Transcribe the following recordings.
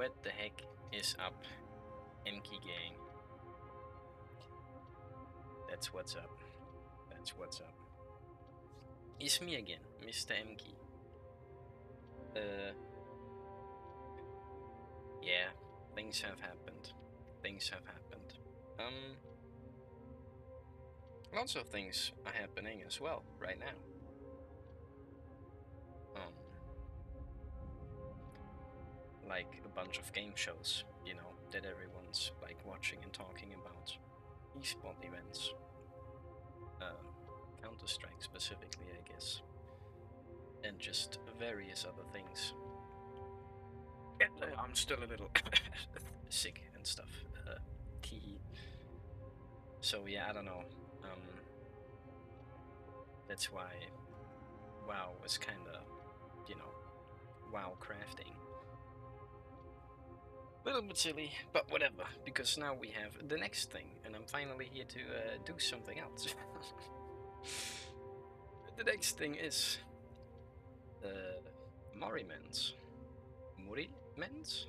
What the heck is up, MK gang? That's what's up. That's what's up. It's me again, Mr. MK. Yeah, things have happened. Things have happened. Lots of things are happening as well right now. Like a bunch of game shows, you know, that everyone's like watching and talking about. Esport events. Counter-Strike specifically, I guess. And just various other things. I'm still a little sick and stuff. So yeah, I don't know. That's why WoW was kinda, you know, WoW crafting. A little bit silly, but whatever, because now we have the next thing, and I'm finally here to do something else. The next thing is Morimens. Morimens?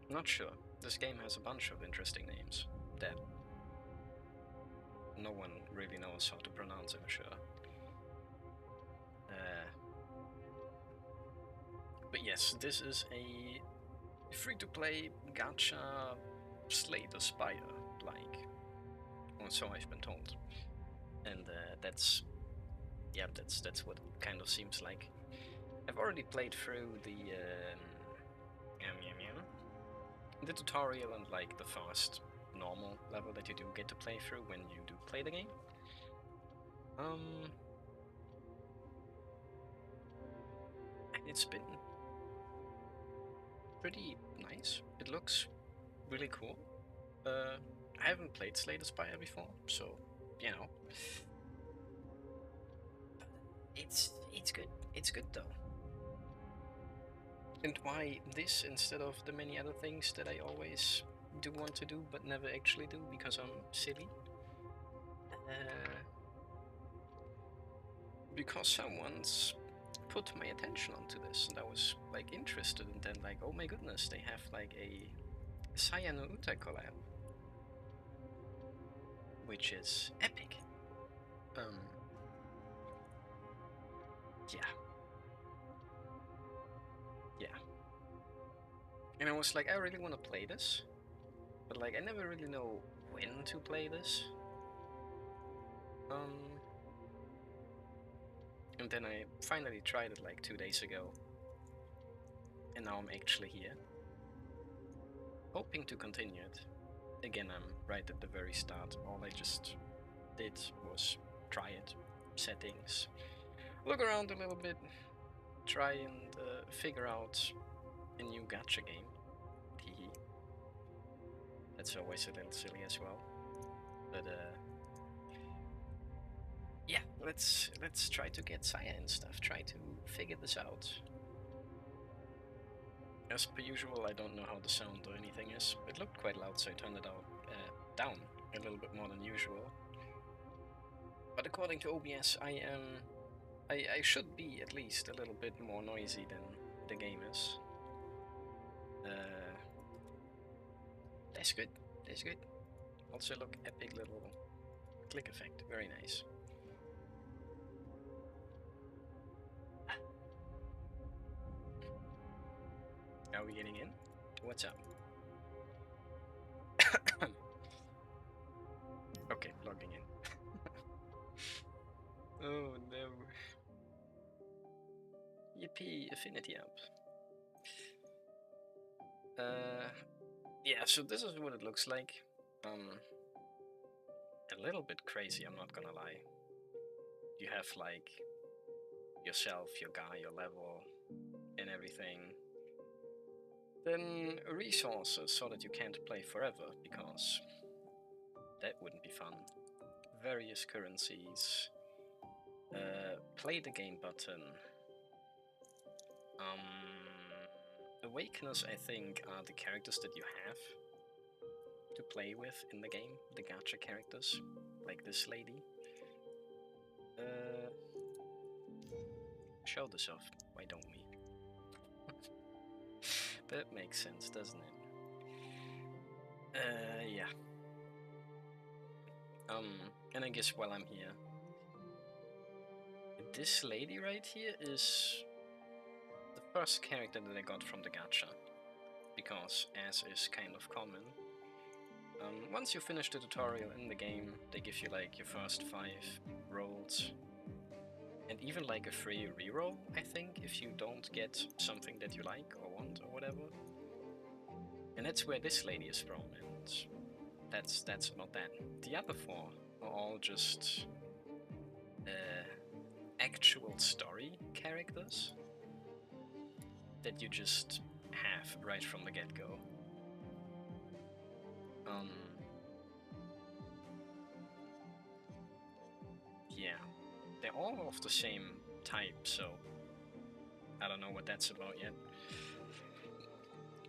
Not sure. This game has a bunch of interesting names that no one really knows how to pronounce, I'm sure. But yes, this is a free-to-play gacha slay the spire, like, or so I've been told. And that's what it kind of seems like. I've already played through the tutorial and like the fast normal level that you do get to play through when you do play the game. And it's been pretty nice. It looks really cool. I haven't played Slay the Spire before, so you know. It's good. It's good though. And why this instead of the many other things that I always do want to do but never actually do because I'm silly? Because someone's put my attention onto this and I was like interested, and then like, oh my goodness, they have like a Saya no Uta collab, which is epic. Yeah. And I was like, I really want to play this, but like I never really know when to play this. And then I finally tried it like 2 days ago, and now I'm actually here, hoping to continue it. Again, I'm right at the very start. All I just did was try it, settings, look around a little bit, try and figure out a new gacha game. Hehe. That's always a little silly as well. But yeah, let's try to get Saya and stuff, try to figure this out. As per usual, I don't know how the sound or anything is. It looked quite loud, so I turned it out down a little bit more than usual. But according to OBS, I should be at least a little bit more noisy than the game is. That's good. That's good. Also, look, epic little click effect. Very nice. Are we getting in? What's up? Okay, logging in. Oh no. Yippee, Affinity up. Yeah, so this is what it looks like. A little bit crazy, I'm not gonna lie. You have like yourself, your guy, your level, and everything. Then resources so that you can't play forever, because that wouldn't be fun. Various currencies. Play the game button. Awakeners, I think, are the characters that you have to play with in the game, the gacha characters, like this lady. Show this off, why don't we? That makes sense, doesn't it? Yeah. And I guess while I'm here, this lady right here is the first character that I got from the gacha, because as is kind of common, once you finish the tutorial in the game, they give you like your first 5 rolls, and even like a free reroll, I think, if you don't get something that you like or want or whatever. And that's where this lady is from, and that's about that. The other 4 are all just actual story characters that you just have right from the get-go. Yeah, they're all of the same type, so I don't know what that's about yet.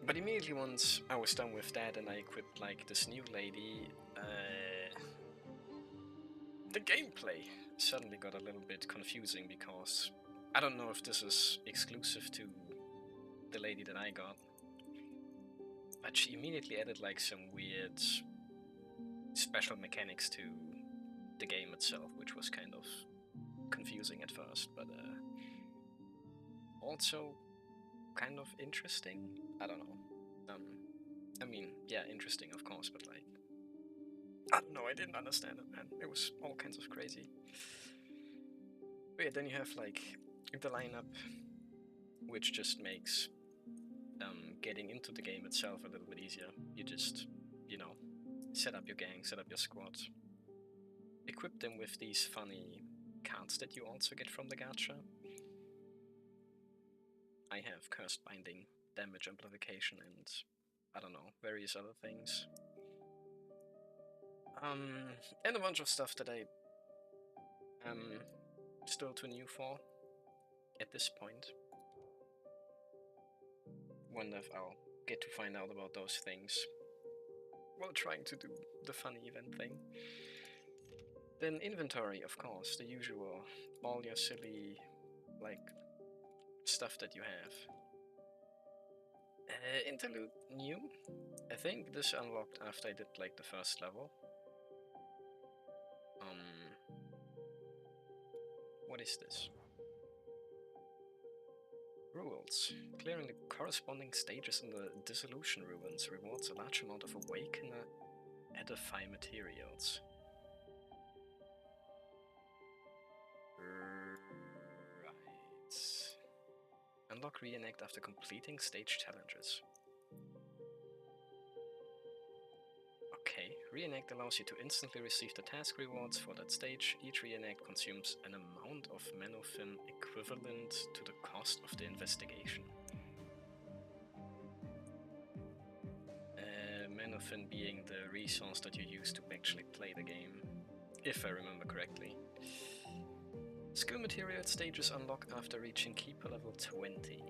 But immediately once I was done with that and I equipped like this new lady, the gameplay suddenly got a little bit confusing, because I don't know if this is exclusive to the lady that I got, but she immediately added like some weird special mechanics to the game itself, which was kind of confusing at first, but also kind of interesting. I don't know. I mean, yeah, interesting of course, but like, I don't know, I didn't understand it, man. It was all kinds of crazy. But yeah, then you have like the lineup, which just makes getting into the game itself a little bit easier. You just, you know, set up your gang, set up your squad, equip them with these funny cards that you also get from the gacha. I have Cursed Binding, Damage Amplification, and I don't know, various other things. And a bunch of stuff that I am still too new for at this point. Wonder if I'll get to find out about those things while trying to do the funny event thing. Then inventory, of course, the usual, all your silly, like, stuff that you have. Interlude new. I think this unlocked after I did like the first level. What is this? Rules. Clearing the corresponding stages in the Dissolution Ruins rewards a large amount of Awakener Edify materials. Right. Unlock Reenact after completing stage challenges. Okay, Reenact allows you to instantly receive the task rewards for that stage. Each Reenact consumes an amount of Menofin equivalent to the cost of the investigation. Menofin being the resource that you use to actually play the game, if I remember correctly. Skill material stages unlock after reaching Keeper level 20.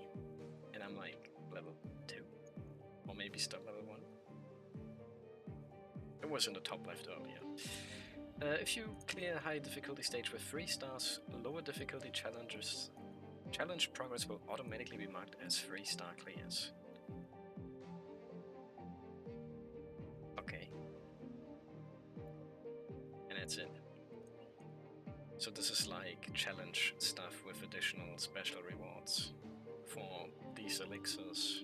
And I'm like, level 2? Or maybe still level 1? It was in the top left earlier. If you clear a high difficulty stage with 3 stars, lower difficulty challenge progress will automatically be marked as 3-star clears. Okay. And that's it. So this is like challenge stuff with additional special rewards for these elixirs.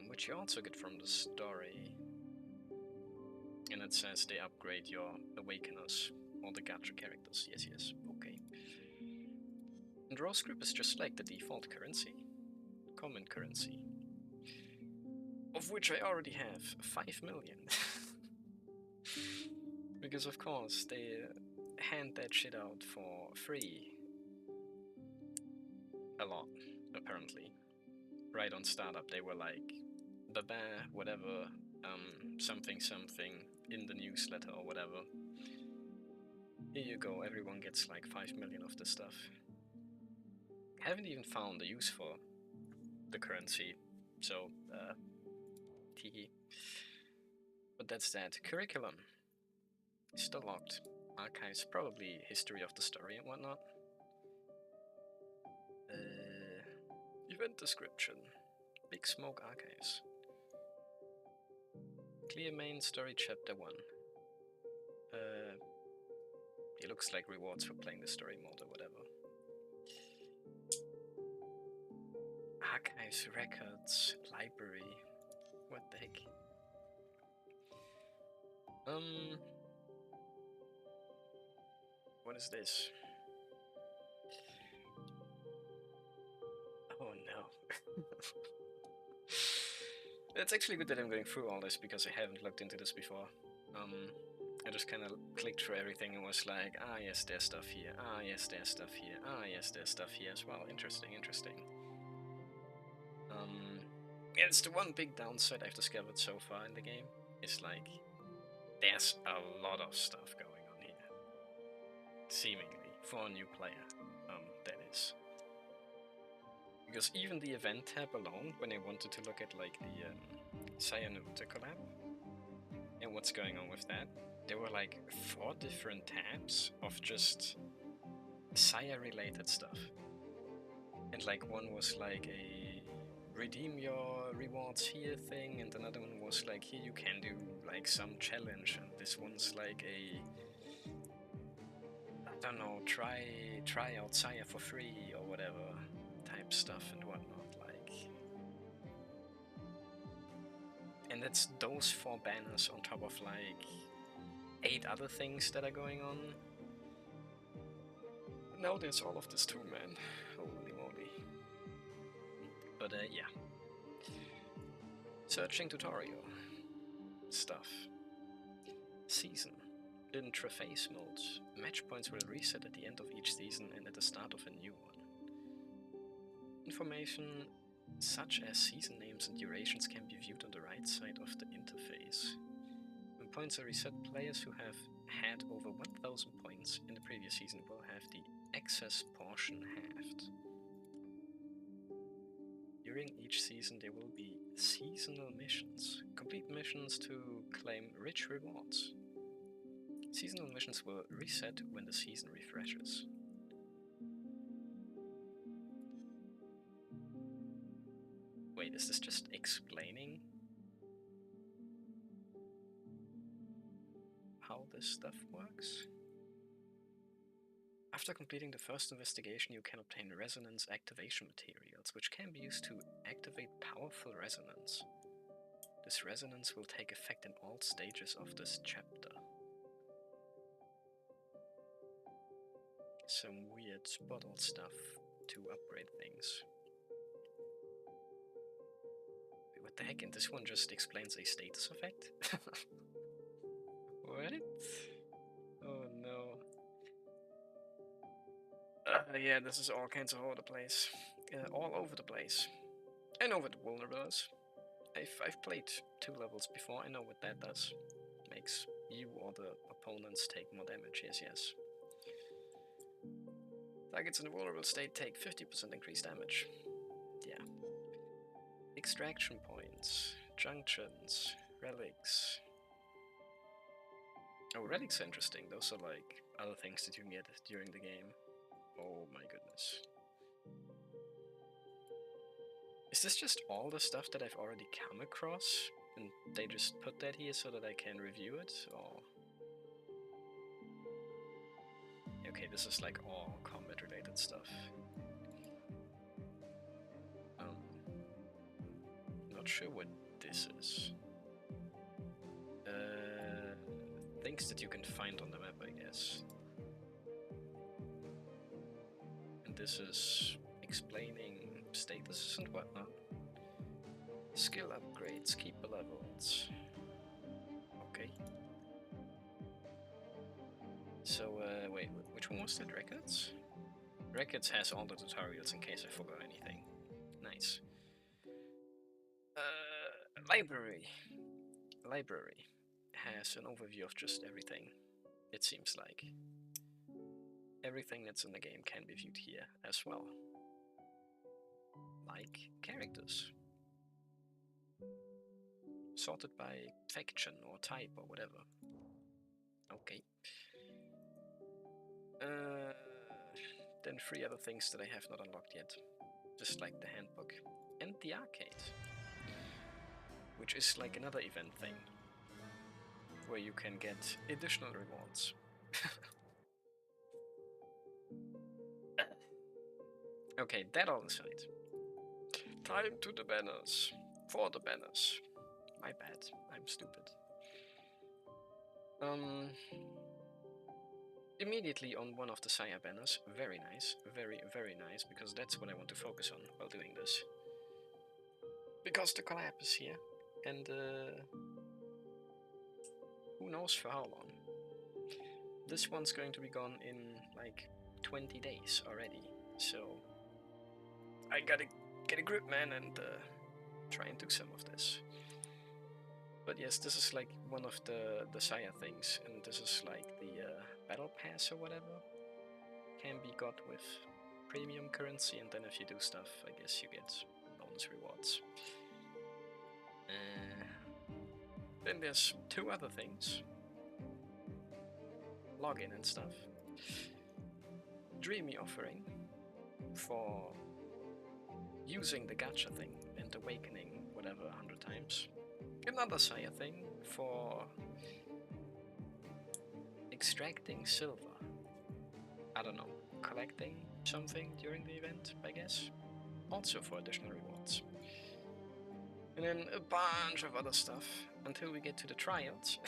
Which you also get from the story. And it says they upgrade your Awakeners, or the gacha characters. Yes, yes, okay. And raw script is just like the default currency. Common currency. Of which I already have 5 million. Because of course, they hand that shit out for free. A lot, apparently. Right on startup, they were like, whatever, something in the newsletter or whatever. Here you go, everyone gets like 5 million of this stuff. Haven't even found a use for the currency, so, teehee. But that's that. Curriculum. Still locked. Archives, probably history of the story and whatnot. Event description. Big Smoke Archives. Clear main story chapter 1. It looks like rewards for playing the story mode or whatever. Archives, records, library. What the heck? What is this? Oh no. It's actually good that I'm going through all this because I haven't looked into this before. I just kind of clicked through everything and was like, ah yes, there's stuff here, ah yes, there's stuff here, ah yes, there's stuff here as well. Interesting, interesting. Yeah, it's the one big downside I've discovered so far in the game. It's like, there's a lot of stuff going on here. Seemingly, for a new player, that is. Because even the event tab alone, when I wanted to look at like the Cyanide collab and what's going on with that, there were like 4 different tabs of just Saya related stuff. And like one was like a redeem your rewards here thing, and another one was like here you can do like some challenge, and this one's like a, I don't know, try out Saya for free or whatever type stuff and whatnot, like. And it's those 4 banners on top of like 8 other things that are going on. Now there's all of this too, man. Holy moly. But yeah. Searching tutorial. Stuff. Season. Intraphase mode. Match points will reset at the end of each season and at the start of a new one. Information such as season names and durations can be viewed on the right side of the interface. When points are reset, players who have had over 1000 points in the previous season will have the excess portion halved. During each season there will be seasonal missions. Complete missions to claim rich rewards. Seasonal missions will reset when the season refreshes. Wait, is this just explaining how this stuff works? After completing the first investigation, you can obtain resonance activation materials, which can be used to activate powerful resonance. This resonance will take effect in all stages of this chapter. Some weird bottle stuff to upgrade things. Wait, what the heck? And this one just explains a status effect? What? Oh no. Yeah, this is all kinds of over the place. All over the place. I know what the vulnerable is. I've played 2 levels before, I know what that does. Makes you or the opponents take more damage, yes. Targets in a vulnerable state take 50% increased damage. Yeah. Extraction points, junctions, relics. Oh, relics are interesting. Those are like other things that you can get during the game. Oh my goodness. Is this just all the stuff that I've already come across? And they just put that here so that I can review it? Or... okay, this is like all combat related stuff. Not sure what this is. Things that you can find on the map, I guess. And this is explaining statuses and whatnot. Skill upgrades, keeper levels. Okay. So, wait, which one was that? Records? Records has all the tutorials in case I forgot anything. Nice. Library. Library has an overview of just everything, it seems like. Everything that's in the game can be viewed here as well. Like characters. Sorted by faction or type or whatever. Okay. Then 3 other things that I have not unlocked yet. The just like the handbook. And the arcade, which is like another event thing, where you can get additional rewards. Okay, that all aside. Time to the banners. For the banners. My bad, I'm stupid. Immediately on one of the Saya banners, very nice, very, very nice, because that's what I want to focus on while doing this. Because the collab is here, and who knows for how long. This one's going to be gone in like 20 days already, so I gotta get a grip, man, and try and do some of this. But yes, this is like one of the Saya things, and this is like the battle pass or whatever. Can be got with premium currency, and then if you do stuff, I guess you get bonus rewards. Then there's two other things. Login and stuff. Dreamy offering for using the gacha thing and awakening whatever 100 times. Another Saya thing for extracting silver. I don't know, collecting something during the event, I guess. Also for additional rewards. And then a bunch of other stuff until we get to the trials.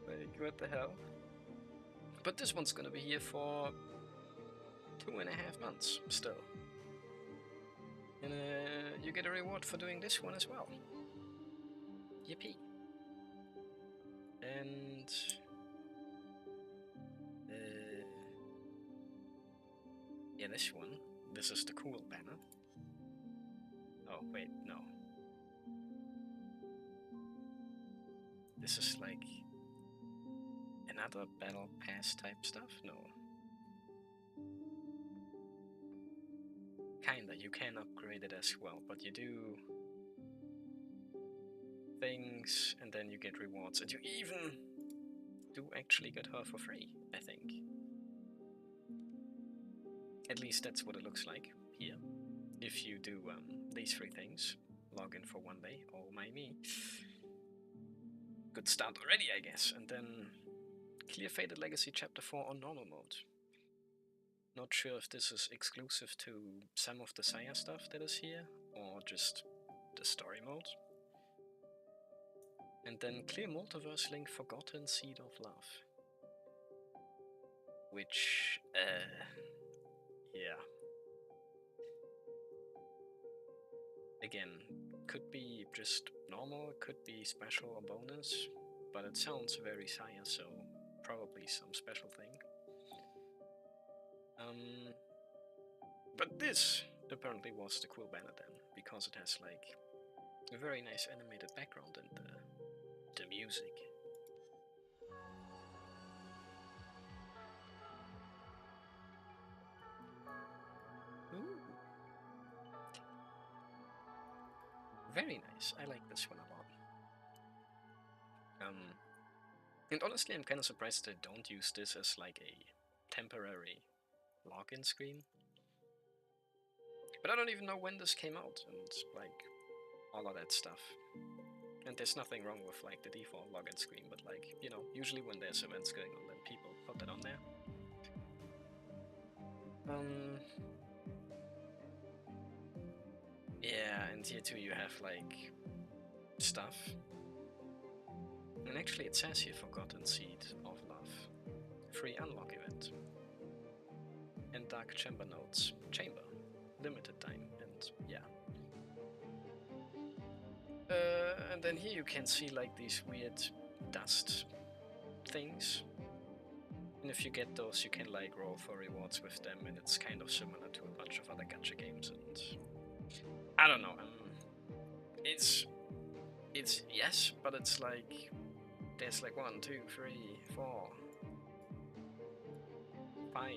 Like, what the hell? But this one's gonna be here for 2.5 months still. And you get a reward for doing this one as well. Yippee. And yeah, this one. This is the cool banner. Oh, wait, no. This is like another battle pass type stuff? No. Kinda, you can upgrade it as well, but you do things and then you get rewards, and you even do actually get her for free, I think. At least that's what it looks like here. If you do these 3 things, log in for 1 day, oh my me. Good start already, I guess. And then clear Faded Legacy Chapter 4 on normal mode. Not sure if this is exclusive to some of the Saya stuff that is here, or just the story mode. And then clear Multiverse Link Forgotten Seed of Love. Which, yeah. Again, could be just normal, could be special or bonus, but it sounds very Saya, so probably some special thing. But this apparently was the cool banner then, because it has like a very nice animated background and the music. Ooh. Very nice, I like this one a lot. And honestly, I'm kind of surprised they don't use this as like a temporary login screen. But I don't even know when this came out, and like all of that stuff. And there's nothing wrong with like the default login screen, but like, you know, usually when there's events going on, then people put that on there. Yeah, and here too you have like stuff. And actually it says here Forgotten Seed of Love. Free unlock event. And Dark Chamber Notes. Chamber. Limited time, and yeah. And then here you can see like these weird dust things. And if you get those, you can like roll for rewards with them, and it's kind of similar to a bunch of other gacha games, and I don't know, it's yes, but it's like, there's like 1, 2, 3, 4, 5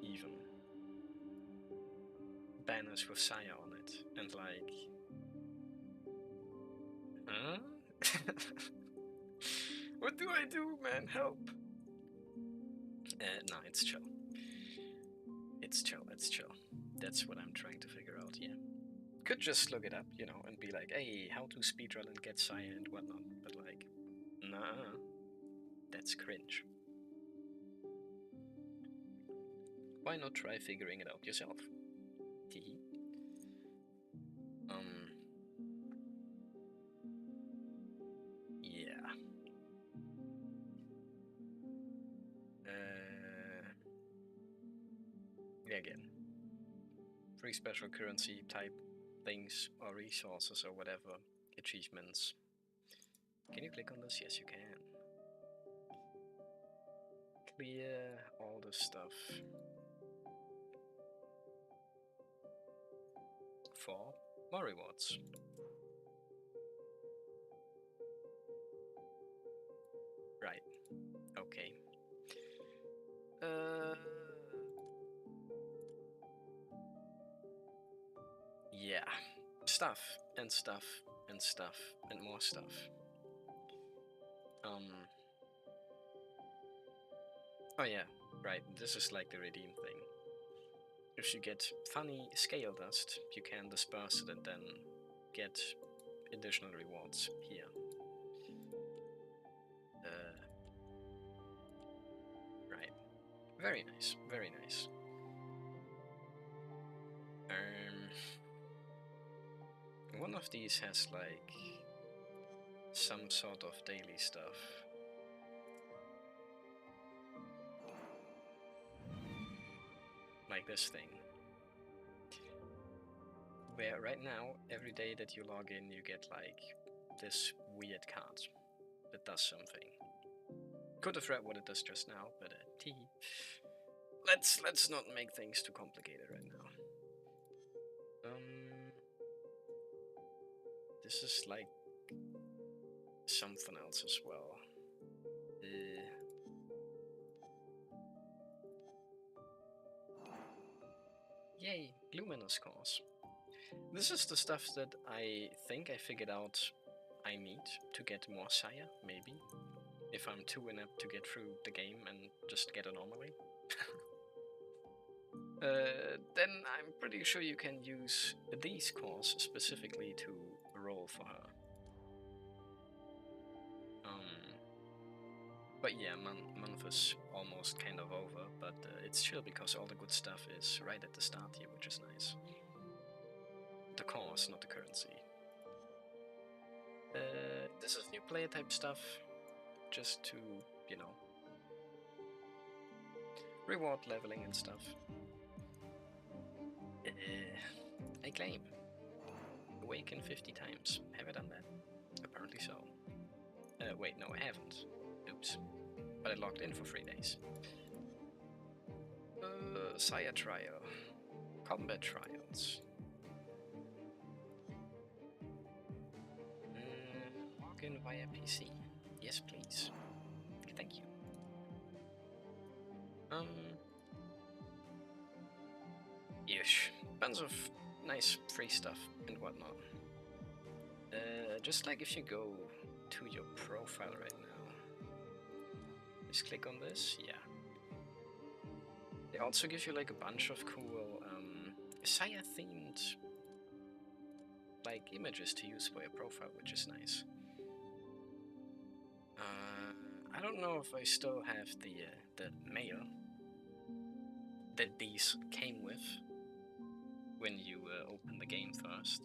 even banners with Saya on it, and like, huh? What do I do, man? Help! Nah, it's chill. It's chill, it's chill. That's what I'm trying to figure out here. Could just look it up, you know, and be like, hey, how to speedrun and get Saya and whatnot. But like, nah, that's cringe. Why not try figuring it out yourself? Teehee. Yeah. Again. Free special currency type things or resources or whatever. Achievements. Can you click on this? Yes, you can. Clear all the stuff. For more rewards. Right. Okay. Yeah. Stuff and stuff and stuff and more stuff. Oh yeah, right. This is like the redeem thing. If you get funny scale dust, you can disperse it and then get additional rewards here. Right. Very nice. Very nice. One of these has like some sort of daily stuff. Like this thing. Where right now, every day that you log in, you get like this weird card that does something. Could have read what it does just now, but let's not make things too complicated right now. This is like something else as well. Yay, luminous cores. This is the stuff that I think I figured out I need to get more Saya, maybe. If I'm too inept to get through the game and just get a normally. Then I'm pretty sure you can use these cores specifically to roll for her. But yeah, month is almost kind of over, but it's chill because all the good stuff is right at the start here, which is nice. The cores, not the currency. This is new player type stuff, just to, you know, reward leveling and stuff. I claim. Awaken 50 times. Have I done that? Apparently so. Wait, no, I haven't. Oops. But I logged in for 3 days. Saya trial. Combat trials. Log in via PC. Yes, please. Thank you. Ish. Bunch of nice free stuff and whatnot. Just like if you go to your profile right now. Just click on this, yeah. They also give you like a bunch of cool Saya themed like images to use for your profile, which is nice. I don't know if I still have the mail that these came with when you open the game first.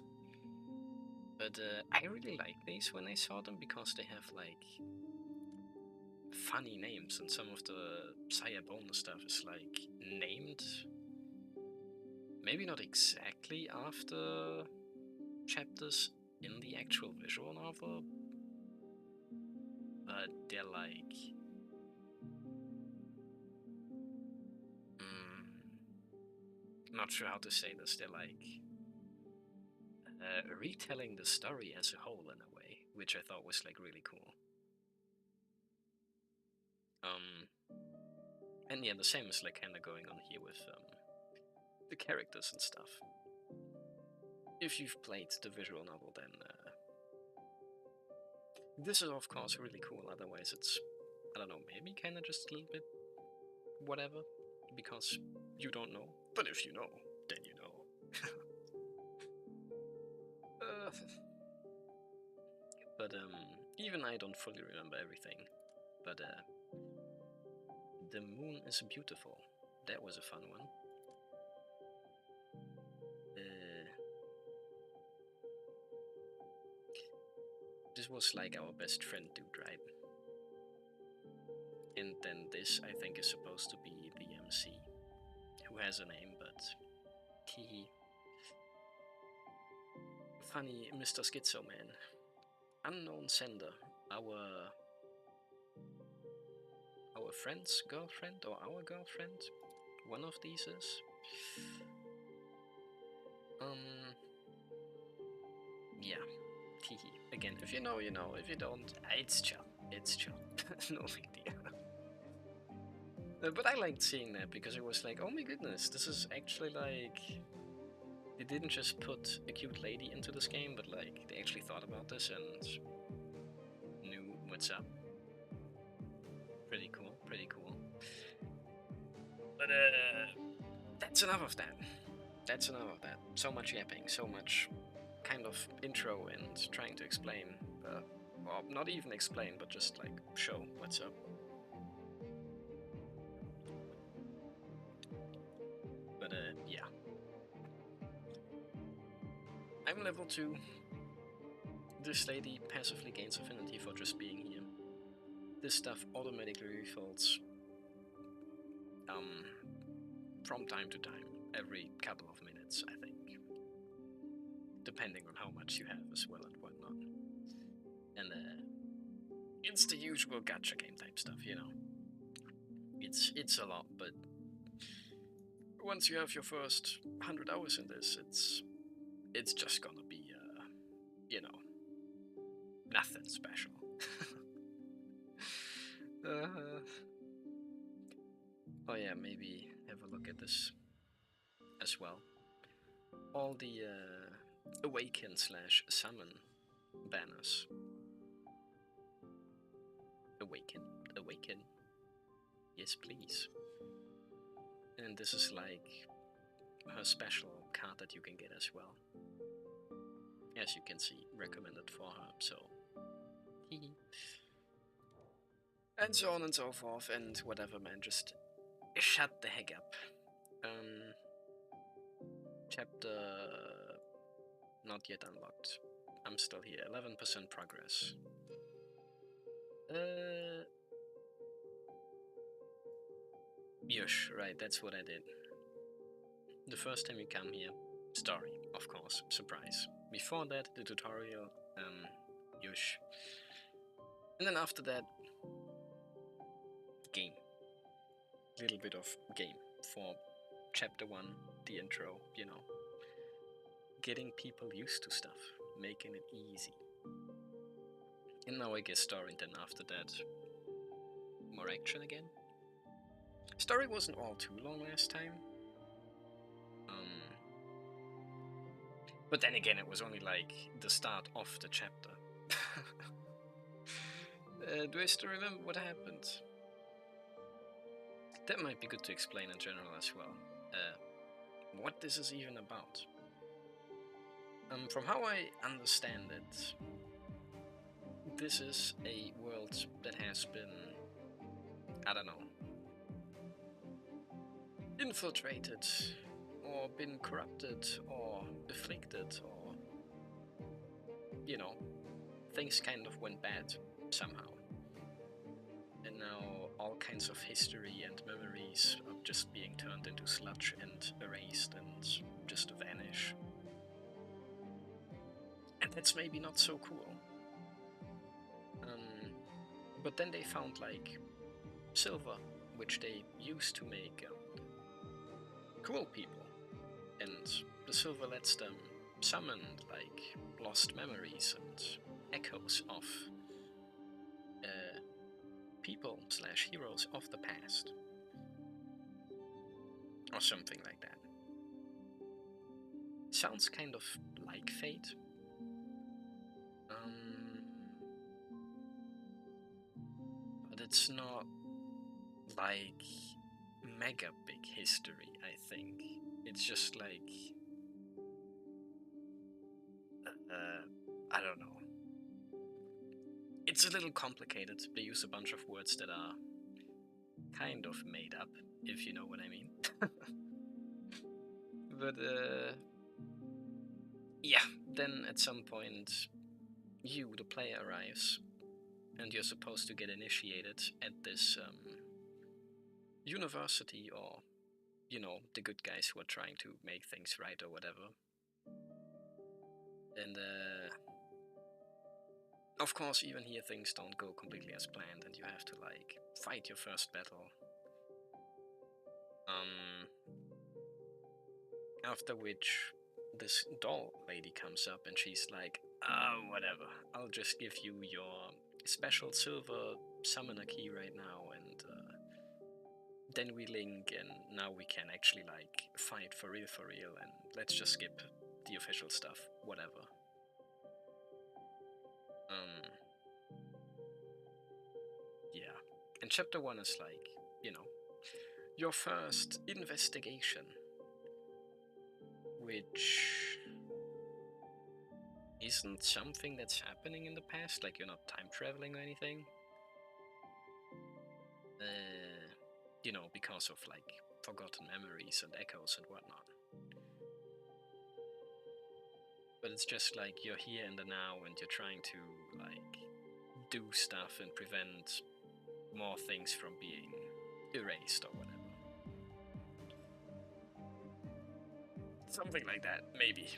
But I really like these when I saw them because they have like funny names, and some of the Saya bonus stuff is like named maybe not exactly after chapters in the actual visual novel, but they're like not sure how to say this. They're like retelling the story as a whole in a way, which I thought was like really cool. And yeah, the same is like kind of going on here with the characters and stuff. If you've played the visual novel, then this is of course really cool. Otherwise, it's, I don't know, maybe kind of just a little bit whatever, because you don't know. But if you know, then you know. Uh, but even I don't fully remember everything. But the moon is beautiful. That was a fun one. This was like our best friend dude, right? And then this, I think, is supposed to be the MC, who has a name, but he. Funny Mr. Schizo Man. Unknown sender. Our friend's girlfriend or our girlfriend? One of these is. Yeah. Again, if you know, you know. If you don't, it's chill. It's chill. No big deal. But I liked seeing that because it was like, oh my goodness, this is actually like. They didn't just put a cute lady into this game, but like they actually thought about this and knew what's up. Pretty cool, pretty cool. But that's enough of that. That's enough of that. So much yapping, so much kind of intro and trying to explain. Well, not even explain, but just like show what's up. But yeah. I'm level 2. This lady passively gains affinity for just being here. This stuff automatically refills from time to time, every couple of minutes, I think. Depending on how much you have as well and whatnot. And it's the usual gacha game type stuff, you know. It's a lot, but once you have your first 100 hours in this, it's just gonna be, you know, nothing special. Oh yeah, maybe have a look at this as well. All the awaken/summon banners. Awaken. Yes, please. And this is like her special card that you can get as well. As you can see, recommended for her, so. And so on and so forth, and whatever, man, just shut the heck up. Chapter not yet unlocked. I'm still here, 11% progress. Yush, right, that's what I did. The first time you come here, story, of course, surprise. Before that, the tutorial, Yush. And then after that, game. Little bit of game for chapter 1, the intro, you know. Getting people used to stuff, making it easy. And now I guess story, and then after that, more action again. Story wasn't all too long last time. But then again, it was only like the start of the chapter. Do I still remember what happened? That might be good to explain in general as well. What this is even about. From how I understand it, this is a world that has been, I don't know, infiltrated, or been corrupted, or afflicted, or, you know, things kind of went bad somehow. And now all kinds of history and memories are just being turned into sludge and erased and just vanish. And that's maybe not so cool. But then they found like silver, which they used to make cool people. And the silver lets them summon like lost memories and echoes of people/heroes of the past. Or something like that. Sounds kind of like Fate. But it's not like mega big history, I think. It's just like it's a little complicated. They use a bunch of words that are kind of made up, if you know what I mean. But yeah, then at some point you, the player, arrives and you're supposed to get initiated at this university, or, you know, the good guys who are trying to make things right or whatever. And of course, even here things don't go completely as planned, and you have to like fight your first battle. After which this doll lady comes up and she's like, whatever, I'll just give you your special silver summoner key right now, and then we link, and now we can actually like fight for real, and let's just skip the official stuff, whatever. Yeah, and chapter 1 is like, you know, your first investigation, which isn't something that's happening in the past, like you're not time traveling or anything. You know, because of like forgotten memories and echoes and whatnot. But it's just like you're here in the now and you're trying to like do stuff and prevent more things from being erased or whatever. Something like that, maybe.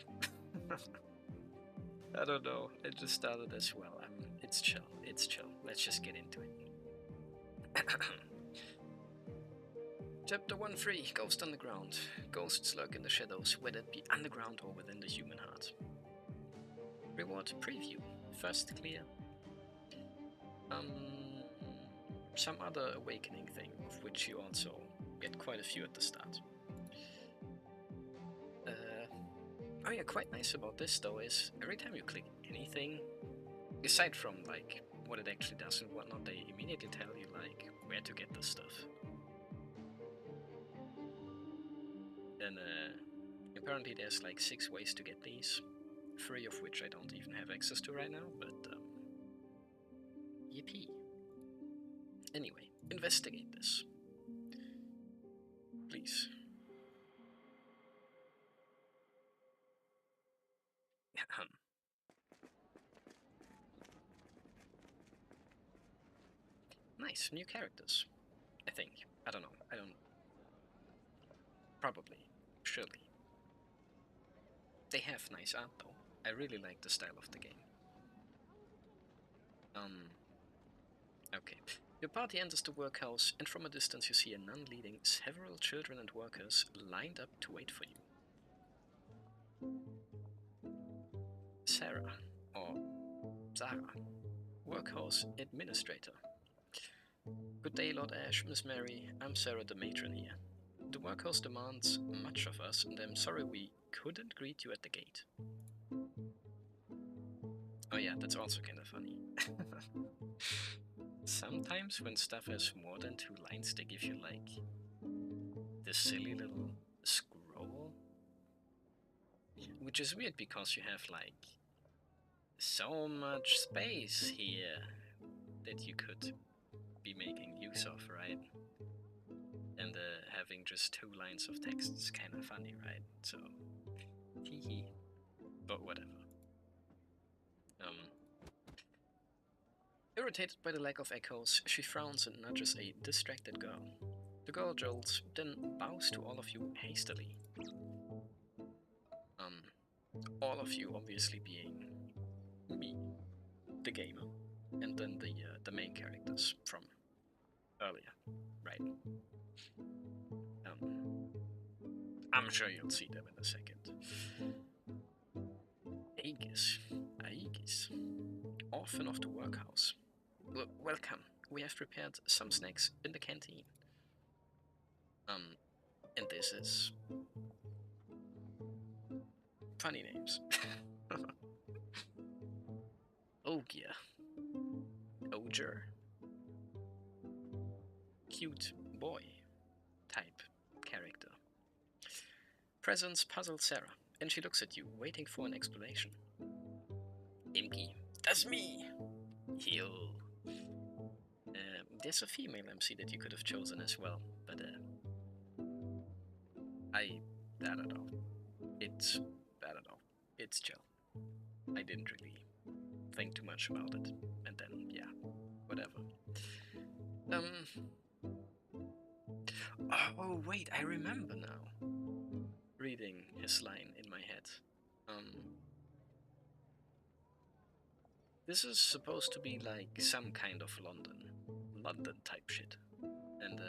I don't know. It just started as well. It's chill. It's chill. Let's just get into it. Chapter 1.3, Ghost Underground. Ghosts lurk in the shadows, whether it be underground or within the human heart. Reward preview. First clear. Some other awakening thing, of which you also get quite a few at the start. Oh yeah, quite nice about this though is, every time you click anything, aside from like what it actually does and whatnot, they immediately tell you like where to get this stuff. And apparently there's like 6 ways to get these, 3 of which I don't even have access to right now, but yippee. Anyway, investigate this. Please. Nice, new characters. I think. I don't know. Probably. Surely. They have nice art though. I really like the style of the game. Okay. Your party enters the workhouse, and from a distance you see a nun leading several children and workers lined up to wait for you. Sarah, or Zara, workhouse administrator. Good day, Lord Ash, Miss Mary. I'm Sarah, the matron here. The workhouse demands much of us, and I'm sorry we couldn't greet you at the gate. Oh yeah, that's also kind of funny. Sometimes when stuff has more than 2 lines, they give you like this silly little scroll, which is weird because you have like so much space here that you could be making use of, right? And having just 2 lines of text is kind of funny, right? So, teehee. But whatever. Irritated by the lack of echoes, she frowns and nudges a distracted girl. The girl jolts, then bows to all of you hastily. All of you obviously being me, the gamer, and then the main characters from earlier, right? I'm sure you'll see them in a second. Aegis, orphan of the workhouse. Welcome. We have prepared some snacks in the canteen. And this is funny names. Ogia, Oger, cute boy type character. Presence puzzles Sarah, and she looks at you, waiting for an explanation. Imki, that's me! Yo. There's a female MC that you could have chosen as well, but I don't know. It's I don't know. It's chill. I didn't really think too much about it, and then yeah, whatever. Oh wait, I remember now. Reading his line in my head. This is supposed to be like some kind of London type shit, and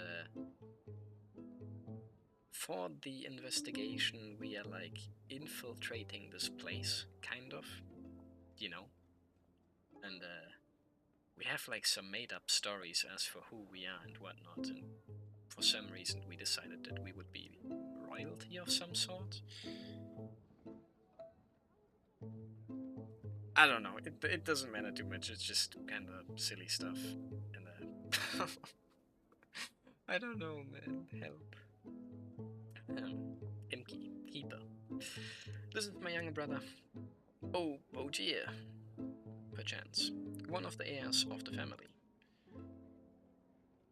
for the investigation, we are like infiltrating this place, kind of, you know, and we have like some made-up stories as for who we are and whatnot, and for some reason we decided that we would be royalty of some sort. I don't know. It doesn't matter too much. It's just kind of silly stuff. And I don't know, man. Help. Imki, keeper. This is my younger brother. Oh, Ogier. Perchance. One of the heirs of the family.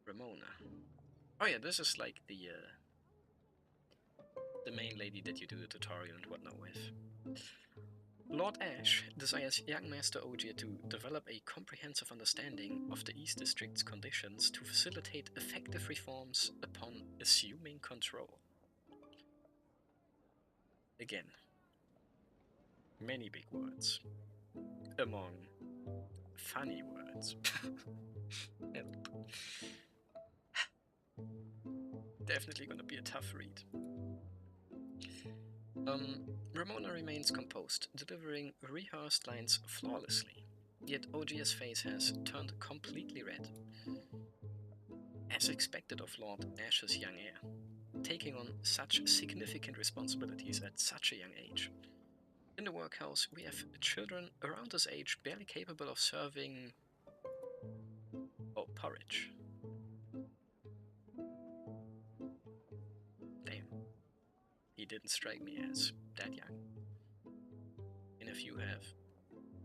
Ramona. Oh yeah, this is like the main lady that you do the tutorial and whatnot with. Lord Ash desires young Master Ogier to develop a comprehensive understanding of the East District's conditions to facilitate effective reforms upon assuming control. Again, many big words. Among funny words. Help. Definitely gonna be a tough read. Ramona remains composed, delivering rehearsed lines flawlessly, yet Ogier's face has turned completely red. As expected of Lord Ash's young heir, taking on such significant responsibilities at such a young age. In the workhouse, we have children around this age barely capable of serving... porridge. Damn. He didn't strike me as that young. And if you have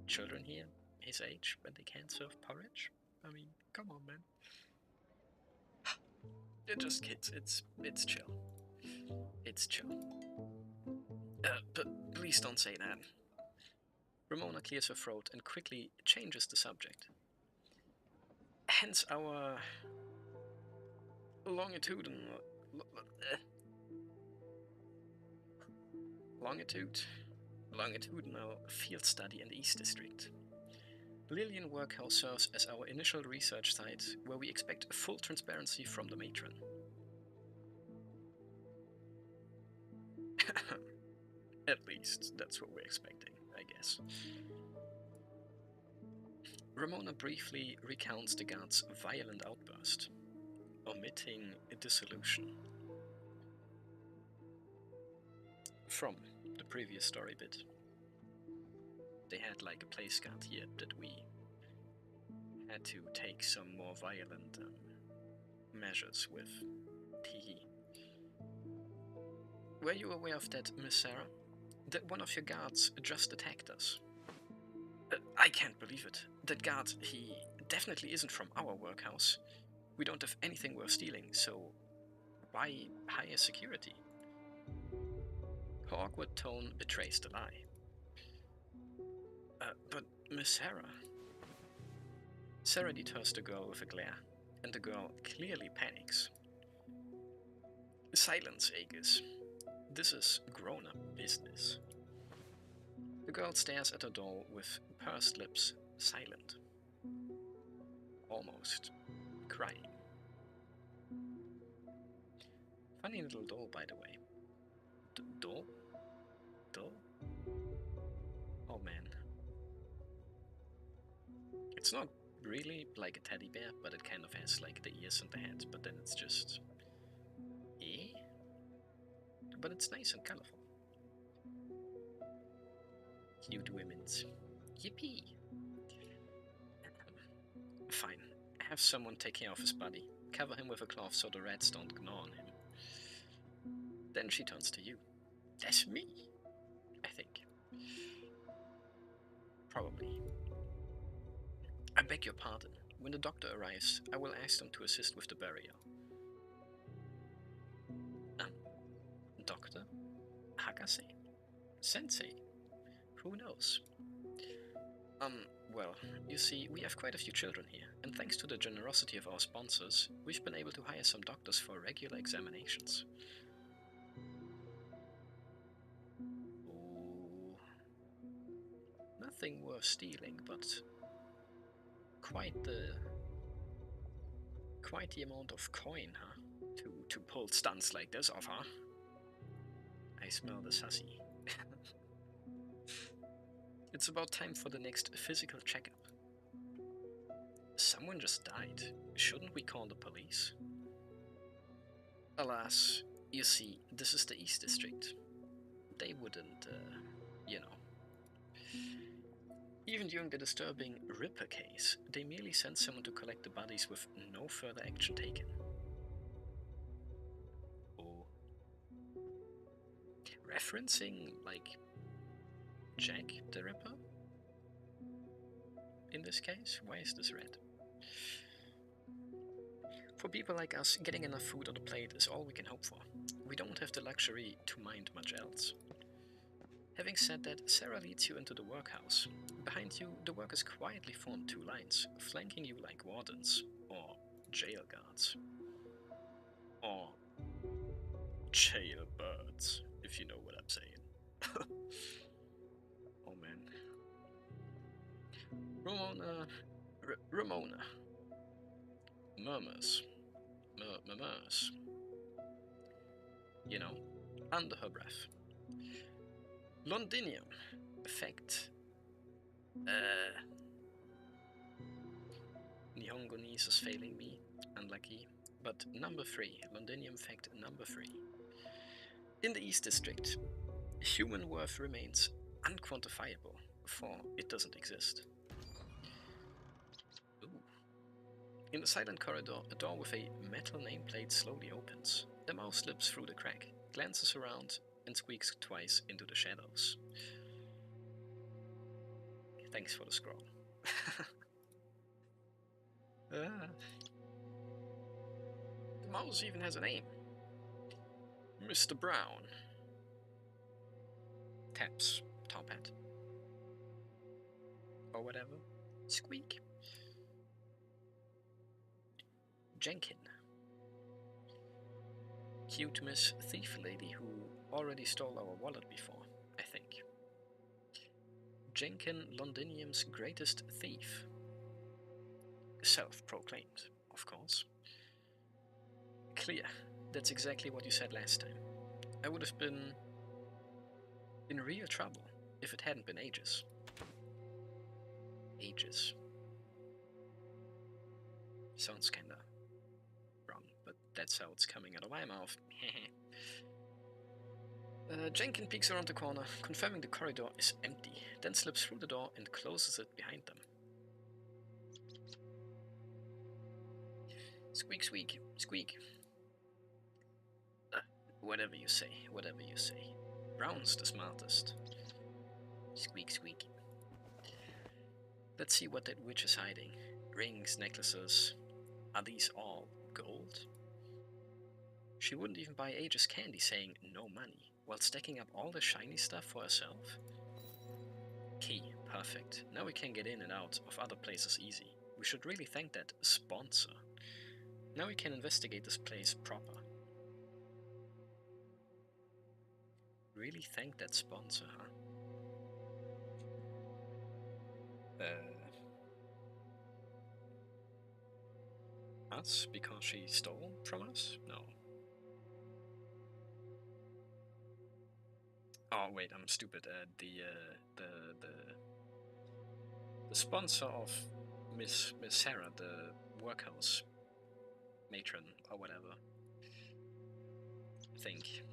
children here, his age, but they can't serve porridge, I mean, come on, man. They're just kids. It's chill. It's chill. But please don't say that. Ramona clears her throat and quickly changes the subject. Hence our longitudinal field study in the East District. Lillian Workhouse serves as our initial research site, where we expect full transparency from the matron. At least, that's what we're expecting, I guess. Ramona briefly recounts the guard's violent outburst, omitting a dissolution. From the previous story bit. They had like a place guard here that we had to take some more violent measures with. Teehee. Were you aware of that, Miss Sarah? That one of your guards just attacked us? I can't believe it. That guard, he definitely isn't from our workhouse. We don't have anything worth stealing, so why hire security? Her awkward tone betrays the lie. But Miss Sarah... Sarah deters the girl with a glare, and the girl clearly panics. Silence, Aegis. This is grown-up business. The girl stares at her doll with pursed lips, silent. Almost crying. Funny little doll, by the way. Doll? Doll? Oh man. It's not really like a teddy bear, but it kind of has like the ears and the head, but then it's just... But it's nice and colorful. Cute women's. Yippee! Fine. Have someone take care of his body. Cover him with a cloth so the rats don't gnaw on him. Then she turns to you. That's me, I think. Probably. I beg your pardon. When the doctor arrives, I will ask them to assist with the burial. Doctor? Hakase? Sensei? Who knows? Well, you see, we have quite a few children here, and thanks to the generosity of our sponsors, we've been able to hire some doctors for regular examinations. Oh, nothing worth stealing, but quite the amount of coin, huh? To pull stunts like this off, huh? I smell the sassy. It's about time for the next physical checkup. Someone just died. Shouldn't we call the police? Alas, you see, this is the East District. They wouldn't, you know. Even during the disturbing Ripper case, they merely sent someone to collect the bodies with no further action taken. Oh. Referencing, like, Jack the Ripper? In this case, why is this red? For people like us, getting enough food on the plate is all we can hope for. We don't have the luxury to mind much else. Having said that, Sarah leads you into the workhouse. Behind you, the workers quietly form two lines, flanking you like wardens, or jail guards. Or jailbirds, if you know what I'm saying. Oh man. Ramona murmurs. You know, under her breath. Londinium. Effect. Nihongonese is failing me. Unlucky. But number 3. Londinium fact number 3. In the East District, human worth remains unquantifiable, for it doesn't exist. Ooh. In the silent corridor, a door with a metal nameplate slowly opens. The mouse slips through the crack, glances around, and squeaks twice into the shadows. Thanks for the scroll. The mouse even has a name. Mr. Brown. Taps top hat. Or whatever. Squeak. Jenkin. Cute Miss Thief Lady who already stole our wallet before, I think. Jenkin, Londinium's greatest thief. Self-proclaimed, of course. Clear. That's exactly what you said last time. I would have been in real trouble if it hadn't been Aegis. Aegis. Sounds kinda wrong, but that's how it's coming out of my mouth. Jenkin peeks around the corner, confirming the corridor is empty, then slips through the door and closes it behind them. Squeak, squeak, squeak. Whatever you say, whatever you say. Brown's the smartest. Squeak, squeak. Let's see what that witch is hiding. Rings, necklaces. Are these all gold? She wouldn't even buy Aegis candy saying no money, while stacking up all the shiny stuff for herself. Key, perfect. Now we can get in and out of other places easy. We should really thank that sponsor. Now we can investigate this place proper. Really thank that sponsor, huh? Us? Because she stole from us? No. Oh wait, I'm stupid. The sponsor of Miss Sarah, the workhouse matron or whatever. Think.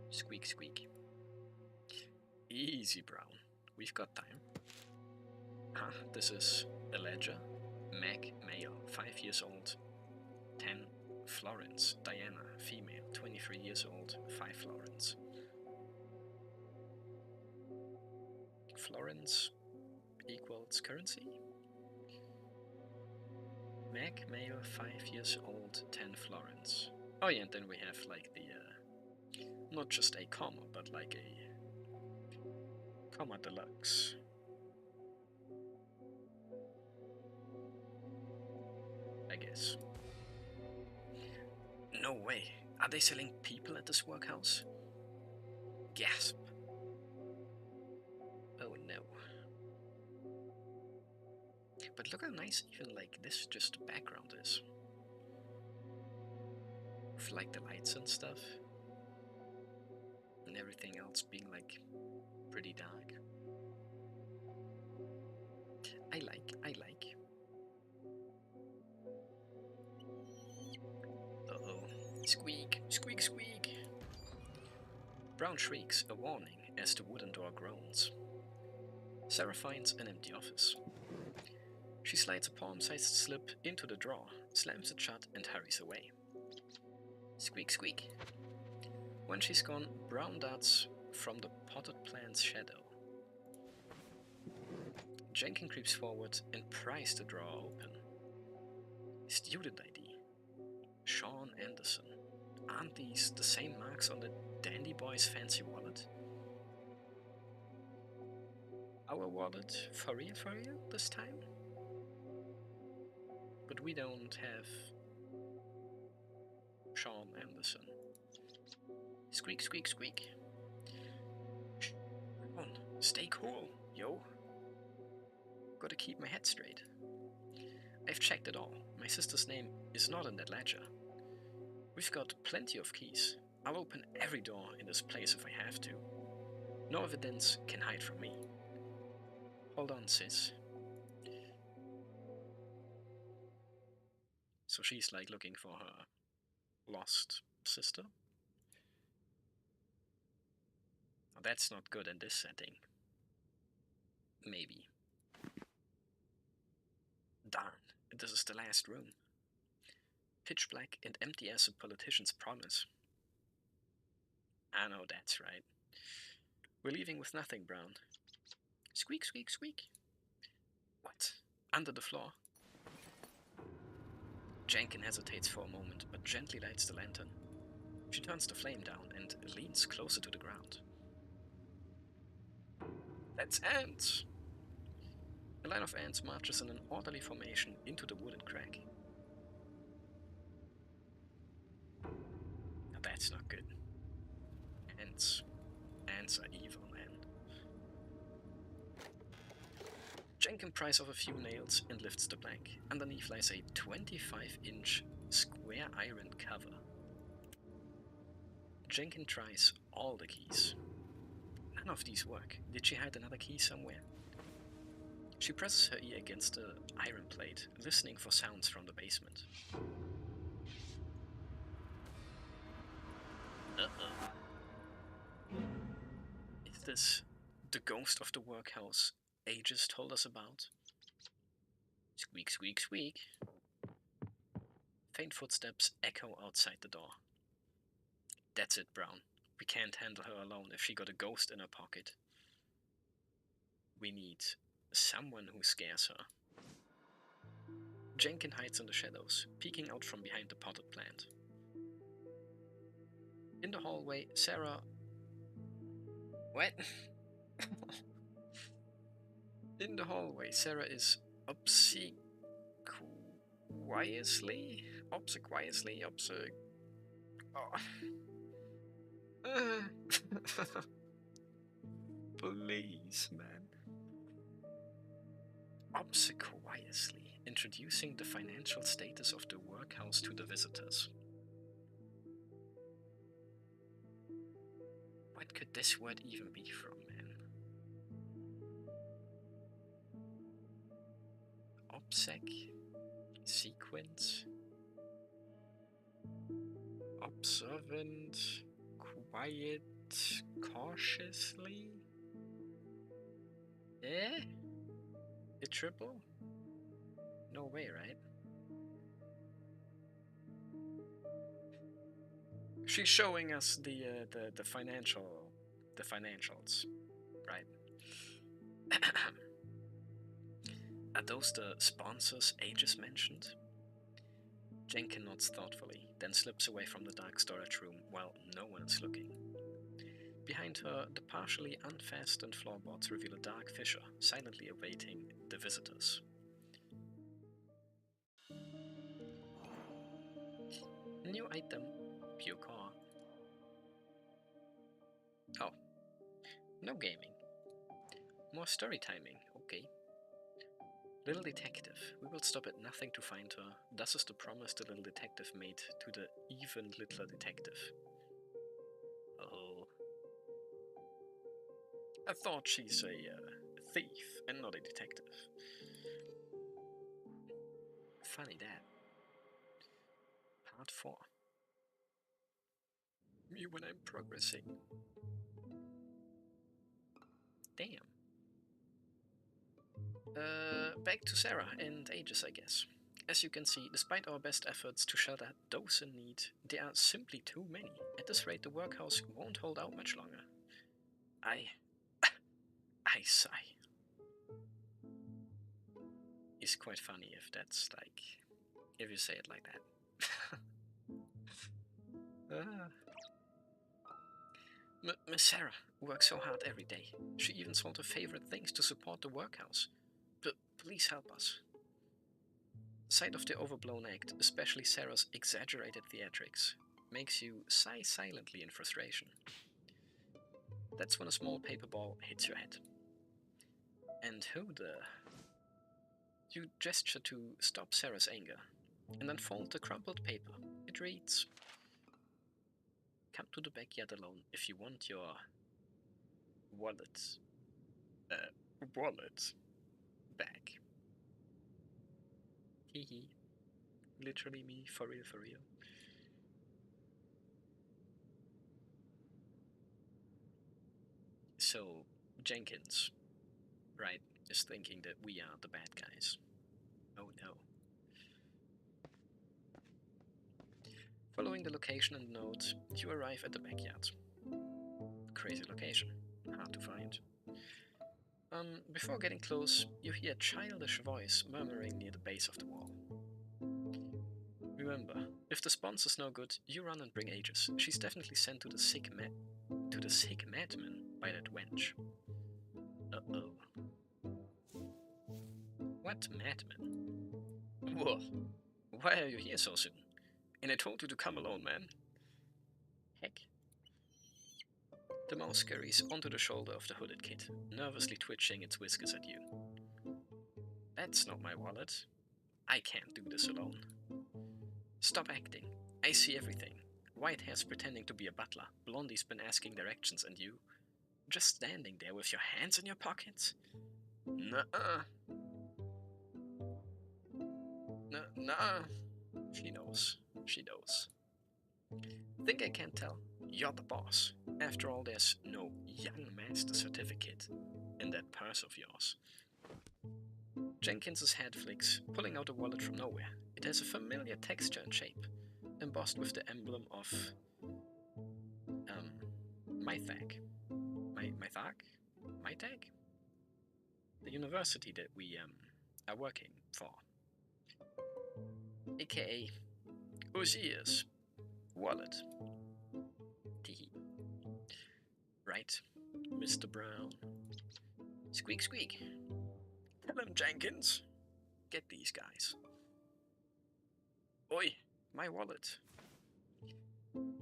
Squeak, squeak. Easy, Brown. We've got time. This is a ledger. Meg, male, 5 years old. 10. Florence, Diana, female, 23 years old, 5 florins. Florence equals currency? Meg, male, 5 years old, 10 florins. Oh yeah, and then we have like the, not just a comma, but like a comma deluxe. I guess. No way. Are they selling people at this workhouse? Gasp. Oh no. But look how nice even like this just background is. With like the lights and stuff. And everything else being like pretty dark. I like. Uh-oh. Squeak, squeak, squeak. Brown shrieks, a warning, as the wooden door groans. Sarah finds an empty office. She slides a palm-sized slip into the drawer, slams it shut, and hurries away. Squeak, squeak. When she's gone, Brown darts from the potted plant's shadow. Jenkins creeps forward and pries the drawer open. Student ID. Sean Anderson. Aren't these the same marks on the dandy boy's fancy wallet? Our wallet? For real this time? But we don't have Sean Anderson. Squeak, squeak, squeak. Shh, come on, stay cool, yo. Gotta keep my head straight. I've checked it all. My sister's name is not in that ledger. We've got plenty of keys. I'll open every door in this place if I have to. No evidence can hide from me. Hold on, sis. So she's like looking for her lost sister? Now that's not good in this setting. Maybe. Darn, this is the last room. Pitch black and empty as a politician's promise. I know that's right. We're leaving with nothing, Brown. Squeak, squeak, squeak. What? Under the floor? Jenkins hesitates for a moment, but gently lights the lantern. She turns the flame down and leans closer to the ground. That's ants! A line of ants marches in an orderly formation into the wooden crack. Now that's not good. Ants are evil, man. Jenkins pries off a few nails and lifts the plank. Underneath lies a 25-inch square iron cover. Jenkins tries all the keys. None of these work. Did she hide another key somewhere? She presses her ear against the iron plate, listening for sounds from the basement. Uh-oh. Is this the ghost of the workhouse Aegis told us about? Squeak, squeak, squeak. Faint footsteps echo outside the door. That's it, Brown. We can't handle her alone if she got a ghost in her pocket. We need someone who scares her. Jenkins hides in the shadows, peeking out from behind the potted plant. In the hallway, Sarah... What? In the hallway, Sarah is obsequiously... Please, man. Obsequiously introducing the financial status of the workhouse to the visitors. What could this word even be from, man? Obsec? Sequence? Observant? Quiet? Cautiously? Eh? A triple? No way, right? She's showing us the financials, right? Are those the sponsors Aegis mentioned? Jenkin nods thoughtfully, then slips away from the dark storage room while no one is looking. Behind her, the partially unfastened floorboards reveal a dark fissure, silently awaiting the visitors. New item, pure core. Oh, no gaming. More story timing, okay. Little detective, we will stop at nothing to find her. Thus is the promise the little detective made to the even littler detective. Oh. I thought she's a thief and not a detective. Funny that. Part 4. Me when I'm progressing. Damn. Back to Sarah and Aegis, I guess. As you can see, despite our best efforts to shelter those in need, there are simply too many. At this rate, the workhouse won't hold out much longer. I sigh. It's quite funny if that's like, if you say it like that. Miss Sarah works so hard every day. She even sold her favorite things to support the workhouse. But please help us. The sight of the overblown act, especially Sarah's exaggerated theatrics, makes you sigh silently in frustration. That's when a small paper ball hits your head. And who the... You gesture to stop Sarah's anger, and unfold the crumpled paper. It reads, "Come to the backyard alone if you want your... wallet back." Hehe. Literally me, for real, for real. So, Jenkins, right, is thinking that we are the bad guys. Oh no. Following the location and note, you arrive at the backyard. Crazy location, hard to find. Before getting close, you hear a childish voice murmuring near the base of the wall. Remember, if the sponsor's no good, you run and bring Aegis. She's definitely sent to the sick madman by that wench. Uh-oh. What madman? Whoa. Why are you here so soon? And I told you to come alone, man. Heck. The mouse scurries onto the shoulder of the hooded kid, nervously twitching its whiskers at you. That's not my wallet. I can't do this alone. Stop acting. I see everything. Whitehair's pretending to be a butler. Blondie's been asking directions, and you? Just standing there with your hands in your pockets? Nuh-uh. Nuh-uh. She knows. She knows. Think I can't tell? You're the boss. After all, there's no young master certificate in that purse of yours. Jenkins's head flicks, pulling out a wallet from nowhere. It has a familiar texture and shape, embossed with the emblem of Mythag. Mythag? The university that we are working for. AKA Ozier's wallet. Teehee. Right, Mr. Brown. Squeak, squeak. Tell him, Jenkins. Get these guys. Oi, my wallet.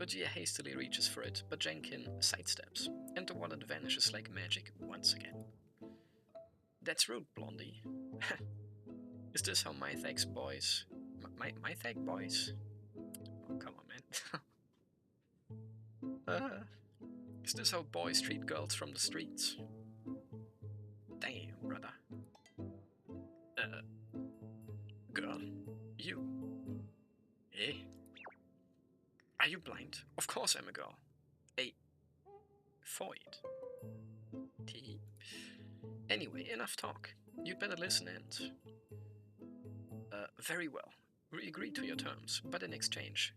Ogier hastily reaches for it, but Jenkin sidesteps, and the wallet vanishes like magic once again. That's rude, Blondie. Is this how Mythag's boys... Mythag boys? Oh, come on, man. Is this how boys treat girls from the streets? Damn, brother. Girl, you. Eh? Are you blind? Of course I'm a girl. A void. Tee. Anyway, enough talk. You'd better listen and... very well. We agree to your terms, but in exchange,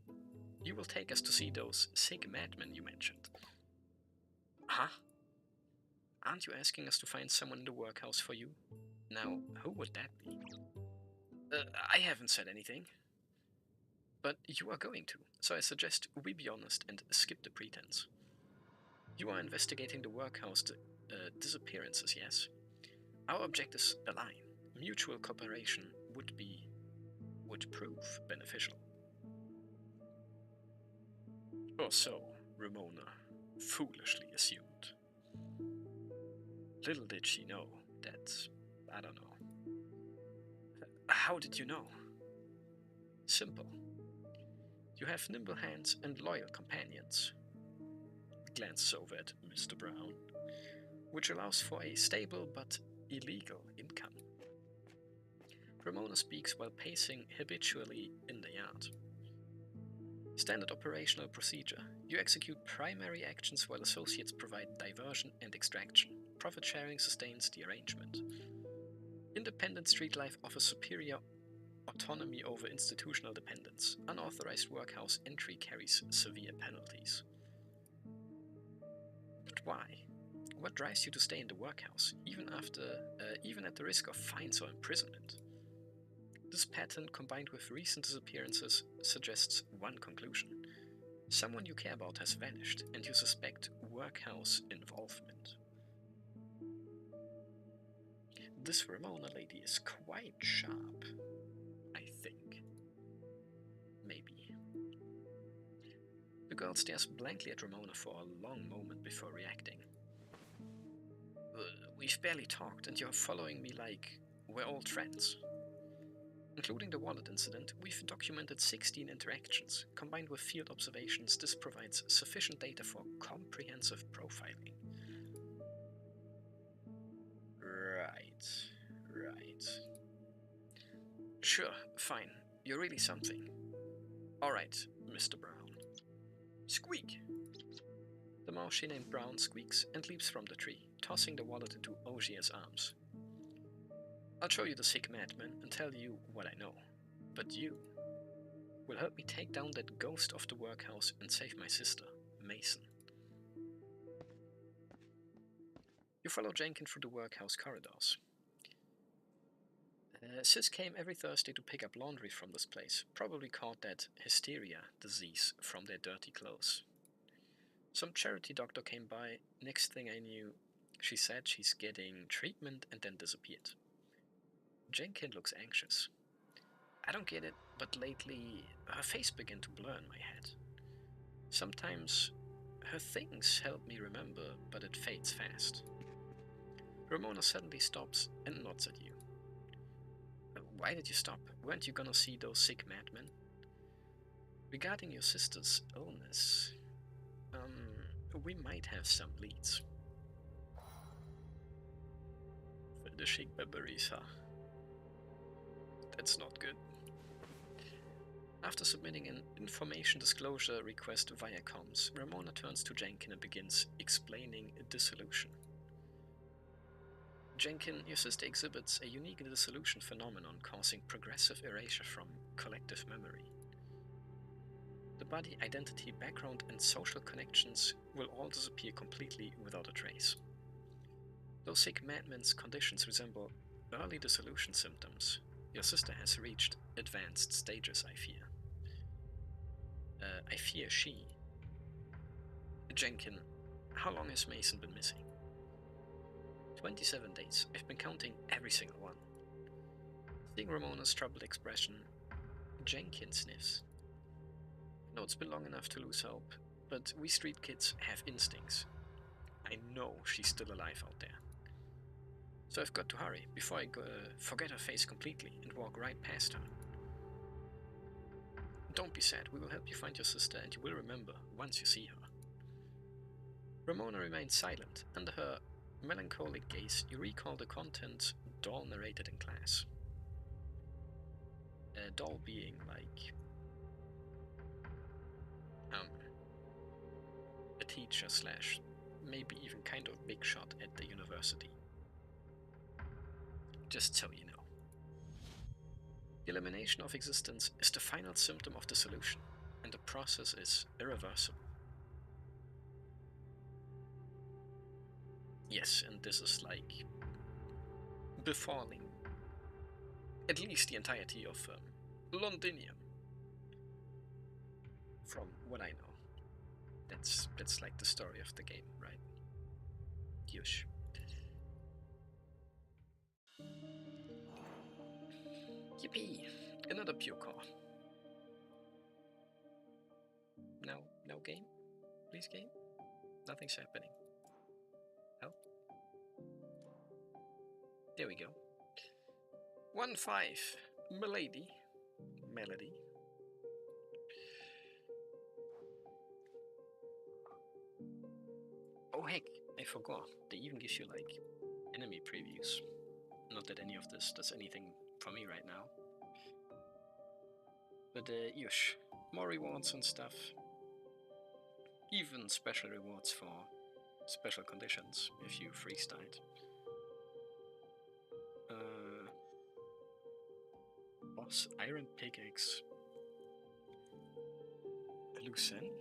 you will take us to see those sick madmen you mentioned. Huh? Aren't you asking us to find someone in the workhouse for you? Now, who would that be? I haven't said anything. But you are going to, so I suggest we be honest and skip the pretense. You are investigating the workhouse disappearances, yes? Our objectives align. Mutual cooperation would prove beneficial. Or so Ramona foolishly assumed. Little did she know that, I don't know. How did you know? Simple. You have nimble hands and loyal companions. Glances over at Mr. Brown, which allows for a stable but illegal income. Ramona speaks while pacing habitually in the yard. Standard operational procedure. You execute primary actions while associates provide diversion and extraction. Profit sharing sustains the arrangement. Independent street life offers superior autonomy over institutional dependence. Unauthorized workhouse entry carries severe penalties. But why? What drives you to stay in the workhouse, even at the risk of fines or imprisonment? This pattern, combined with recent disappearances, suggests one conclusion. Someone you care about has vanished, and you suspect workhouse involvement. This Ramona lady is quite sharp, I think. Maybe. The girl stares blankly at Ramona for a long moment before reacting. We've barely talked, and you're following me like we're old friends. Including the wallet incident, we've documented 16 interactions. Combined with field observations, this provides sufficient data for comprehensive profiling. Right. Sure, fine. You're really something. Alright, Mr. Brown. Squeak! The mouse she named Brown squeaks and leaps from the tree, tossing the wallet into Ogier's arms. I'll show you the sick madman and tell you what I know. But you will help me take down that ghost of the workhouse and save my sister, Mason. You follow Jenkins through the workhouse corridors. Sis came every Thursday to pick up laundry from this place. Probably caught that hysteria disease from their dirty clothes. Some charity doctor came by. Next thing I knew, she said she's getting treatment and then disappeared. Jenkins looks anxious. I don't get it, but lately her face began to blur in my head. Sometimes her things help me remember, but it fades fast. Ramona suddenly stops and nods at you. Why did you stop? Weren't you gonna see those sick madmen? Regarding your sister's illness, we might have some leads. Finishing memories, huh? That's not good. After submitting an information disclosure request via comms, Ramona turns to Jenkins and begins explaining dissolution. Jenkins, your sister exhibits a unique dissolution phenomenon causing progressive erasure from collective memory. The body, identity, background, and social connections will all disappear completely without a trace. Those sick madmen's conditions resemble early dissolution symptoms. Your sister has reached advanced stages, I fear. I fear she. Jenkins, how long has Mason been missing? 27 days. I've been counting every single one. Seeing Ramona's troubled expression, Jenkins sniffs. I know it's been long enough to lose hope, but we street kids have instincts. I know she's still alive out there. So I've got to hurry before I forget her face completely and walk right past her. Don't be sad, we will help you find your sister and you will remember once you see her. Ramona remains silent. Under her melancholic gaze, you recall the content Doll narrated in class. Doll being like a teacher slash maybe even kind of big shot at the university. Just so you know. The elimination of existence is the final symptom of dissolution, and the process is irreversible. Yes, and this is like befalling at least the entirety of Londinium. from what I know. That's like the story of the game, right? Yush. Yippee! Another pure core. No game? Please game? Nothing's happening. Help? There we go. 1-5. Melody. Oh heck, I forgot. They even give you like enemy previews. Not that any of this does anything for me right now. But yush, more rewards and stuff. Even special rewards for special conditions if you freestyle. Boss Iron Pickaxe. Lucen.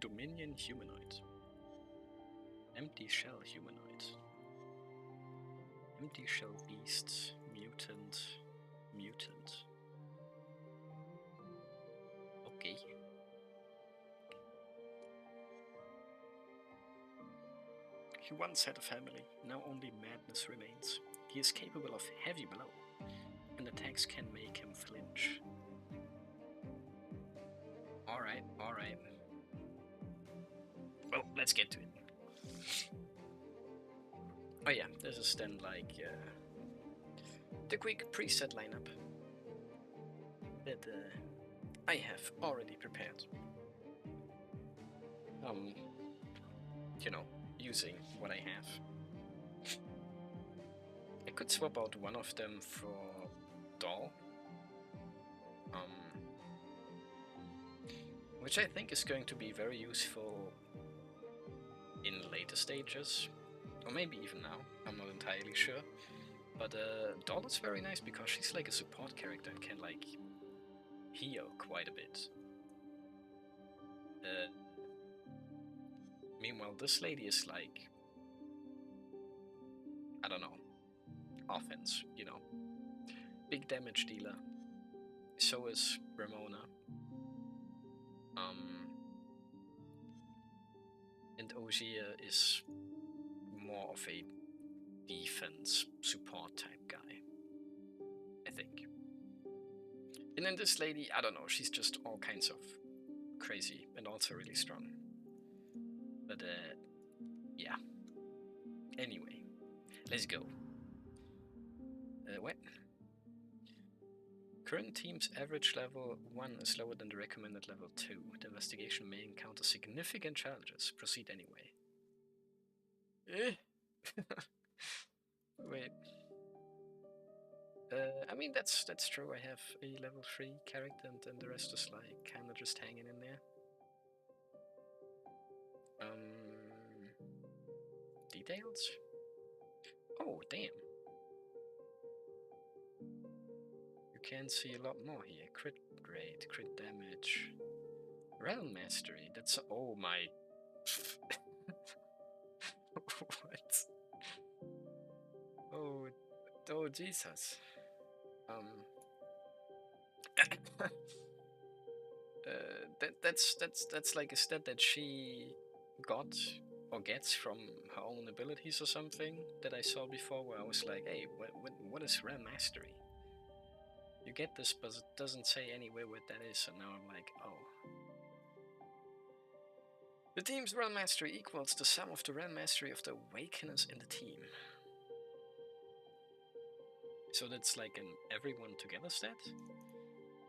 Dominion Humanoid. Empty Shell Humanoid. Empty Shell Beast. Mutant. Okay. He once had a family, now only madness remains. He is capable of heavy blow, and attacks can make him flinch. Alright. Well, let's get to it. Oh yeah, this is then like the quick preset lineup that I have already prepared. You know, using what I have. I could swap out one of them for Doll. Which I think is going to be very useful in later stages. Or maybe even now, I'm not entirely sure. But Doll is very nice because she's like a support character and can like heal quite a bit. Meanwhile, this lady is like, I don't know, offense, you know. Big damage dealer. So is Ramona. And Ogier is more of a defense support type guy, I think. And then this lady, I don't know, she's just all kinds of crazy and also really strong. But yeah. Anyway, let's go. What? Current team's average level 1 is lower than the recommended level 2. The investigation may encounter significant challenges. Proceed anyway. Wait. I mean, that's true. I have a level 3 character and then the rest is like kinda just hanging in there. Details? Oh, damn. You can see a lot more here. Crit rate, crit damage. Realm Mastery, that's... oh my... what? Oh Jesus. That's like a stat that she got or gets from her own abilities or something that I saw before, where I was like, hey, what is Realm Mastery? You get this, but it doesn't say anywhere what that is, and now I'm like, oh. The team's Realm Mastery equals the sum of the Realm Mastery of the Awakeners in the team. So that's like an everyone together stat?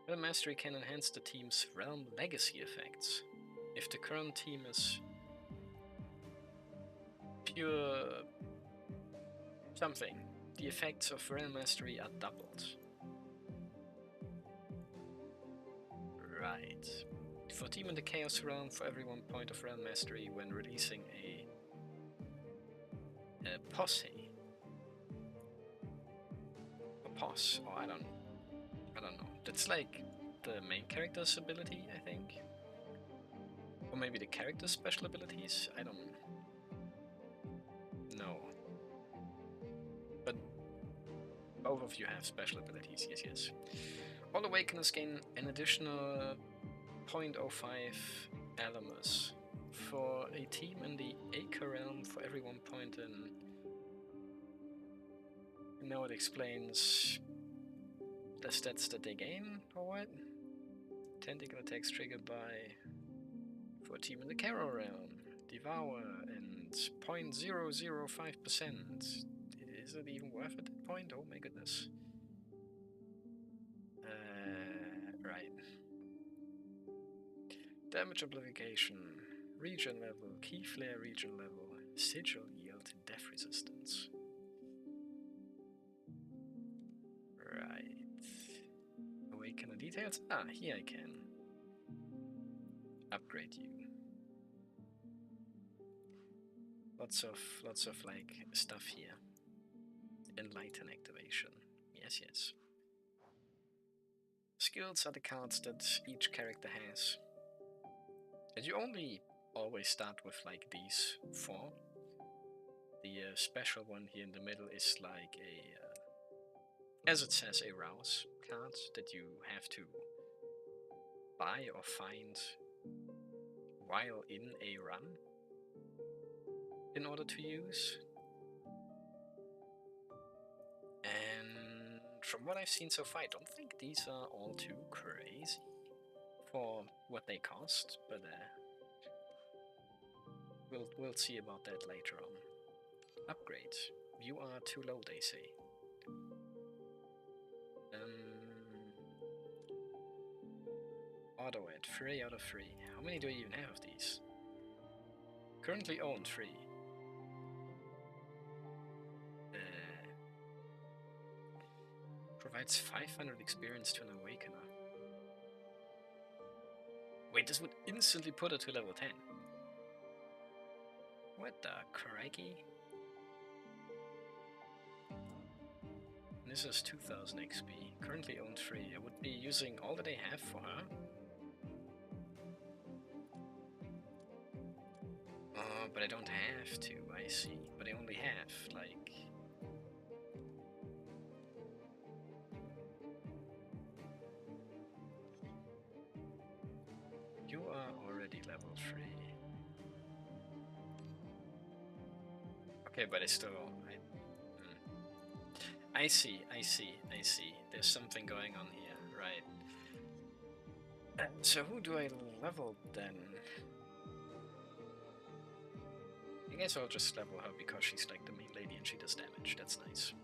Realm Mastery can enhance the team's Realm Legacy effects. If the current team is pure something, the effects of Realm Mastery are doubled. Right. For team in the Chaos Realm, for every 1 point of Realm Mastery when releasing a posse. A pos, or I don't know. That's like the main character's ability, I think. Or maybe the character's special abilities, I don't know. But both of you have special abilities, yes. All Awakeners gain an additional 0.05 Alamus. For a team in the Acre realm, for every 1 point in... Now it explains the stats that they gain, or what? Tentacle attacks triggered by... For a team in the Carol realm, Devour, and 0.005%. Is it even worth it at that point? Oh my goodness. Right. Damage amplification, region level, key flare region level, sigil yield, death resistance. Right. Awaken the details? Ah, here I can. Upgrade you. Lots of like stuff here. Enlighten activation. Yes, yes. Skills are the cards that each character has. And you only always start with like these 4. The special one here in the middle is like a, as it says, a rouse card that you have to buy or find while in a run in order to use. And from what I've seen so far, I don't think these are all too crazy for what they cost, but we'll see about that later on. Upgrade. You are too low, they say. Auto add 3 out of 3. How many do I even have of these? Currently own 3. Provides 500 experience to an Awakener. Wait, this would instantly put her to level 10. What the crikey? This is 2000 XP. Currently own 3. I would be using all that I have for her. But I don't have to, I see. But I only have, like... You are already level 3. Okay, but I still... I see. There's something going on here, right. So who do I level then? I guess I'll just level her because she's like the main lady and she does damage. That's nice.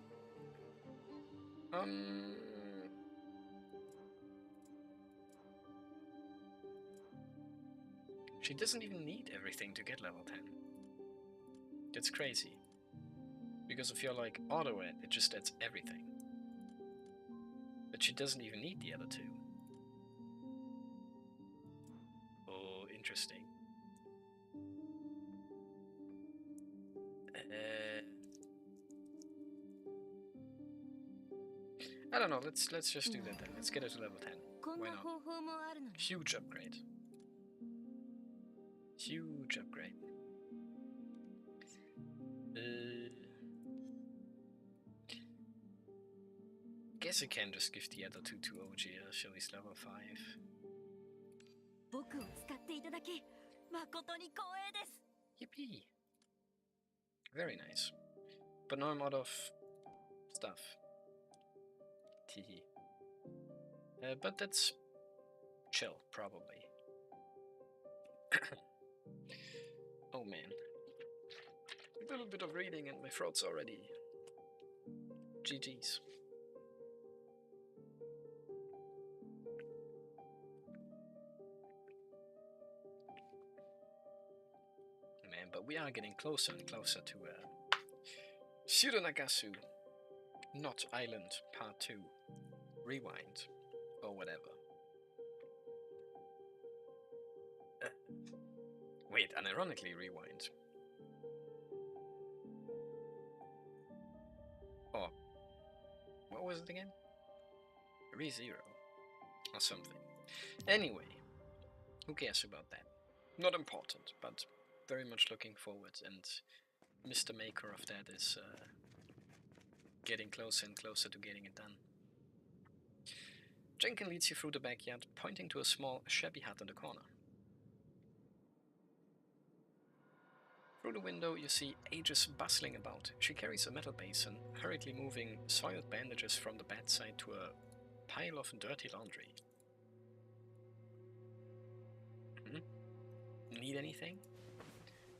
She doesn't even need everything to get level 10. That's crazy. Because if you're like auto add, it just adds everything. But she doesn't even need the other 2. Oh, interesting. I don't know, let's just do that then. Let's get her to level 10. Why not? Huge upgrade. Huge upgrade. Guess I can just give the other 2 to OG, so he's level 5. Yippee! Very nice. But now I'm out of stuff. Teehee. But that's chill, probably. Oh man. A little bit of reading and my throat's already... GG's. Man, but we are getting closer and closer to Pseudo Nagasu. Not Island Part 2. Rewind. Or whatever. Wait, unironically rewind. Oh. What was it again? Re-Zero. Or something. Anyway. Who cares about that? Not important, but very much looking forward, and Mr. Maker of that is getting closer and closer to getting it done. Jenkins leads you through the backyard, pointing to a small, shabby hut in the corner. Through the window, you see Aegis bustling about. She carries a metal basin, hurriedly moving soiled bandages from the bedside to a pile of dirty laundry. Need anything?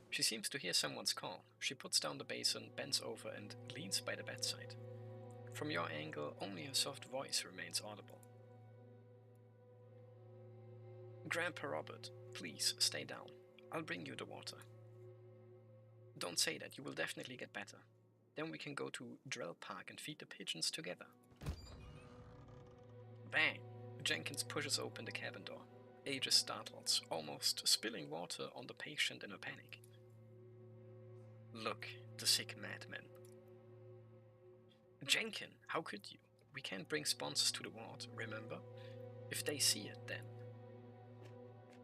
She seems to hear someone's call. She puts down the basin, bends over, and leans by the bedside. From your angle, only a soft voice remains audible. Grandpa Robert, please stay down. I'll bring you the water. Don't say that, you will definitely get better. Then we can go to Drell Park and feed the pigeons together. Bang! Jenkins pushes open the cabin door. Aegis startles, almost spilling water on the patient in a panic. Look, the sick madman. Jenkins, how could you? We can't bring sponsors to the ward, remember? If they see it, then.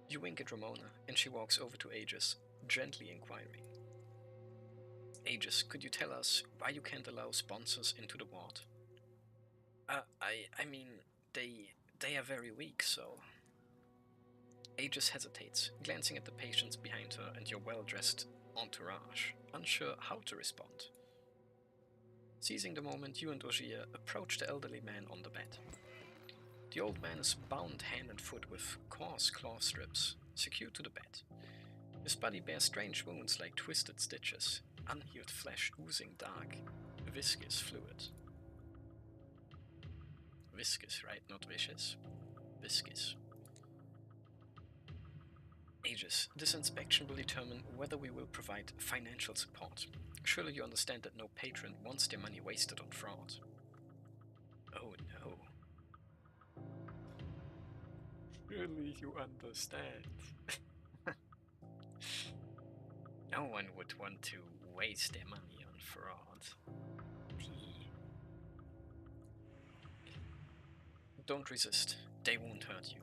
You wink at Ramona, and she walks over to Aegis, gently inquiring. Aegis, could you tell us why you can't allow sponsors into the ward? I mean, they are very weak, so... Aegis hesitates, glancing at the patients behind her and your well-dressed entourage, unsure how to respond. Seizing the moment, you and Ogier approach the elderly man on the bed. The old man is bound hand and foot with coarse claw strips, secured to the bed. His body bears strange wounds like twisted stitches, unhealed flesh oozing dark, viscous fluid. Viscous, right? Not vicious. Viscous. Aegis, this inspection will determine whether we will provide financial support. Surely you understand that no patron wants their money wasted on fraud. Oh no. Surely you understand. No one would want to waste their money on fraud. Don't resist. They won't hurt you.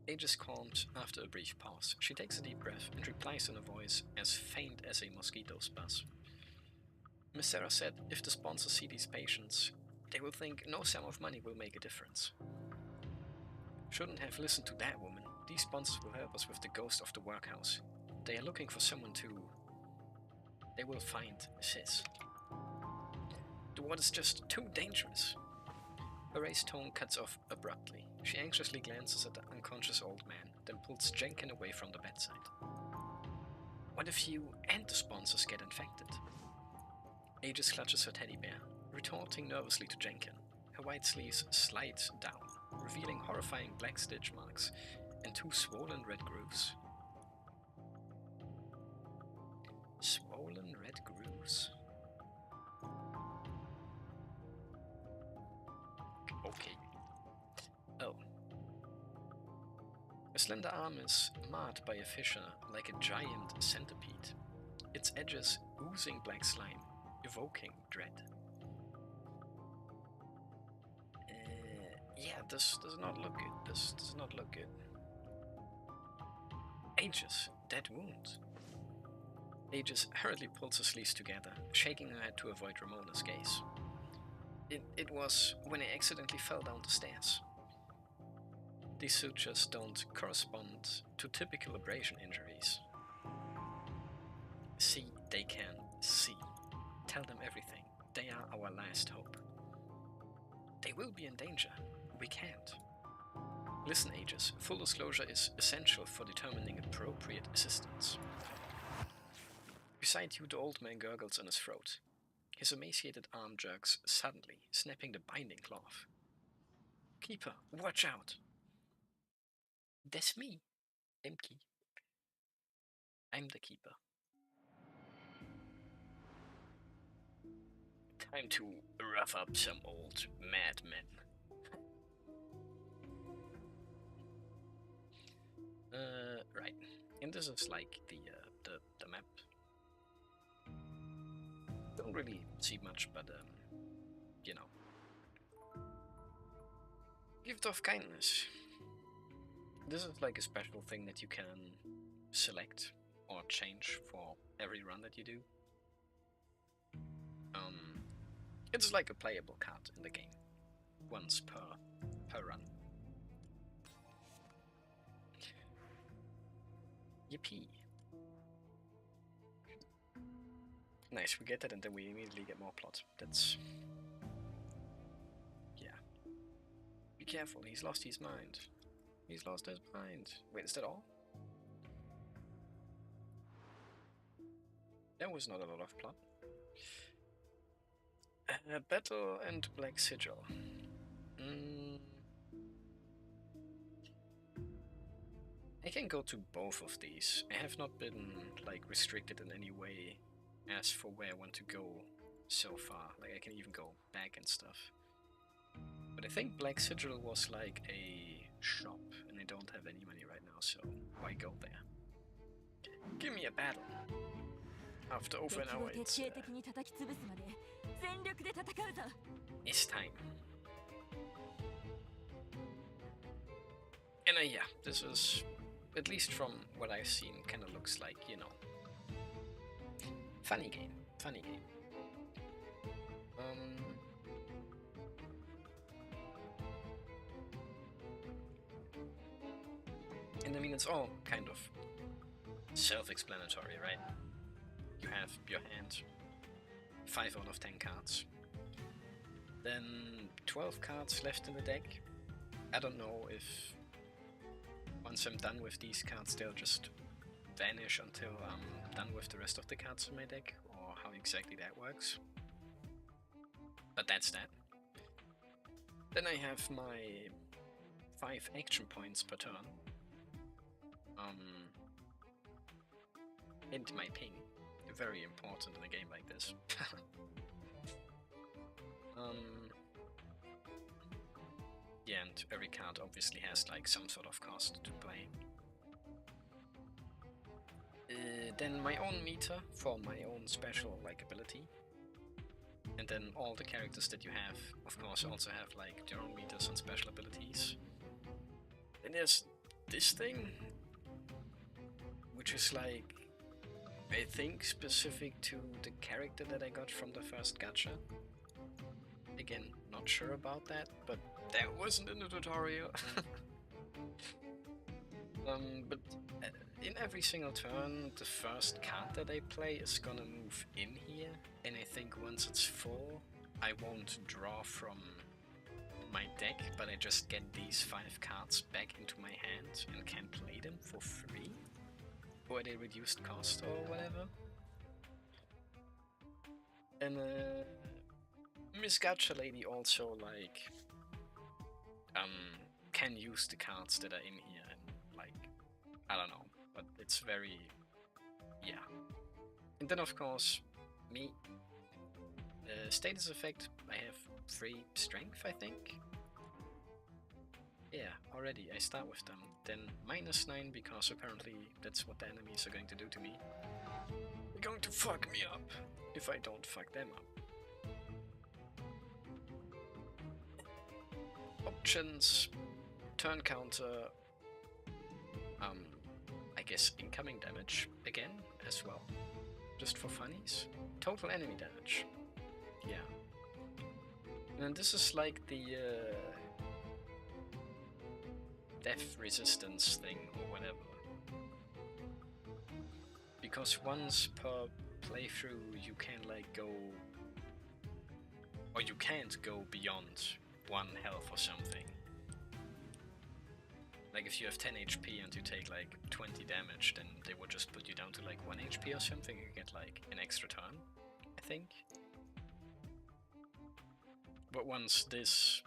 Aegis calmed after a brief pause. She takes a deep breath and replies in a voice as faint as a mosquito's buzz. Miss Sarah said if the sponsors see these patients, they will think no sum of money will make a difference. Shouldn't have listened to that woman. These sponsors will help us with the ghost of the workhouse. They are looking for someone to... They will find Sis. The ward is just too dangerous. Her raised tone cuts off abruptly. She anxiously glances at the unconscious old man, then pulls Jenkins away from the bedside. What if you and the sponsors get infected? Aegis clutches her teddy bear, retorting nervously to Jenkins. Her white sleeves slide down, revealing horrifying black stitch marks and 2 swollen red grooves. Swollen red grooves? Okay. Oh. A slender arm is marred by a fissure like a giant centipede, its edges oozing black slime, evoking dread. Yeah, this does not look good. This does not look good. Aegis, dead wound. Aegis hurriedly pulls her sleeves together, shaking her head to avoid Ramona's gaze. It was when I accidentally fell down the stairs. These sutures don't correspond to typical abrasion injuries. See, they can see. Tell them everything. They are our last hope. They will be in danger. We can't. Listen, Aegis, full disclosure is essential for determining appropriate assistance. Beside you, the old man gurgles in his throat. His emaciated arm jerks suddenly, snapping the binding cloth. Keeper, watch out! That's me, Emki. I'm the keeper. Time to rough up some old madmen. Right. And this is like the map. Don't really see much, but you know. Gift of kindness. This is like a special thing that you can select or change for every run that you do. It's like a playable card in the game, once per per run. Yippee. Nice, we get that and then we immediately get more plot. That's... yeah. Be careful, he's lost his mind. He's lost his mind. Wait, is that all? That was not a lot of plot. Battle and Black Sigil. I can go to both of these. I have not been like restricted in any way as for where I want to go so far. Like I can even go back and stuff. But I think Black Sigil was like a shop and I don't have any money right now, so why go there? Give me a battle. After over an hour, it's time. And yeah, this is, at least from what I've seen, kind of looks like, you know, funny game, funny game. And I mean, it's all kind of self-explanatory, right? You have your hand, 5 out of 10 cards. Then 12 cards left in the deck. I don't know if once I'm done with these cards they'll just vanish until I'm done with the rest of the cards in my deck, or how exactly that works. But that's that. Then I have my 5 action points per turn. And my ping. Very important in a game like this. Yeah, and every card obviously has like some sort of cost to play. Then my own meter for my own special like ability. And then all the characters that you have, of course, also have like their own meters and special abilities. Then there's this thing, which is like, I think specific to the character that I got from the first gacha. Again, not sure about that, but that wasn't in the tutorial. But in every single turn, the first card that I play is gonna move in here, and I think once it's full, I won't draw from my deck, but I just get these 5 cards back into my hand and can play them for free, or at a reduced cost or whatever. And Miss Gacha Lady also like can use the cards that are in here, and like, I don't know, but it's very, yeah. And then of course me, status effect, I have 3 strength, I think. Yeah, already I start with them. Then -9 because apparently that's what the enemies are going to do to me. They're going to fuck me up if I don't fuck them up. Options, turn counter, I guess incoming damage again as well, just for funnies. Total enemy damage, yeah. And this is like the death resistance thing or whatever. Because once per playthrough you can like go, or you can't go beyond 1 health or something. Like if you have 10 HP and you take like 20 damage, then they will just put you down to like 1 HP or something. You get like an extra turn, I think. But once this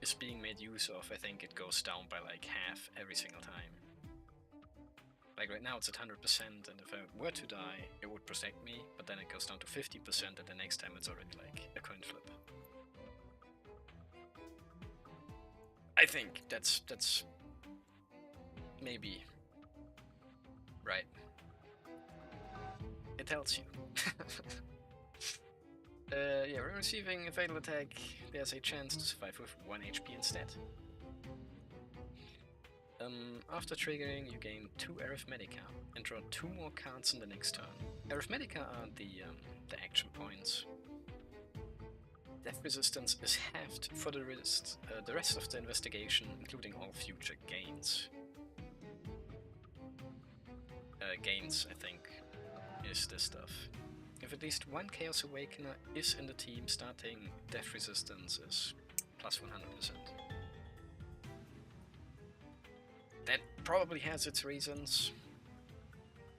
is being made use of, I think it goes down by like half every single time. Like right now it's at 100%, and if I were to die, it would protect me, but then it goes down to 50%, and the next time it's already like a coin flip. I think that's maybe right. It tells you. Yeah, when receiving a fatal attack, there's a chance to survive with 1 HP instead. After triggering, you gain 2 Arithmetica and draw 2 more cards in the next turn. Arithmetica are the action points. Death resistance is halved for the rest of the investigation, including all future gains. Gains, I think, is this stuff. If at least one Chaos Awakener is in the team, starting death resistance is plus 100%. That probably has its reasons.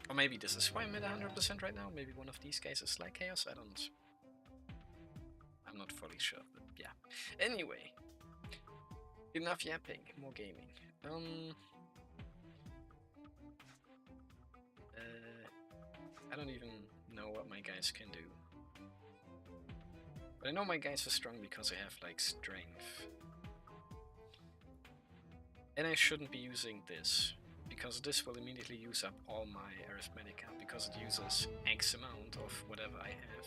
Or maybe this is why I'm at 100% right now. Maybe one of these guys is like Chaos, I'm not fully sure, but yeah. Anyway, enough yapping, more gaming. I don't even know what my guys can do. But I know my guys are strong because I have like strength. And I shouldn't be using this, because this will immediately use up all my arithmetic because it uses X amount of whatever I have.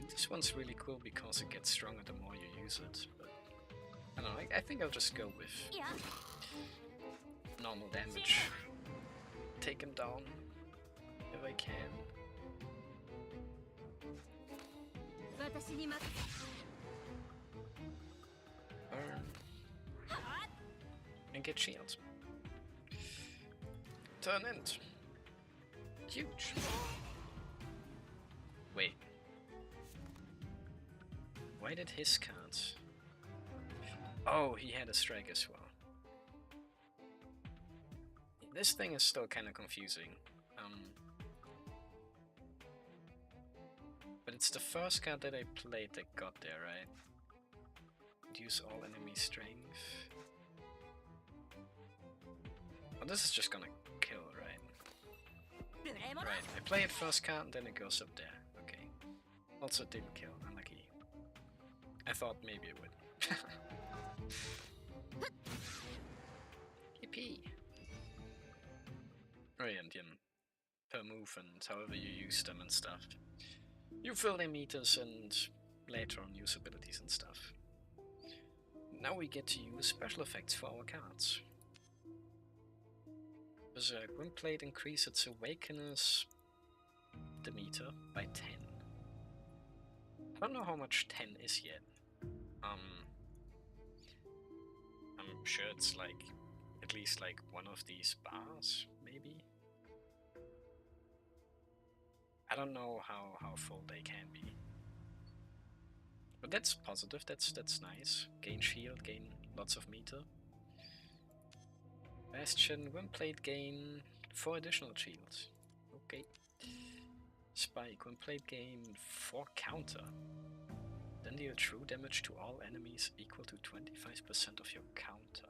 This one's really cool because it gets stronger the more you use it, but I don't know, I think I'll just go with normal damage. Take him down if I can. And get shields. Turn end. Huge. Wait. Why did his cards? Oh, he had a strike as well. This thing is still kind of confusing. But it's the first card that I played that got there, right? Reduce all enemy strength. Oh, this is just gonna kill, right? Right, I play it first card and then it goes up there. Okay. Also didn't kill, unlucky. I thought maybe it would. Yippee! Oh yeah, and per move and however you use them and stuff. You fill their meters and later on use abilities and stuff. Now we get to use special effects for our cards. Berserk. When played, increase its awakeners the meter by 10. I don't know how much 10 is yet. I'm sure it's like at least like one of these bars, maybe. I don't know how full they can be. But that's positive, that's nice. Gain shield, gain lots of meter. Bastion, when played, gain 4 additional shields. Okay. Spike, when played, gain 4 counter. Then deal true damage to all enemies equal to 25% of your counter.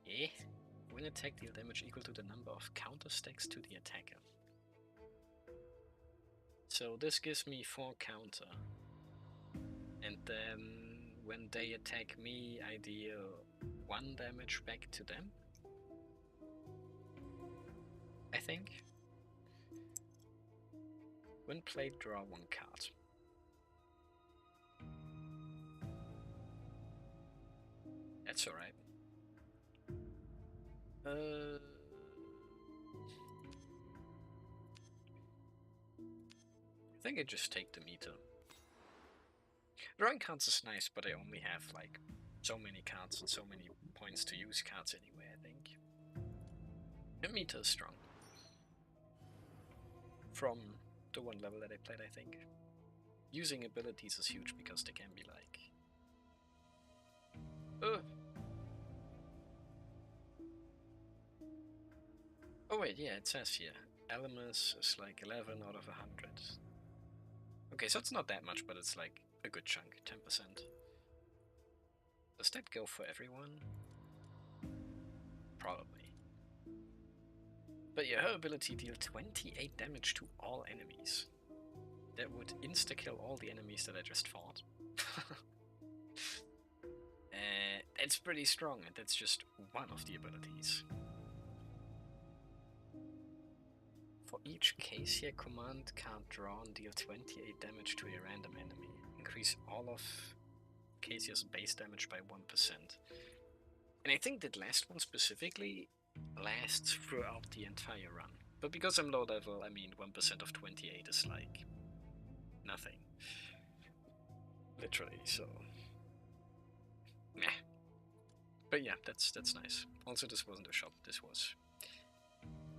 Eh? When attack, deal damage equal to the number of counter stacks to the attacker. So this gives me 4 counter. And then when they attack me, I deal 1 damage back to them. I think. When played, draw 1 card. That's alright. I think I just take the meter. Drawing cards is nice, but I only have like so many cards and so many points to use cards anyway, I think. The meter is strong. From the 1 level that I played, I think. Using abilities is huge because they can be like... Oh wait, yeah, it says here. Elemis is like 11 out of 100. Okay, so it's not that much, but it's like a good chunk, 10%. Does that go for everyone? Probably. But yeah, her ability deals 28 damage to all enemies. That would insta-kill all the enemies that I just fought. That's pretty strong, and that's just one of the abilities. For each case here, command card drawn, deal 28 damage to a random enemy. Increase all of Casia's base damage by 1%. And I think that last one specifically lasts throughout the entire run. But because I'm low level, I mean 1% of 28 is like nothing. Literally, so meh. But yeah, that's nice. Also, this wasn't a shop, this was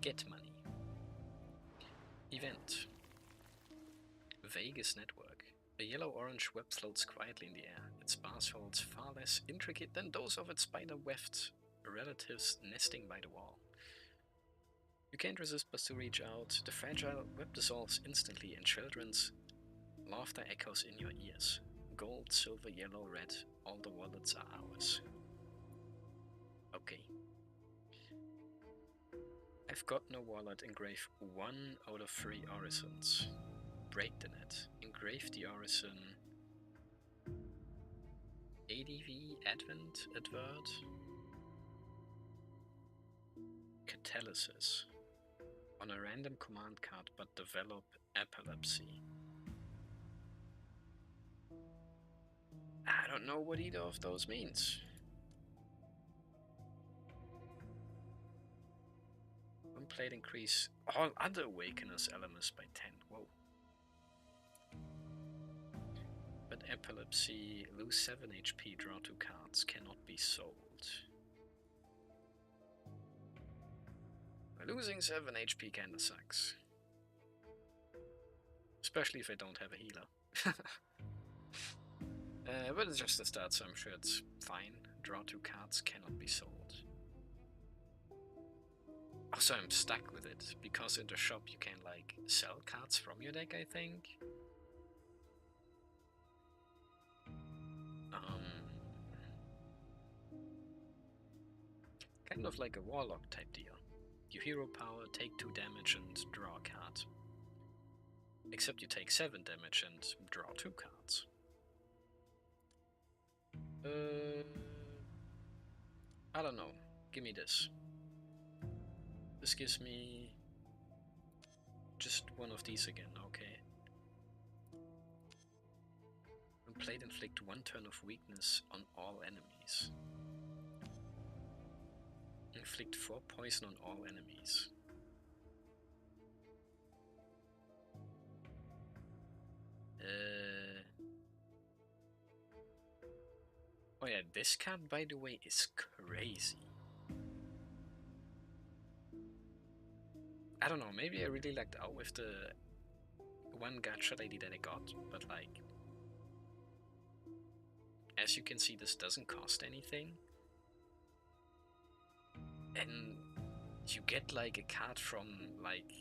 get money. Event. Vegas Network. A yellow-orange web floats quietly in the air. Its bars holds far less intricate than those of its spider-webbed relatives nesting by the wall. You can't resist but to reach out. The fragile web dissolves instantly and children's laughter echoes in your ears. Gold, silver, yellow, red, all the wallets are ours. Okay. I've got no wallet. Engrave 1 out of 3 orisons. Break the net. Engrave the orison. ADV Advent Advert. Catalysis. On a random command card but develop epilepsy. I don't know what either of those means. One plate increase all other Awakeners elements by 10. Whoa. But epilepsy, lose 7 HP, draw 2 cards, cannot be sold. Losing 7 HP kinda sucks. Especially if I don't have a healer. But it's just a start, so I'm sure it's fine. Draw 2 cards, cannot be sold. Also, I'm stuck with it, because in the shop you can, like, sell cards from your deck, I think. Kind of like a Warlock type deal. You hero power, take 2 damage and draw a card. Except you take 7 damage and draw 2 cards. I don't know. Give me this. This gives me just one of these again, okay. When played, inflict 1 turn of weakness on all enemies. Inflict 4 poison on all enemies. Oh yeah, this card, by the way, is crazy. I don't know, maybe I really lucked out with the one gacha lady that I got, but like, as you can see, this doesn't cost anything. And you get like a card from like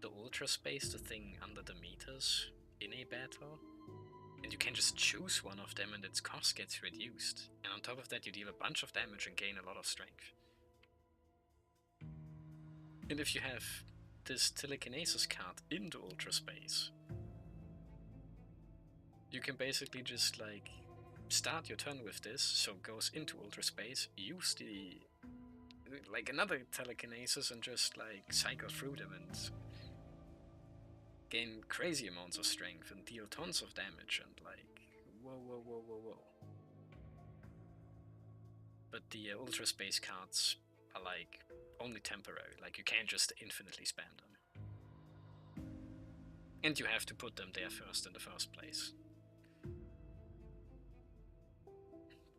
the Ultra Space, the thing under the meters in a battle. And you can just choose one of them and its cost gets reduced. And on top of that you deal a bunch of damage and gain a lot of strength. And if you have this Telekinesis card in the Ultra Space, you can basically just like start your turn with this, so it goes into Ultra Space, use the like another Telekinesis and just like cycle through them and gain crazy amounts of strength and deal tons of damage and like whoa. But the Ultra Space cards are like only temporary, like you can't just infinitely spam them. And you have to put them there first in the first place.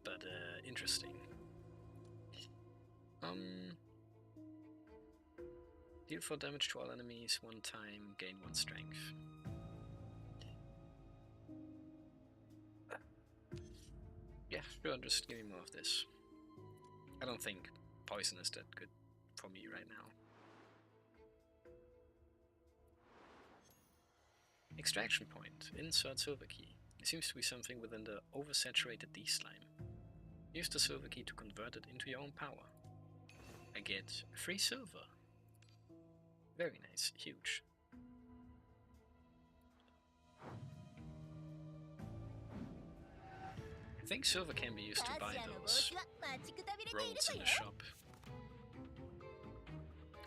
But interesting. Deal 4 damage to all enemies 1 time, gain 1 strength. Yeah, sure, just give me more of this. I don't think poison is that good for me right now. Extraction point. Insert silver key. It seems to be something within the oversaturated D slime. Use the silver key to convert it into your own power. I get 3 silver. Very nice, huge. I think silver can be used to buy those rolls in the shop.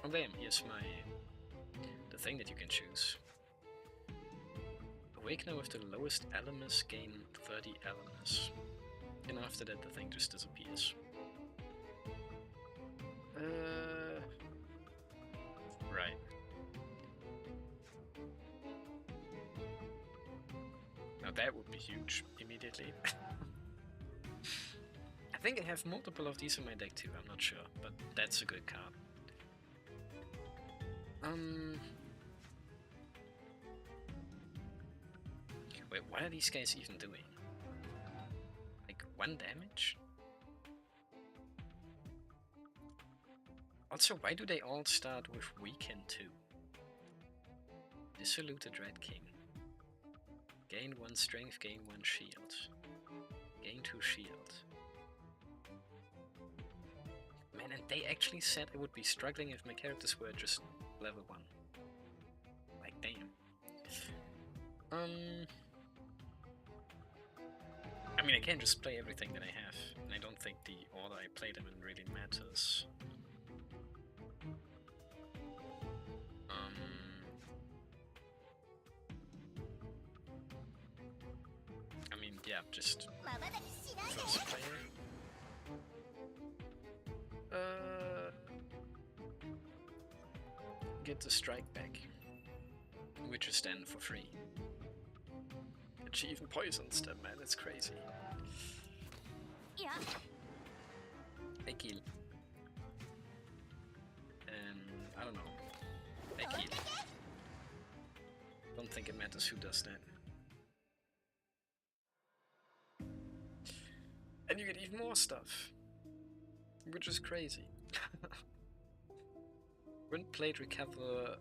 Oh damn, here's the thing that you can choose. Awakener with the lowest Elemis gain 30 Elemis. And after that the thing just disappears. Now that would be huge immediately. I think I have multiple of these in my deck too, I'm not sure, but that's a good card. Wait, what are these guys even doing? Like 1 damage? Also, why do they all start with Weaken 2? Dissoluted Red King. Gain 1 strength, gain 1 shield. Gain 2 shield. Man, and they actually said I would be struggling if my characters were just level 1. Like, damn. I mean, I can't just play everything that I have, and I don't think the order I play them in really matters. I mean, yeah, just first player. Get the strike back, which is then for free. And she even poisons them, man, it's crazy. I kill. I don't know. I kill. Don't think it matters who does that. And you get even more stuff, which is crazy. When played, recover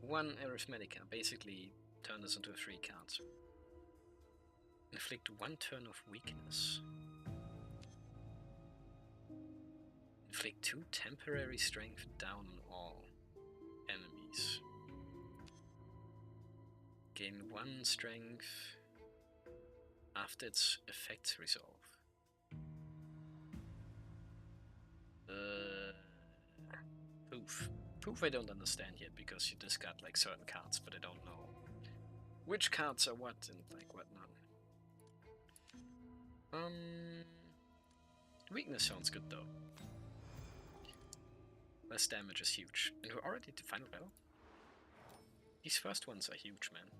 1 Arithmetica, basically turn this into a 3 card. Inflict 1 turn of weakness. Inflict 2 temporary strength down on all enemies. Gain 1 strength after its effects resolve. Poof. Poof I don't understand yet, because you discard like certain cards, but I don't know which cards are what and like what not. Weakness sounds good though. Less damage is huge. And we're already to final battle? These first ones are huge, man.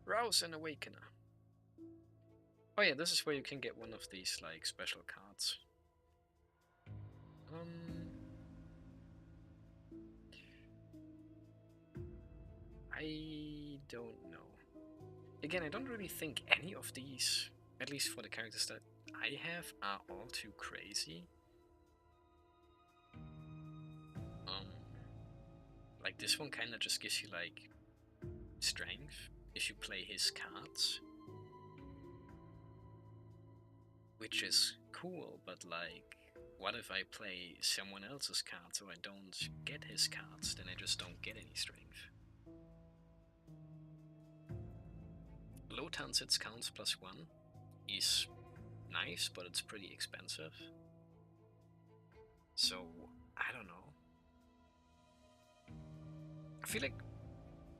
Rouse and Awakener. Oh yeah, this is where you can get one of these like special cards. I don't know. Again, I don't really think any of these, at least for the characters that I have, are all too crazy. Like this one kinda just gives you like strength if you play his cards, which is cool, but like, what if I play someone else's cards so I don't get his cards, then I just don't get any strength. Low Tansets counts +1 is nice, but it's pretty expensive. So, I don't know. I feel like,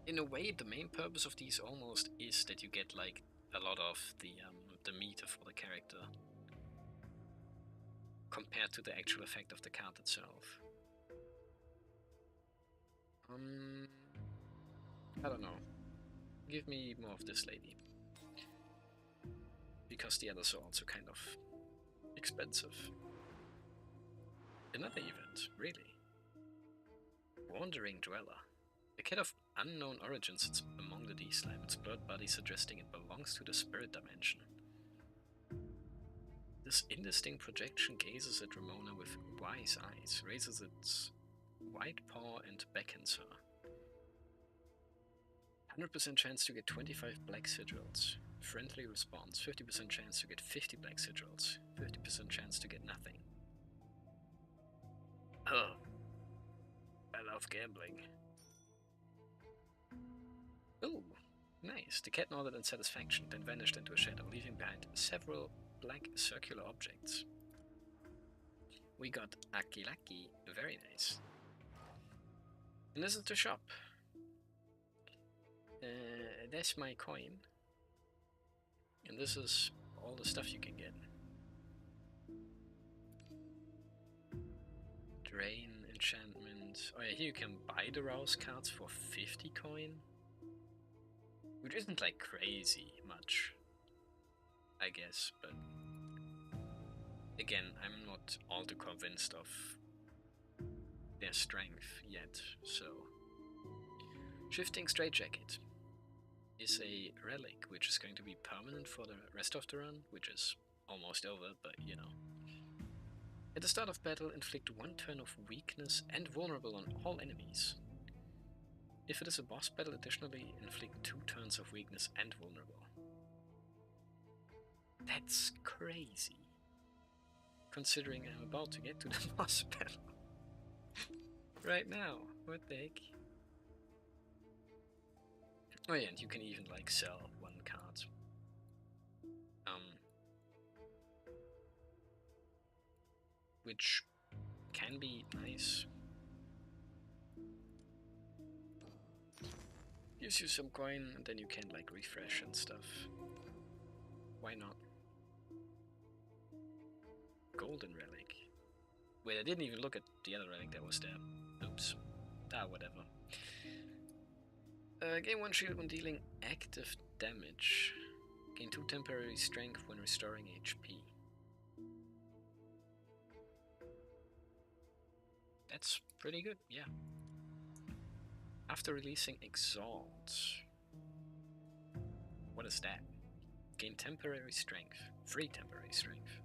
in a way, the main purpose of these almost is that you get like a lot of the meter for the character compared to the actual effect of the card itself. I don't know. Give me more of this lady. Because the others are also kind of expensive. Another event, really. Wandering Dweller. A cat of unknown origin sits among the D-slime, its blurred body suggesting it belongs to the spirit dimension. This indistinct projection gazes at Ramona with wise eyes, raises its white paw and beckons her. 100% chance to get 25 black sigils. Friendly response, 50% chance to get 50 black sigils. 50% chance to get nothing. Oh, I love gambling. Ooh, nice. The cat nodded in satisfaction, then vanished into a shadow, leaving behind several black circular objects. We got Akilaki, very nice. And this is the shop. That's my coin. And this is all the stuff you can get. Drain, enchantment. Oh yeah, here you can buy the Rouse cards for 50 coin. Which isn't like crazy much, I guess, but again, I'm not all too convinced of their strength yet, so. Shifting Straitjacket is a relic which is going to be permanent for the rest of the run, which is almost over, but you know. At the start of battle, inflict 1 turn of weakness and vulnerable on all enemies. If it is a boss battle, additionally, inflict 2 turns of weakness and vulnerable. That's crazy. Considering I'm about to get to the boss battle. Right now. What the heck? Oh yeah, and you can even like sell 1 card. Which can be nice. Gives you some coin and then you can like refresh and stuff. Why not? Golden relic. Wait, I didn't even look at the other relic that was there. Oops. Ah, whatever. Gain 1 shield when dealing active damage. Gain 2 temporary strength when restoring HP. That's pretty good, yeah. After releasing Exalt. What is that? Gain temporary strength. Free temporary strength.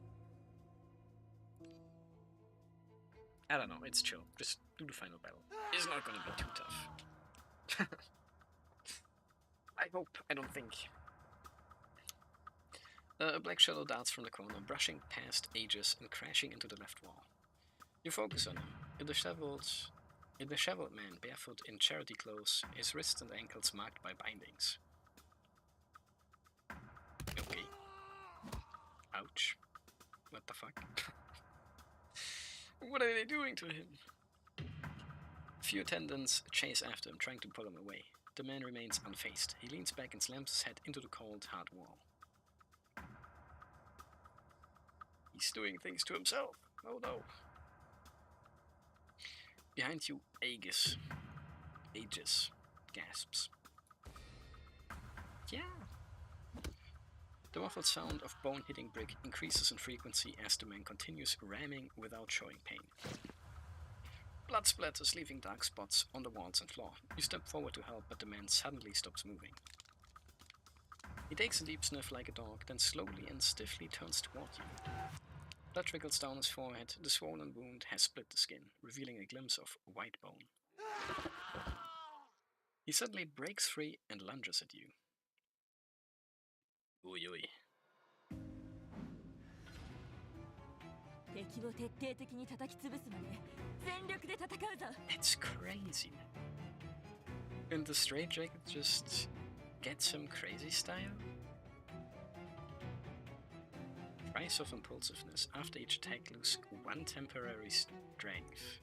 I don't know, it's chill. Just do the final battle. It's not gonna be too tough. I hope, I don't think. A black shadow darts from the corner, brushing past Aegis and crashing into the left wall. You focus on him. A disheveled man, barefoot in charity clothes, his wrists and ankles marked by bindings. Okay. Ouch. What the fuck? What are they doing to him? Few attendants chase after him, trying to pull him away. The man remains unfazed. He leans back and slams his head into the cold, hard wall. He's doing things to himself. Oh no. Behind you, Aegis gasps. Yeah. The muffled sound of bone hitting brick increases in frequency as the man continues ramming without showing pain. Blood splatters, leaving dark spots on the walls and floor. You step forward to help, but the man suddenly stops moving. He takes a deep sniff like a dog, then slowly and stiffly turns toward you. Blood trickles down his forehead. The swollen wound has split the skin, revealing a glimpse of white bone. He suddenly breaks free and lunges at you. Oi oi. That's crazy. And the straitjacket just gets him crazy style? Price of impulsiveness. After each attack, lose 1 temporary strength.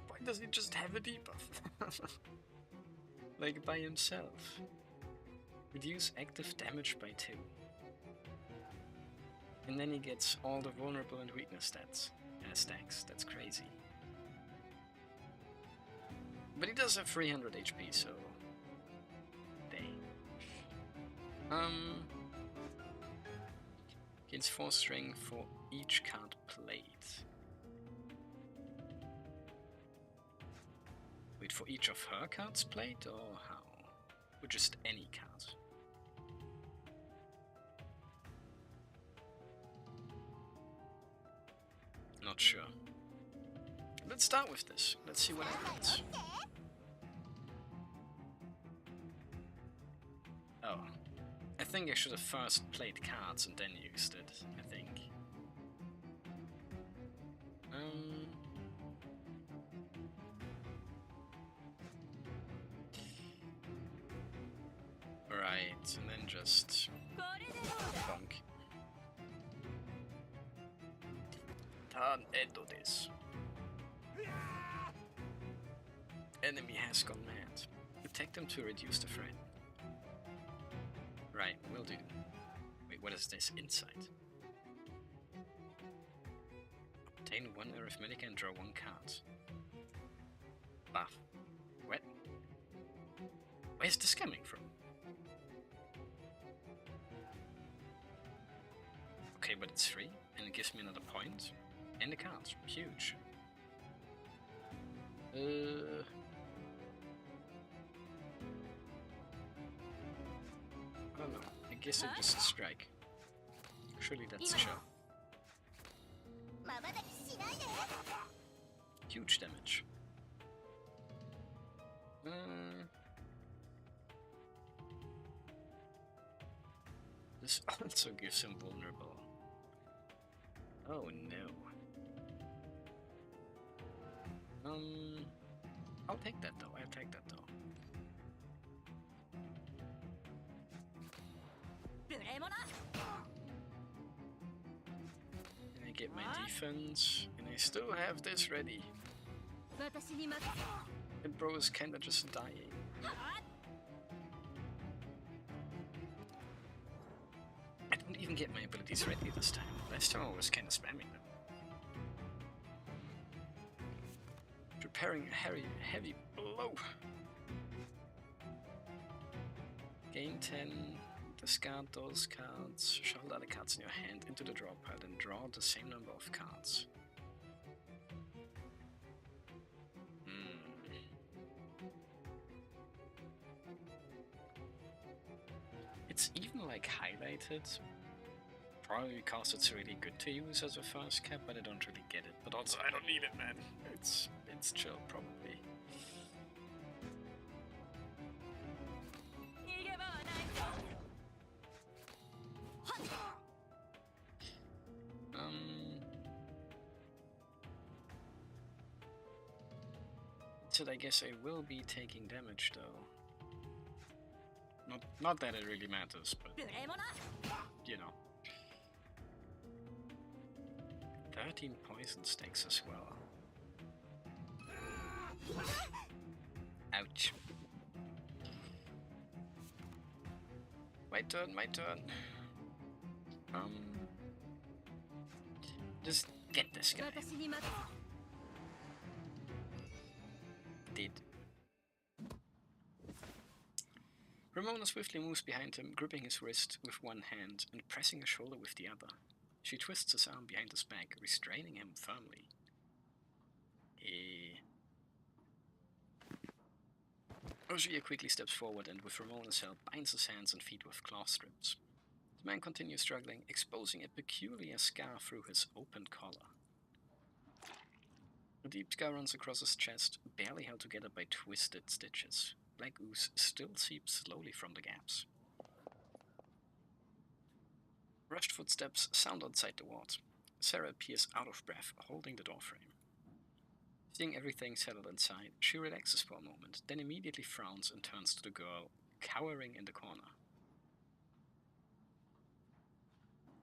Why does he just have a debuff? Like by himself. Reduce active damage by 2. And then he gets all the vulnerable and weakness stats stacks. That's crazy. But he does have 300 HP, so dang. Gains 4 strength for each card played. Wait, for each of her cards played, or how? Or just any card? Not sure. Let's start with this. Let's see what happens. Oh. I think I should have first played cards and then used it, I think. Right, and then just bonk. Turn into this. Enemy has gone mad. Attack them to reduce the threat. Right, will do. Wait, what is this? Insight. Obtain 1 arithmetic and draw 1 card. Buff. What? Where's the this coming from? Okay, but it's free, and it gives me another point. And the cards. Huge. I don't know. I guess it just strike. Surely that's chill. Huge damage. This also gives him vulnerable. Oh no. I'll take that though. I'll take that though. And I get my defense, and I still have this ready. And bro is kinda just dying. I don't even get my abilities ready this time. Last time I was kinda spamming them. Preparing a heavy blow. Gain 10, discard those cards, shuffle other cards in your hand into the draw pile, and draw the same number of cards. It's even like highlighted, probably because it's really good to use as a first cap, but I don't really get it. But also I don't need it, man. It's chill, probably. So I guess I will be taking damage though. Not that it really matters, but you know. 13 poison stakes as well. Ouch. My turn. Just get this guy. Did. Ramona swiftly moves behind him, gripping his wrist with one hand and pressing his shoulder with the other. She twists his arm behind his back, restraining him firmly. Ogier quickly steps forward and, with Ramona's help, binds his hands and feet with claw strips. The man continues struggling, exposing a peculiar scar through his open collar. A deep scar runs across his chest, barely held together by twisted stitches. Black ooze still seeps slowly from the gaps. Rushed footsteps sound outside the ward. Sarah appears out of breath, holding the doorframe. Seeing everything settled inside, she relaxes for a moment, then immediately frowns and turns to the girl, cowering in the corner.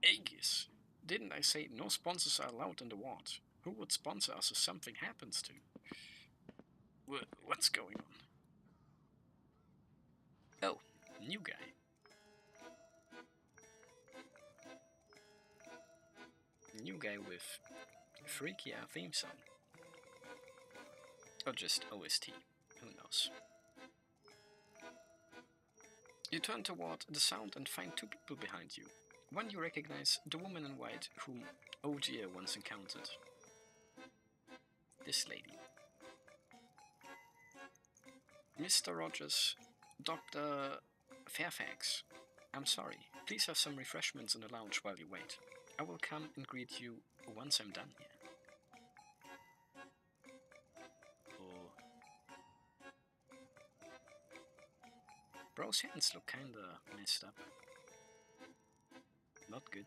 Aegis, didn't I say no sponsors are allowed in the ward? Who would sponsor us if something happens to? What's going on? Oh, new guy. New guy with freaky theme song. Or just OST, who knows. You turn toward the sound and find two people behind you. One you recognize, the woman in white whom Ogier once encountered. This lady. Mr. Rogers, Dr. Fairfax, I'm sorry. Please have some refreshments in the lounge while you wait. I will come and greet you once I'm done here. Bro's hands look kinda messed up. Not good.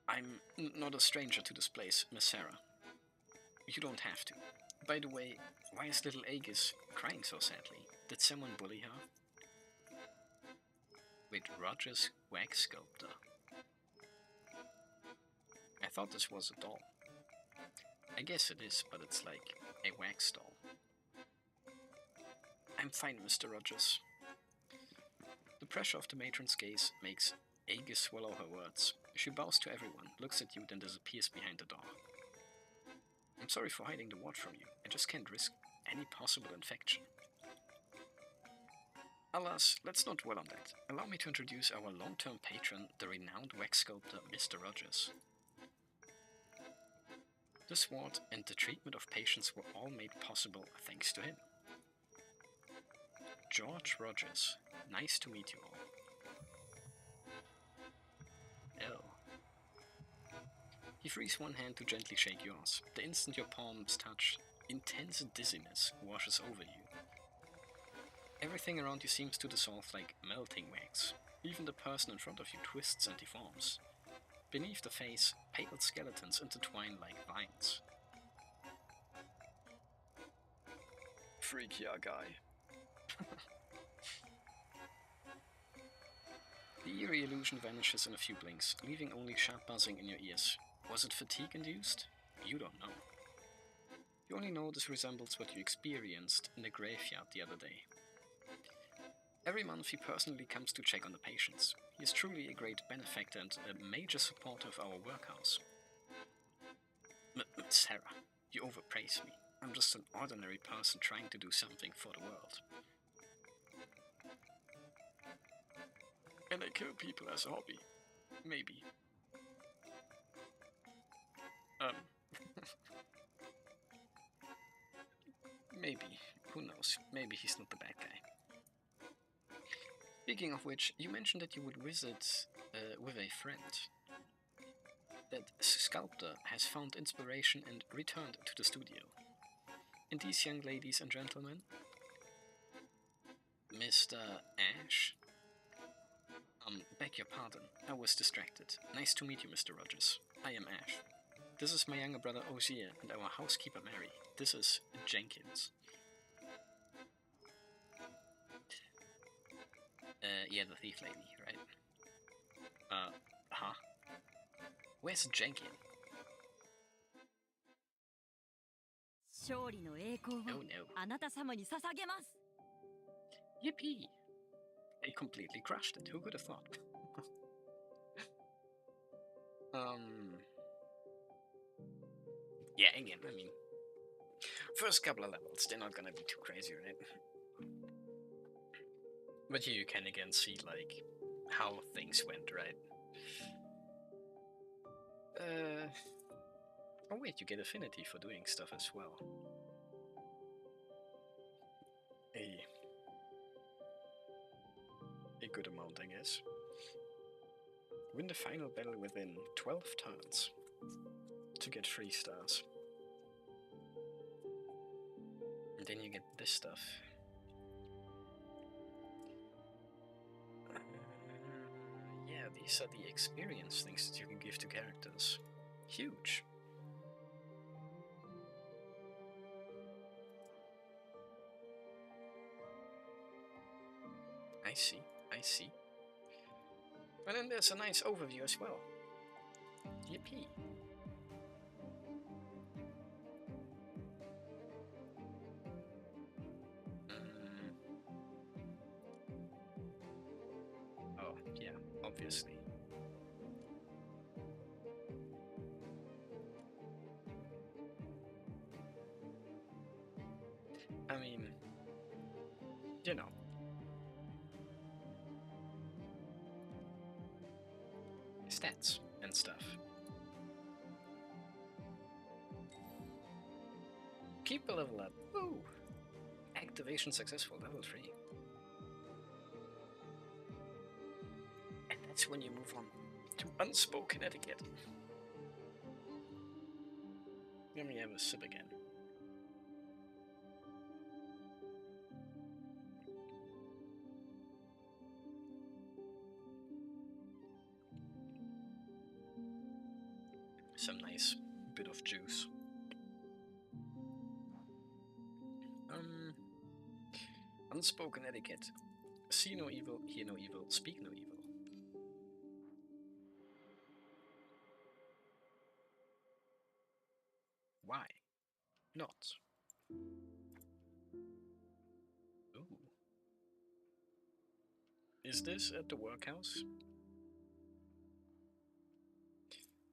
I'm not a stranger to this place, Miss Sarah. You don't have to. By the way, why is little Aegis crying so sadly? Did someone bully her? Wait, Roger's wax sculptor. I thought this was a doll. I guess it is, but it's like a wax doll. I'm fine, Mr. Rogers. The pressure of the matron's gaze makes Aegis swallow her words. She bows to everyone, looks at you, then disappears behind the door. I'm sorry for hiding the ward from you. I just can't risk any possible infection. Alas, let's not dwell on that. Allow me to introduce our long-term patron, the renowned wax sculptor, Mr. Rogers. This ward and the treatment of patients were all made possible thanks to him. George Rogers, nice to meet you all. Oh. He frees one hand to gently shake yours. The instant your palms touch, intense dizziness washes over you. Everything around you seems to dissolve like melting wax. Even the person in front of you twists and deforms. Beneath the face, pale skeletons intertwine like vines. Freak yeah, guy. The eerie illusion vanishes in a few blinks, leaving only sharp buzzing in your ears. Was it fatigue-induced? You don't know. You only know this resembles what you experienced in the graveyard the other day. Every month he personally comes to check on the patients. He is truly a great benefactor and a major supporter of our workhouse. Sarah, you overpraise me. I'm just an ordinary person trying to do something for the world. And I kill people as a hobby. Maybe. Maybe. Who knows? Maybe he's not the bad guy. Speaking of which, you mentioned that you would visit with a friend. That sculptor has found inspiration and returned to the studio. And these young ladies and gentlemen, Mr. Ash? Beg your pardon, I was distracted. Nice to meet you, Mr. Rogers. I am Ash. This is my younger brother Osier and our housekeeper Mary. This is Jenkins. Yeah, the thief lady, right? Huh? Where's Jenkins? Oh no. Yippee! I completely crushed it. Who could have thought? Yeah, again, I mean, first couple of levels, they're not gonna be too crazy, right? But here you can again see, like, how things went, right? Oh wait, you get affinity for doing stuff as well. A good amount, I guess. Win the final battle within 12 turns to get 3 stars. And then you get this stuff. Yeah, these are the experience things that you can give to characters. Huge. I see, I see. And then there's a nice overview as well. Yippee. Oh, yeah, obviously. I mean, you know. Stats and stuff. Keep the level up. Woo! Activation successful, level 3. And that's when you move on to unspoken etiquette. Let me have a sip again. Some nice bit of juice. Unspoken etiquette. See no evil, hear no evil, speak no evil. Why not? Ooh. Is this at the workhouse?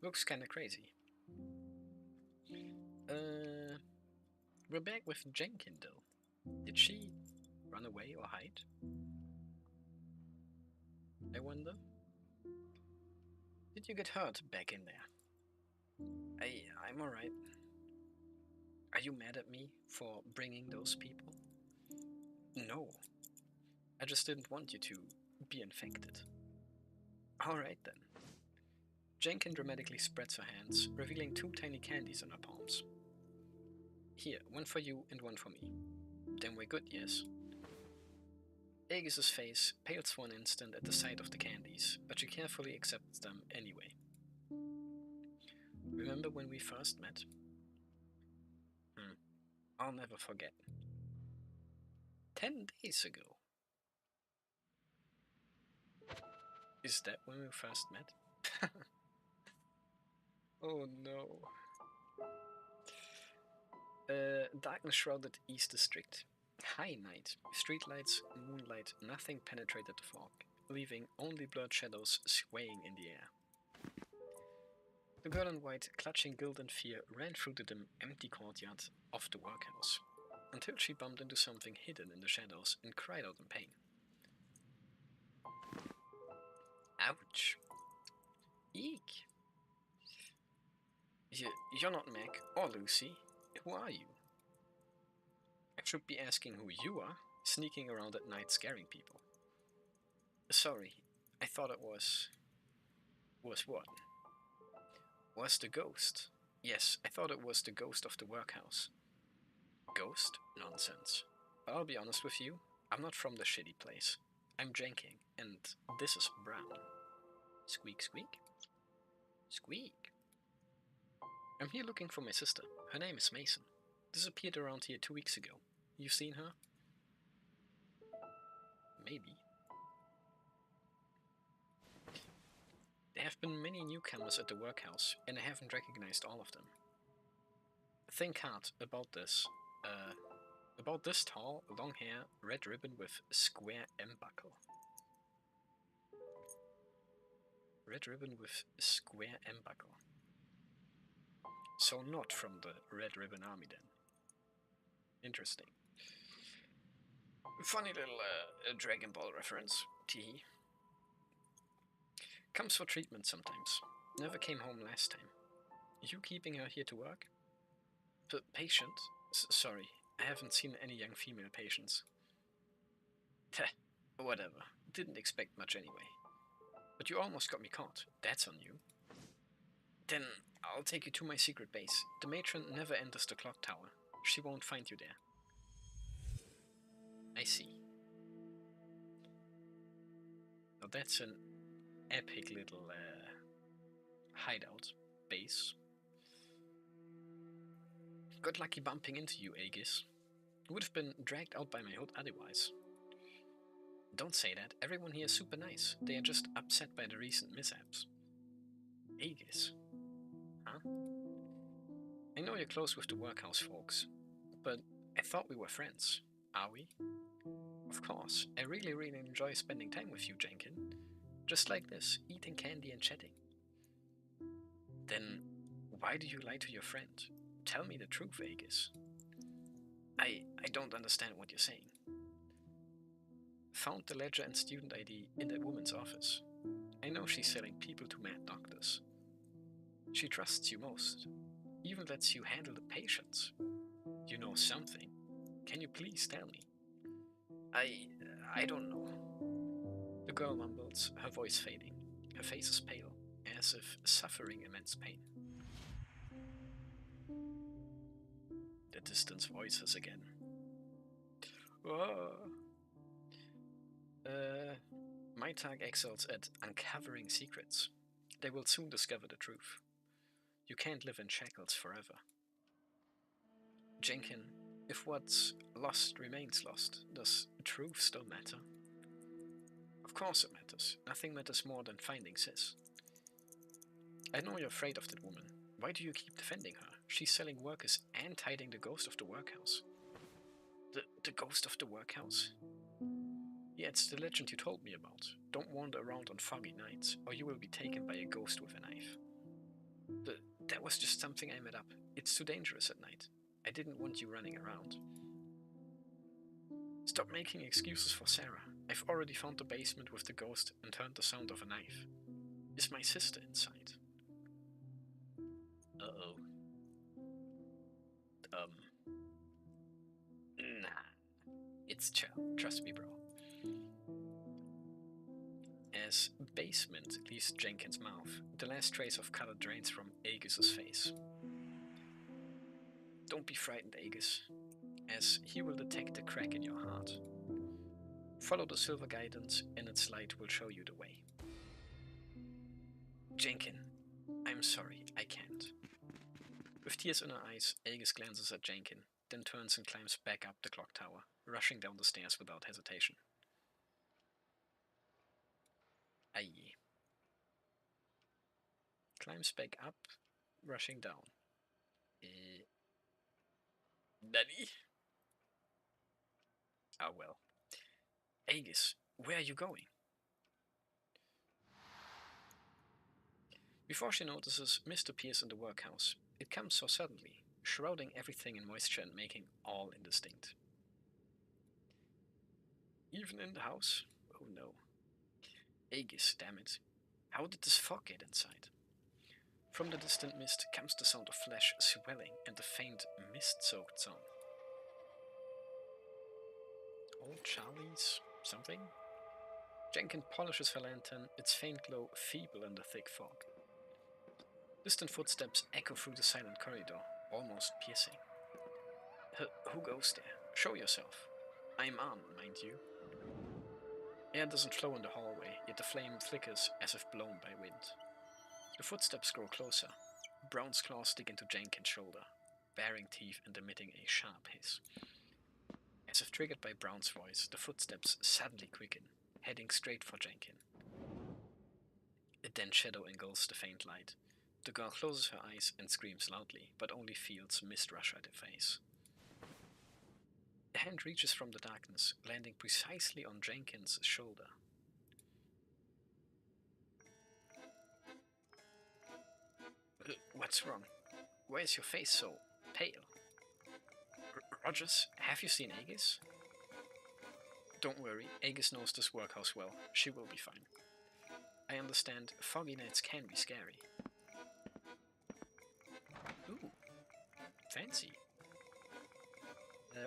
Looks kinda crazy. We're back with Jenkin though. Did she run away or hide? I wonder? Did you get hurt back in there? I'm alright. Are you mad at me for bringing those people? No. I just didn't want you to be infected. Alright then. Jenkins dramatically spreads her hands, revealing 2 tiny candies on her palms. Here, one for you and one for me. Then we're good, yes? Aegis's face pales for an instant at the sight of the candies, but she carefully accepts them anyway. Remember when we first met? I'll never forget. 10 days ago. Is that when we first met? Oh no. Darkness-shrouded East District. High night. Streetlights, moonlight, nothing penetrated the fog, leaving only blurred shadows swaying in the air. The girl in white, clutching guilt and fear, ran through the dim, empty courtyard of the workhouse, until she bumped into something hidden in the shadows and cried out in pain. Ouch. Eek. You're not Meg or Lucy. Who are you? I should be asking who you are, sneaking around at night scaring people. Sorry, I thought it was... Was what? Was the ghost. Yes, I thought it was the ghost of the workhouse. Ghost? Nonsense. But I'll be honest with you, I'm not from the shitty place. I'm Jenking, and this is Brown. Squeak, squeak. Squeak. I'm here looking for my sister. Her name is Mason. Disappeared around here 2 weeks ago. You've seen her? Maybe. There have been many newcomers at the workhouse, and I haven't recognized all of them. Think hard about this. About this tall, long hair, red ribbon with a square M buckle. Red ribbon with a square M buckle. So not from the Red Ribbon Army then. Interesting. Funny little Dragon Ball reference. Tee. Comes for treatment sometimes. Never came home last time. You keeping her here to work? Patient? Sorry, I haven't seen any young female patients. Whatever. Didn't expect much anyway. But you almost got me caught. That's on you. Then I'll take you to my secret base. The matron never enters the clock tower. She won't find you there. I see. Now that's an epic little hideout base. Got lucky bumping into you, Aegis. Would have been dragged out by my hood otherwise. Don't say that. Everyone here is super nice. They are just upset by the recent mishaps. Aegis. Huh? I know you're close with the workhouse folks, but I thought we were friends. Are we? Of course. I really enjoy spending time with you, Jenkin. Just like this, eating candy and chatting. Then why do you lie to your friend? Tell me the truth, Aegis. I don't understand what you're saying. Found the ledger and student ID in that woman's office. I know she's selling people to mad doctors. She trusts you most. Even lets you handle the patients. You know something. Can you please tell me? I don't know. The girl mumbles, her voice fading. Her face is pale, as if suffering immense pain. The distant voices again. Oh. My tag excels at uncovering secrets. They will soon discover the truth. You can't live in shackles forever. Jenkin, if what's lost remains lost, does truth still matter? Of course it matters. Nothing matters more than finding Sis. I know you're afraid of that woman. Why do you keep defending her? She's selling workers and hiding the ghost of the workhouse. The ghost of the workhouse? Yeah, it's the legend you told me about. Don't wander around on foggy nights, or you will be taken by a ghost with a knife. That was just something I made up. It's too dangerous at night. I didn't want you running around. Stop making excuses for Sarah. I've already found the basement with the ghost and heard the sound of a knife. Is my sister inside? Uh-oh. Nah. It's chill. Trust me, bro. As basement leaves Jenkins' mouth, the last trace of color drains from Agus's face. Don't be frightened, Agus, as he will detect a crack in your heart. Follow the silver guidance, and its light will show you the way. Jenkin, I'm sorry, I can't. With tears in her eyes, Agus glances at Jenkin, then turns and climbs back up the clock tower, rushing down the stairs without hesitation. Aye. Climbs back up, rushing down. Daddy? Ah, well. Agus, where are you going? Before she notices, mist appears in the workhouse. It comes so suddenly, shrouding everything in moisture and making all indistinct. Even in the house? Oh no. Agus, damn it. How did this fog get inside? From the distant mist comes the sound of flesh swelling and a faint, mist-soaked song. Old Charlie's something? Jenkin polishes her lantern, its faint glow feeble in the thick fog. Distant footsteps echo through the silent corridor, almost piercing. Who goes there? Show yourself. I'm armed, mind you. Air doesn't flow in the hallway, yet the flame flickers as if blown by wind. The footsteps grow closer. Brown's claws dig into Jenkin's shoulder, baring teeth and emitting a sharp hiss. As if triggered by Brown's voice, the footsteps suddenly quicken, heading straight for Jenkin. A dense shadow engulfs the faint light. The girl closes her eyes and screams loudly, but only feels mist rush at her face. A hand reaches from the darkness, landing precisely on Jenkin's shoulder. What's wrong? Why is your face so pale? Rogers, have you seen Agus? Don't worry, Agus knows this workhouse well. She will be fine. I understand foggy nights can be scary. Ooh, fancy.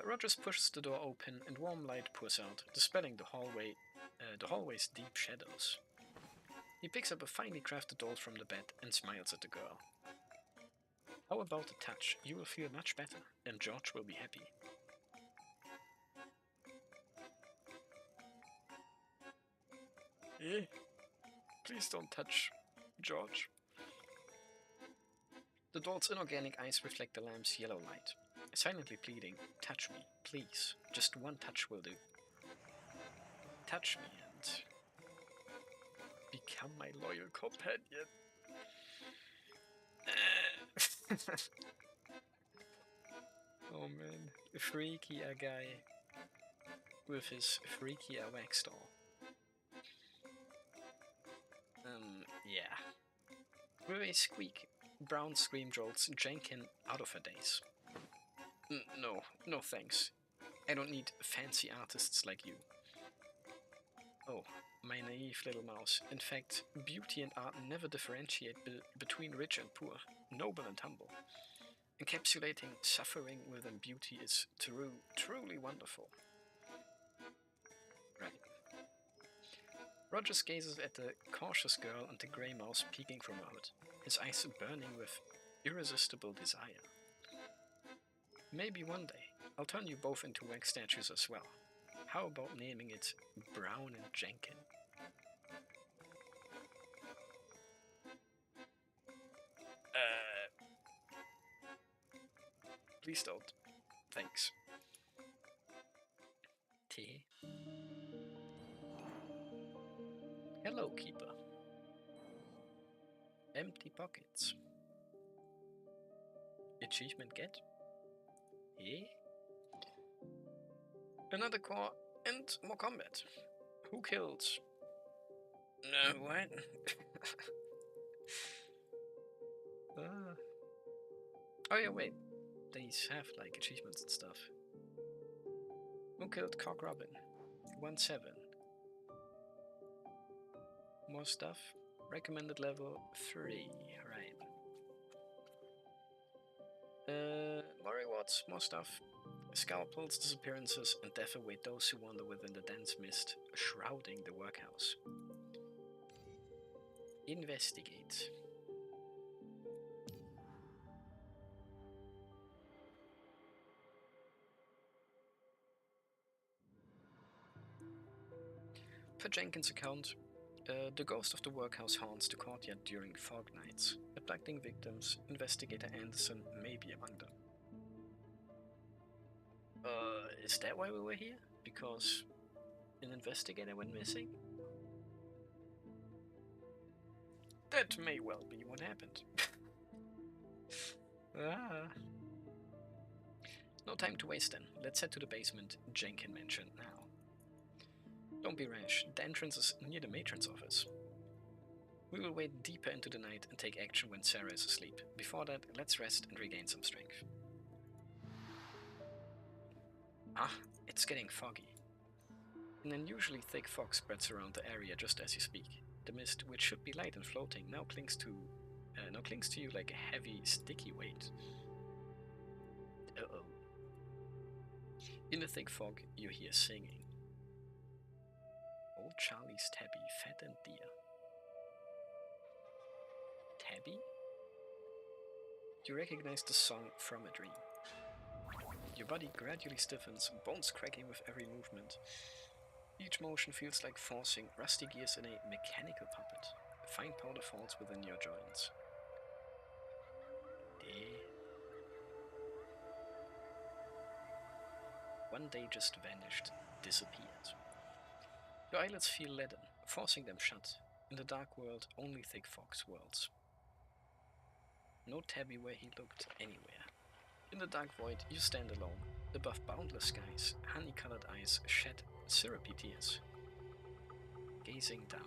Rogers pushes the door open and warm light pours out, dispelling the hallway's deep shadows. He picks up a finely crafted doll from the bed and smiles at the girl. How about a touch? You will feel much better, and George will be happy. Eh? Please don't touch George. The doll's inorganic eyes reflect the lamp's yellow light, silently pleading, touch me, please. Just one touch will do. Touch me and become my loyal companion. Oh man, a freakier guy with his freakier wax doll. Yeah. With a squeak, Brown scream jolts Jenkin out of her daze. No thanks. I don't need fancy artists like you. Oh, my naive little mouse. In fact, beauty and art never differentiate between rich and poor, noble and humble. Encapsulating suffering within beauty is truly wonderful. Right. Rogers gazes at the cautious girl and the grey mouse peeking from her hood, his eyes burning with irresistible desire. Maybe one day, I'll turn you both into wax statues as well. How about naming it Brown and Jenkin? Please don't. Thanks. Tea. Hello, Keeper. Empty pockets. Achievement get? Eh? Another core and more combat. Who killed? What? Oh yeah, wait. These have like achievements and stuff. Who killed Cock Robin? 1-7. More stuff. Recommended level 3, right. More rewards, more stuff. Scalpels, disappearances, and death await those who wander within the dense mist, shrouding the workhouse. Investigate. Per Jenkins' account, the ghost of the workhouse haunts the courtyard during fog nights. Abducting victims, Investigator Anderson may be among them. Is that why we were here? Because an investigator went missing? That may well be what happened. No time to waste then. Let's head to the basement Jenkins mentioned now. Don't be rash. The entrance is near the matron's office. We will wade deeper into the night and take action when Sarah is asleep. Before that, let's rest and regain some strength. It's getting foggy. An unusually thick fog spreads around the area just as you speak. The mist, which should be light and floating, now clings to you like a heavy, sticky weight. Uh-oh. In the thick fog, you hear singing. Old Charlie's Tabby, fat and dear. Tabby? You recognize the song from a dream. Your body gradually stiffens, bones cracking with every movement. Each motion feels like forcing rusty gears in a mechanical puppet. Fine powder falls within your joints. One day just vanished, disappeared. Your eyelids feel leaden, forcing them shut. In the dark world, only thick fog swirls. No Tabby where he looked anywhere. In the dark void, you stand alone. Above boundless skies, honey-colored eyes shed syrupy tears. Gazing down.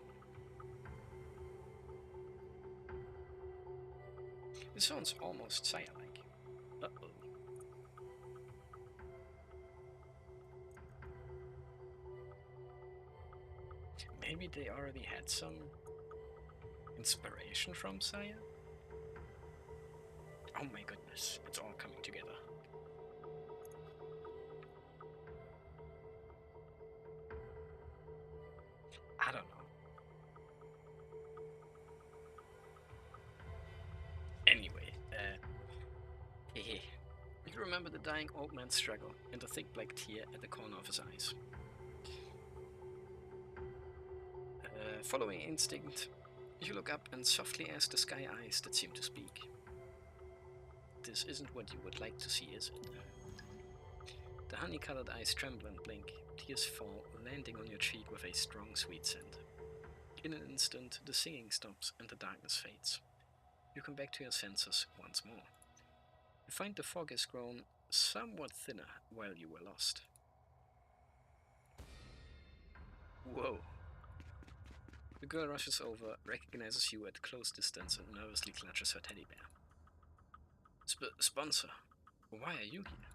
It sounds almost Saya-like. Uh-oh. Maybe they already had some inspiration from Saya? Oh my goodness, it's all coming together. I don't know. Anyway, you remember the dying old man's struggle and the thick black tear at the corner of his eyes. Following instinct, you look up and softly ask the sky eyes that seem to speak. This isn't what you would like to see, is it? The honey-colored eyes tremble and blink. Tears fall, landing on your cheek with a strong, sweet scent. In an instant, the singing stops and the darkness fades. You come back to your senses once more. You find the fog has grown somewhat thinner while you were lost. Whoa. The girl rushes over, recognizes you at close distance, and nervously clutches her teddy bear. Sponsor, why are you here?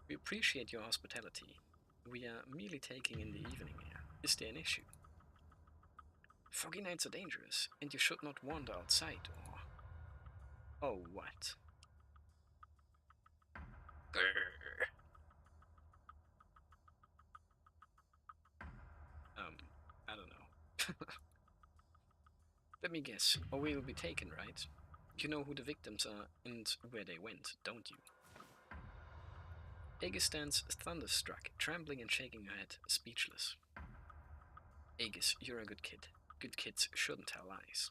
We appreciate your hospitality. We are merely taking in the evening air. Is there an issue? Foggy nights are dangerous, and you should not wander outside, or... Oh, what? Grrr. I don't know. Let me guess, or we will be taken, right? You know who the victims are and where they went, don't you? Aegis stands thunderstruck, trembling and shaking her head, speechless. Aegis, you're a good kid. Good kids shouldn't tell lies.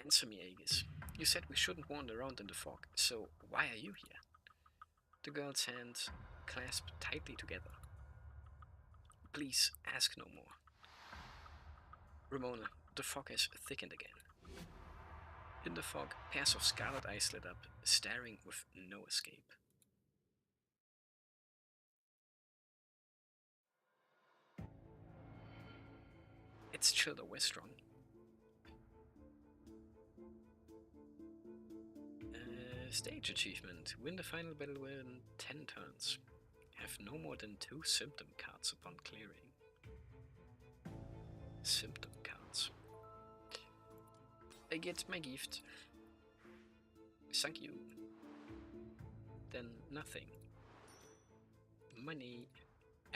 Answer me, Aegis. You said we shouldn't wander around in the fog, so why are you here? The girl's hands clasped tightly together. Please, ask no more. Ramona, the fog has thickened again. In the fog, pairs of scarlet eyes lit up, staring with no escape. It's chilled away strong. Stage achievement. Win the final battle within 10 turns. Have no more than 2 symptom cards upon clearing. Symptom cards. I get my gift. Thank you. Then nothing. Money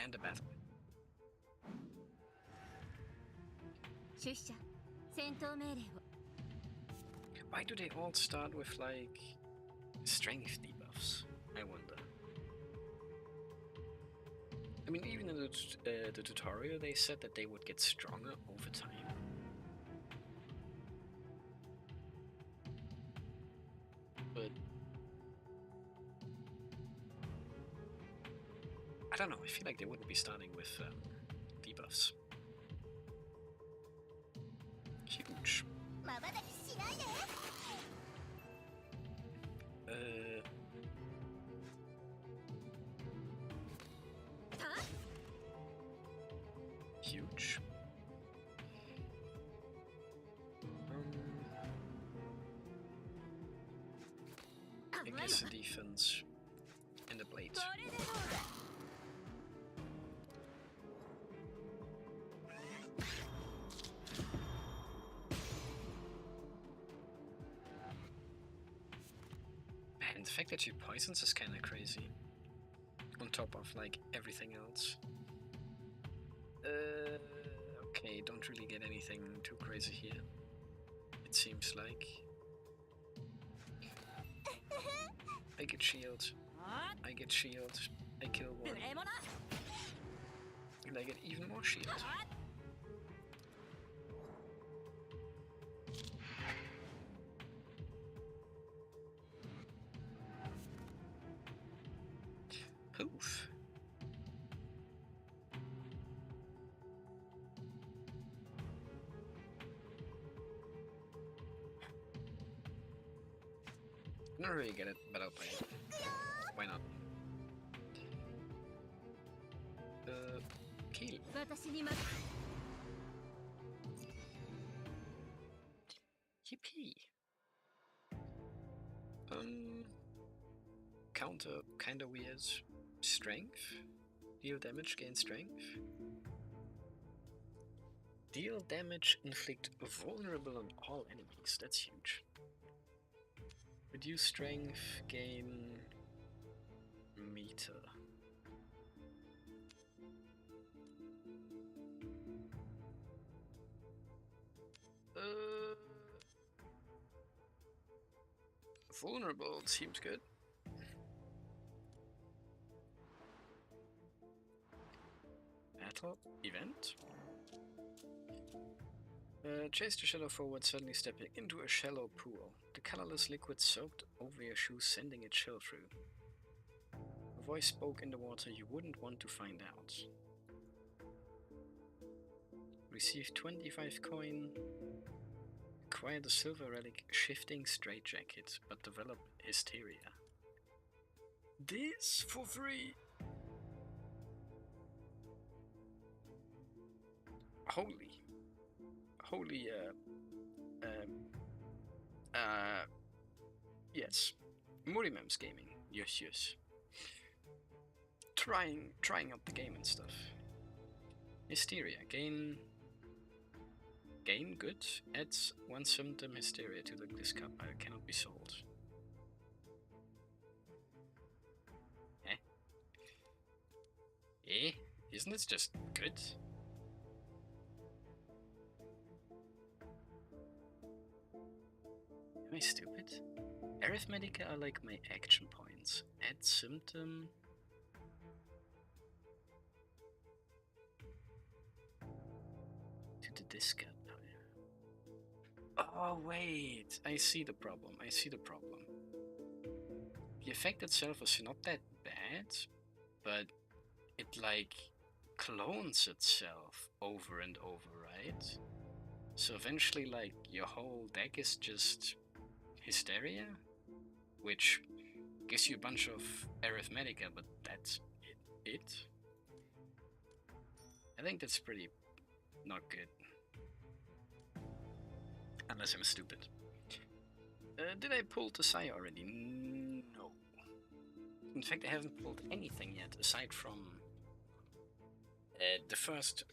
and a battle. Why do they all start with like strength debuffs? I wonder. I mean, even in the tutorial they said that they would get stronger over time. But I don't know, I feel like they wouldn't be starting with debuffs. Huge. Huge. I guess the defense and the blade. And the fact that she poisons is kinda crazy. On top of like everything else. Okay, don't really get anything too crazy here. It seems like. I get shield. I get shield. I kill one. And I get even more shield. Poof. I don't really get it, but I'll play it. Why not? Kill. Yippee. Counter, kinda weird. Strength. Deal damage, gain strength. Deal damage, inflict vulnerable on all enemies. That's huge. Reduce strength, gain meter. Vulnerable seems good. Battle event. Chase the shadow forward, suddenly stepping into a shallow pool. The colorless liquid soaked over your shoes, sending a chill through. A voice spoke in the water you wouldn't want to find out. Receive 25 coin. Acquire the silver relic Shifting Straitjacket, but develop Hysteria. This for free! Holy, yes. Morimens gaming, yes. Trying out the game and stuff. Hysteria, gain good, adds 1 symptom hysteria to this cup, cannot be sold. Isn't this just good? Am I stupid? Arithmetica are like my action points. Add symptom. To the discard pile. Oh wait, I see the problem. The effect itself is not that bad, but it like clones itself over and over, right? So eventually like your whole deck is just Hysteria, which gives you a bunch of Arithmetica, but that's it. I think that's pretty not good. Unless I'm stupid. Did I pull Tesai already? No. In fact, I haven't pulled anything yet, aside from the first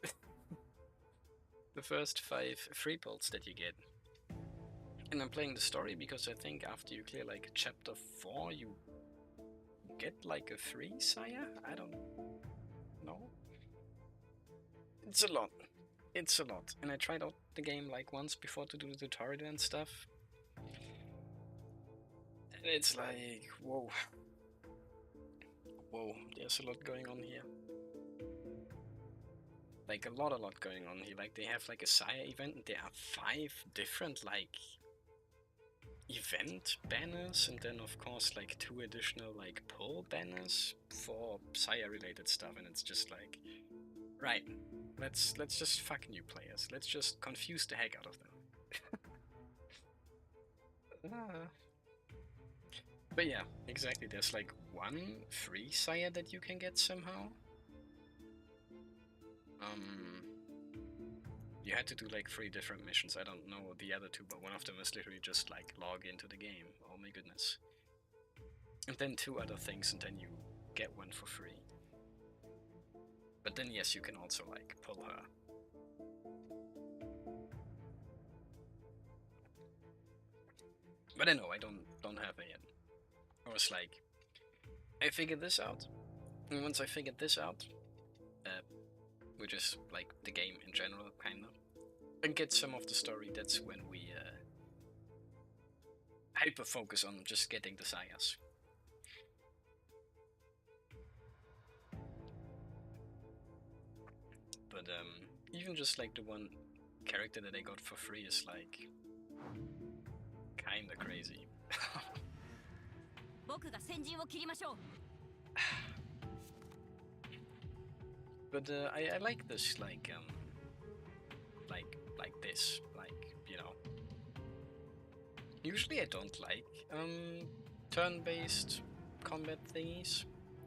the first 5 free pulls that you get. And I'm playing the story because I think after you clear like chapter 4, you get like a free sire? I don't know. It's a lot. It's a lot. And I tried out the game like once before to do the tutorial and stuff. And it's like, whoa. Whoa, there's a lot going on here. Like a lot going on here. Like they have like a sire event and there are 5 different like event banners, and then of course like 2 additional like pull banners for sire related stuff, and it's just like, right, let's just fuck new players. Let's just confuse the heck out of them. But yeah, exactly, there's like 1 free sire that you can get somehow. You had to do like 3 different missions. I don't know the other 2, but one of them is literally just like log into the game. Oh my goodness. And then 2 other things, and then you get 1 for free. But then yes, you can also like pull her. But I know I don't have her yet. I was like, I figured this out, and once I figured this out, which is like the game in general, kind of, and get some of the story, that's when we hyper focus on just getting the sires. But even just like the 1 character that I got for free is like kinda crazy. But I like this, like this, like, you know. Usually I don't like turn-based combat thingies,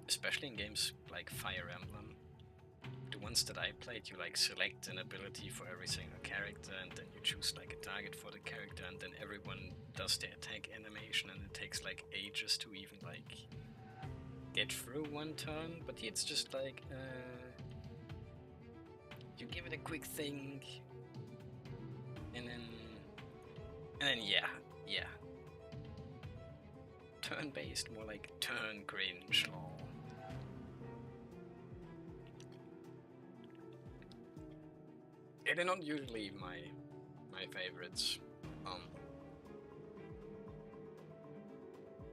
especially in games like Fire Emblem. The ones that I played, you like select an ability for every single character, and then you choose like a target for the character, and then everyone does their attack animation, and it takes like ages to even like get through 1 turn. But here it's just like you give it a quick think, and then yeah. Turn-based, more like turn cringe. Lol. Yeah, they're not usually my favorites.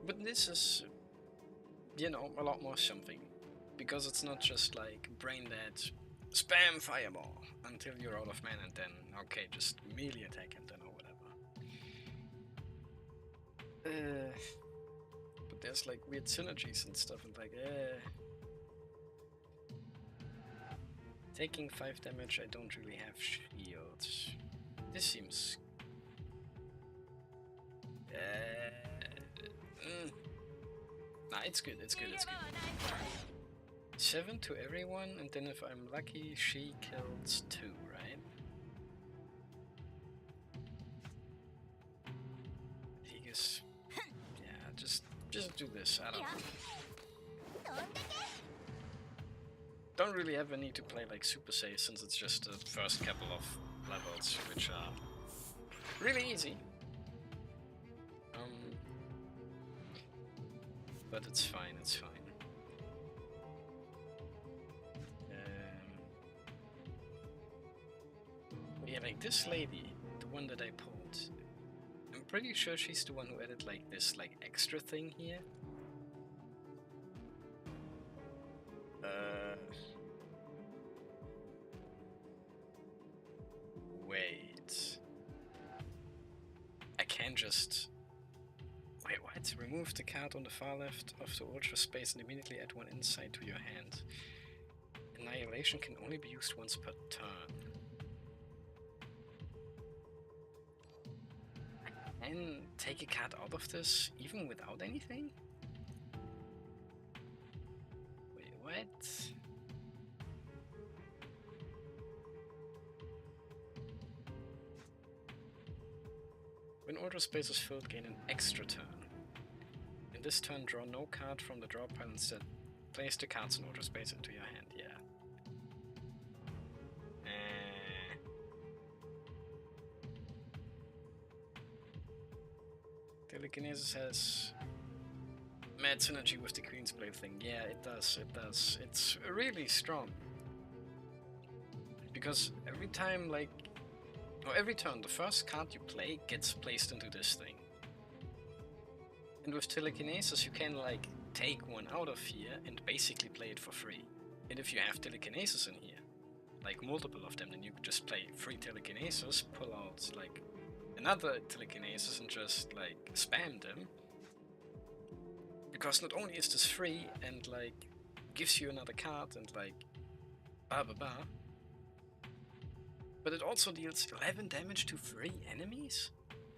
But this is, you know, a lot more something, because it's not just like brain dead, spam fireball until you're out of mana, and then okay, just melee attack and then or whatever. But there's like weird synergies and stuff, and like taking 5 damage, I don't really have shields. This seems nah, it's good, it's good. 7 to everyone, and then if I'm lucky, she kills 2, right? I guess, yeah, just do this, I don't know. Don't really ever need to play like Super Saiyan, since it's just the first couple of levels, which are really easy. But it's fine, it's fine. Yeah, like this lady, the one that I pulled, I'm pretty sure she's the one who added like this like extra thing here. Wait. I can't just... Wait, what? Remove the card on the far left of the ultra space and immediately add 1 insight to your hand. Annihilation can only be used once per turn. And take a card out of this even without anything? Wait, what? When order space is filled, gain an extra turn. In this turn, draw no card from the draw pile, instead place the cards in order space into your hand. Yeah. Telekinesis has mad synergy with the Queen's Blade thing. Yeah, it does, it does. It's really strong. Because every time, like, or every turn, the first card you play gets placed into this thing. And with telekinesis, you can, like, take one out of here and basically play it for free. And if you have telekinesis in here, like multiple of them, then you could just play free telekinesis, pull out, like, another telekinesis and just, like, spam them. Because not only is this free and, like, gives you another card and, like, blah blah blah, but it also deals 11 damage to 3 enemies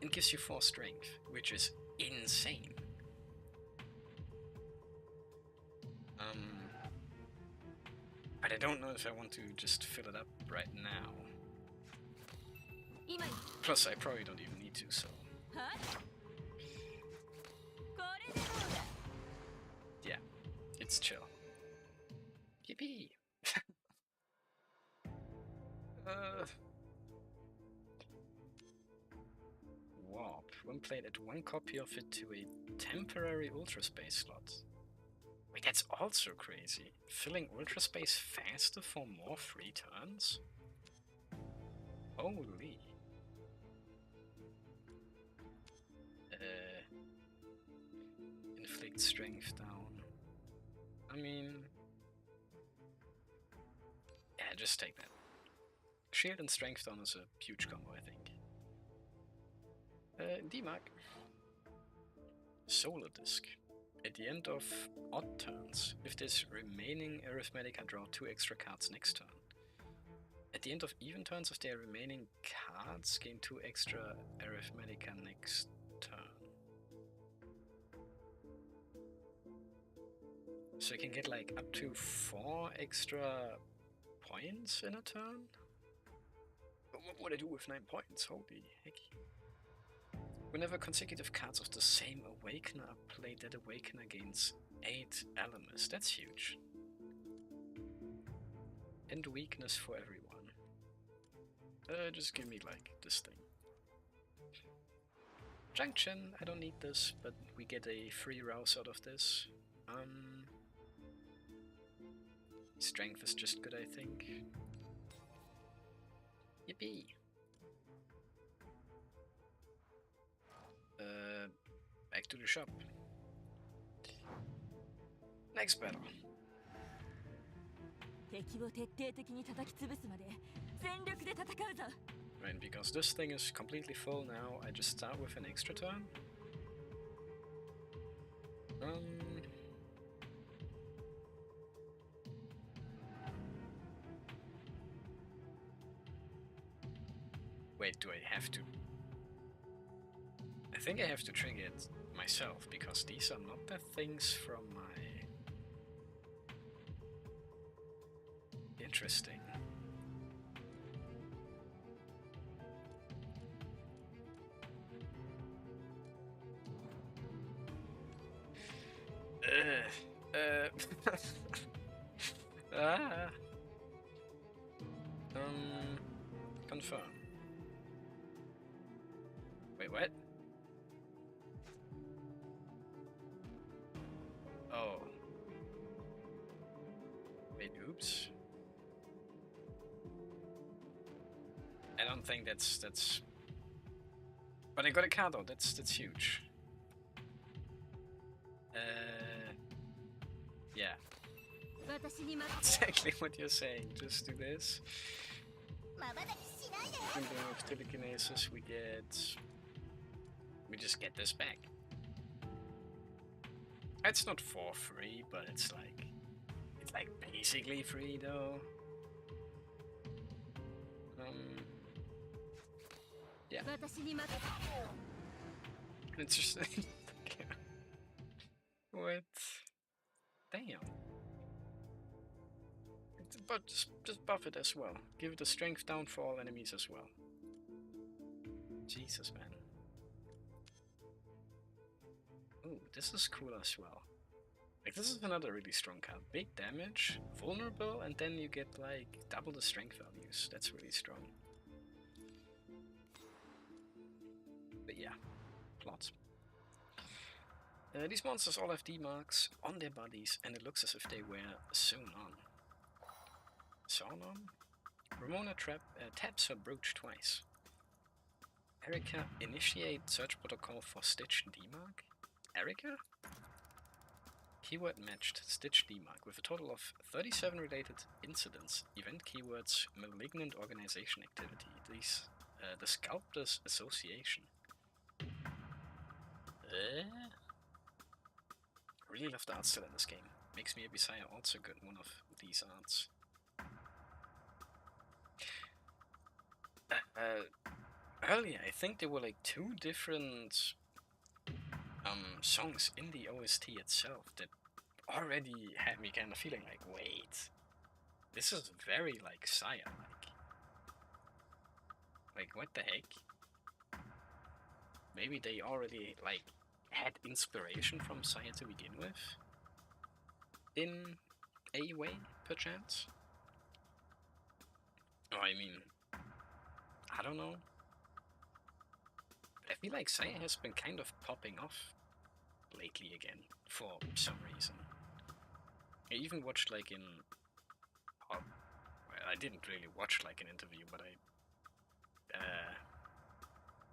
and gives you 4 strength, which is insane. But I don't know if I want to just fill it up right now. Plus, I probably don't even need to, so... yeah, it's chill. Yippee! Warp. When played, add 1 copy of it to a temporary ultra space slot. Wait, that's also crazy. Filling ultra space faster for more free turns? Holy. Inflict strength down. I mean... yeah, just take that. Shield and strength down is a huge combo, I think. D-Mark. Solar Disc. At the end of odd turns, if there's remaining Arithmetica, draw 2 extra cards next turn. At the end of even turns, if there are remaining cards, gain 2 extra Arithmetica next turn. So you can get like up to 4 extra points in a turn? But what would I do with 9 points? Holy heck. Whenever consecutive cards of the same Awakener are played, that Awakener gains 8 Alamus. That's huge. And weakness for everyone. Just give me like this thing. Junction, I don't need this, but we get a free rouse out of this. Strength is just good, I think. Yippee! Back to the shop. Next battle. Right, because this thing is completely full now, I just start with an extra turn. Wait, do I have to? I think I have to trigger it myself, because these are not the things from my... Interesting. Confirm. Wait, what? Oh. Wait, oops. I don't think that's... But I got a card though, that's huge. Yeah. Exactly what you're saying, just do this. And then with telekinesis we just get this back. It's not for free, but it's like basically free though. Yeah. It's just what? Damn. But just buff it as well. Give it a strength down for all enemies as well. Jesus, man. Ooh, this is cool as well. Like, this is another really strong card. Big damage, vulnerable, and then you get, like, double the strength values. That's really strong. But yeah, plots. These monsters all have D marks on their bodies, and it looks as if they were sewn on. Sewn on? Ramona taps her brooch twice. Erica, initiate search protocol for Stitch D-Mark? Erica? Keyword matched Stitch D-Mark with a total of 37 related incidents. Event keywords, malignant organization activity. These, the Sculptors Association. I really love the art style in this game. Makes me a Messiah also good, one of these arts. Earlier, I think there were like 2 different songs in the OST itself that already had me kind of feeling like, wait, this is very like Saya-like. Like, what the heck? Maybe they already like had inspiration from Saya to begin with? In a way, perchance? Or I mean, I don't know. I feel like Saya has been kind of popping off lately again, for some reason. I even watched like in... well, I didn't really watch like an interview, but I...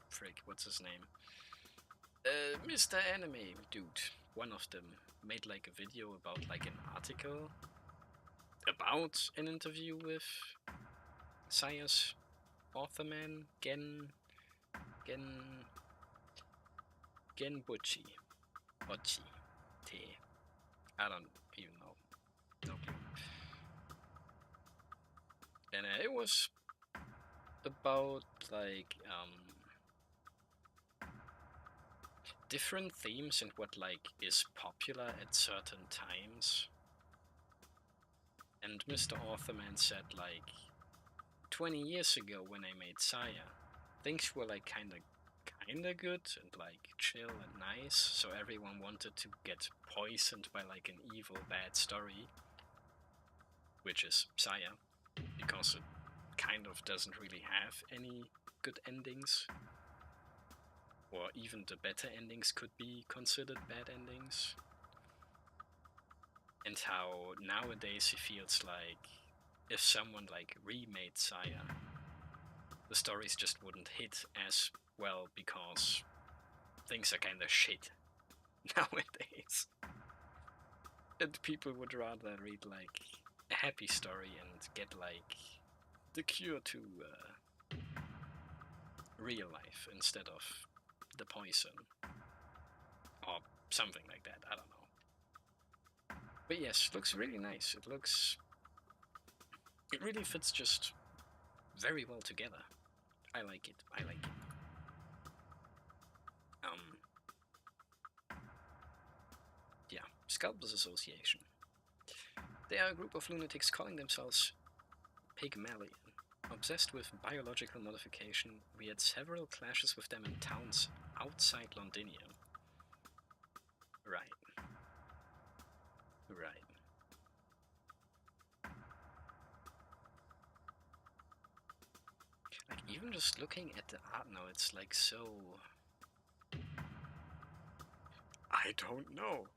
frick, what's his name? Mr. Anime dude, one of them, made like a video about like an article about an interview with Saya's author man, Genbuchi. Ochi. Te. I don't even know. No clue. And it was about like different themes and what like is popular at certain times. And Mr. Authorman said like 20 years ago when I made Saya, things were like kinda good and like chill and nice, so everyone wanted to get poisoned by like an evil bad story, which is Saya, because it kind of doesn't really have any good endings, or even the better endings could be considered bad endings. And how nowadays he feels like if someone like remade Saya, the stories just wouldn't hit as well because things are kinda shit nowadays. And people would rather read like a happy story and get like the cure to real life instead of the poison. Or something like that, I don't know. But yes, looks really nice. It really fits just very well together. I like it. Yeah, Sculptors Association. They are a group of lunatics calling themselves Pygmalion. Obsessed with biological modification, we had several clashes with them in towns outside Londinia. Right. Like, even just looking at the art now, it's like so... I don't know.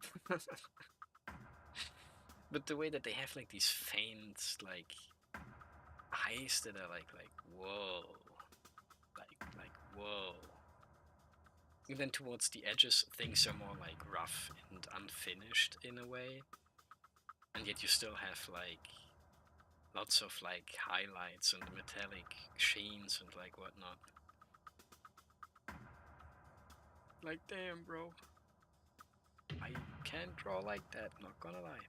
But the way that they have like these faint like eyes that are like whoa, like whoa. And then towards the edges, things are more like rough and unfinished in a way, and yet you still have like lots of like highlights and metallic sheens and like whatnot. Like, damn, bro. I can't draw like that, not gonna lie.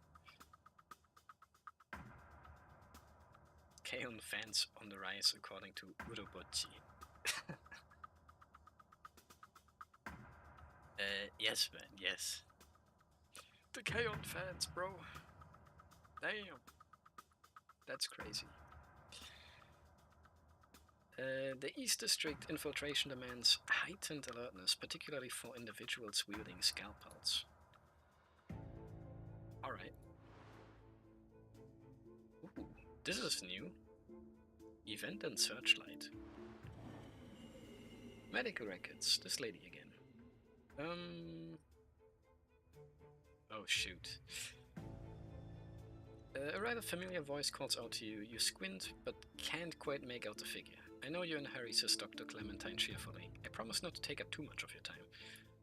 K-On! Fans on the rise according to Urobochi. Yes, man, yes. The K-On! Fans, bro. Damn. That's crazy. The East District infiltration demands heightened alertness, particularly for individuals wielding scalpels. Alright. Ooh, this is new. Event and Searchlight. Medical records. This lady again. Oh shoot. A rather familiar voice calls out to you. You squint, but can't quite make out the figure. I know you're in a hurry, says Dr. Clementine cheerfully. I promise not to take up too much of your time.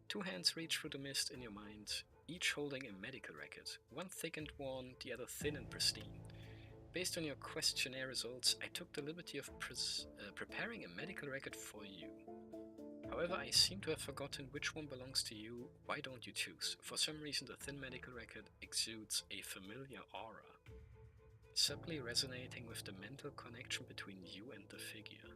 Two hands reach through the mist in your mind, each holding a medical record. One thick and worn, the other thin and pristine. Based on your questionnaire results, I took the liberty of preparing a medical record for you. However, I seem to have forgotten which one belongs to you. Why don't you choose? For some reason, the thin medical record exudes a familiar aura, subtly resonating with the mental connection between you and the figure.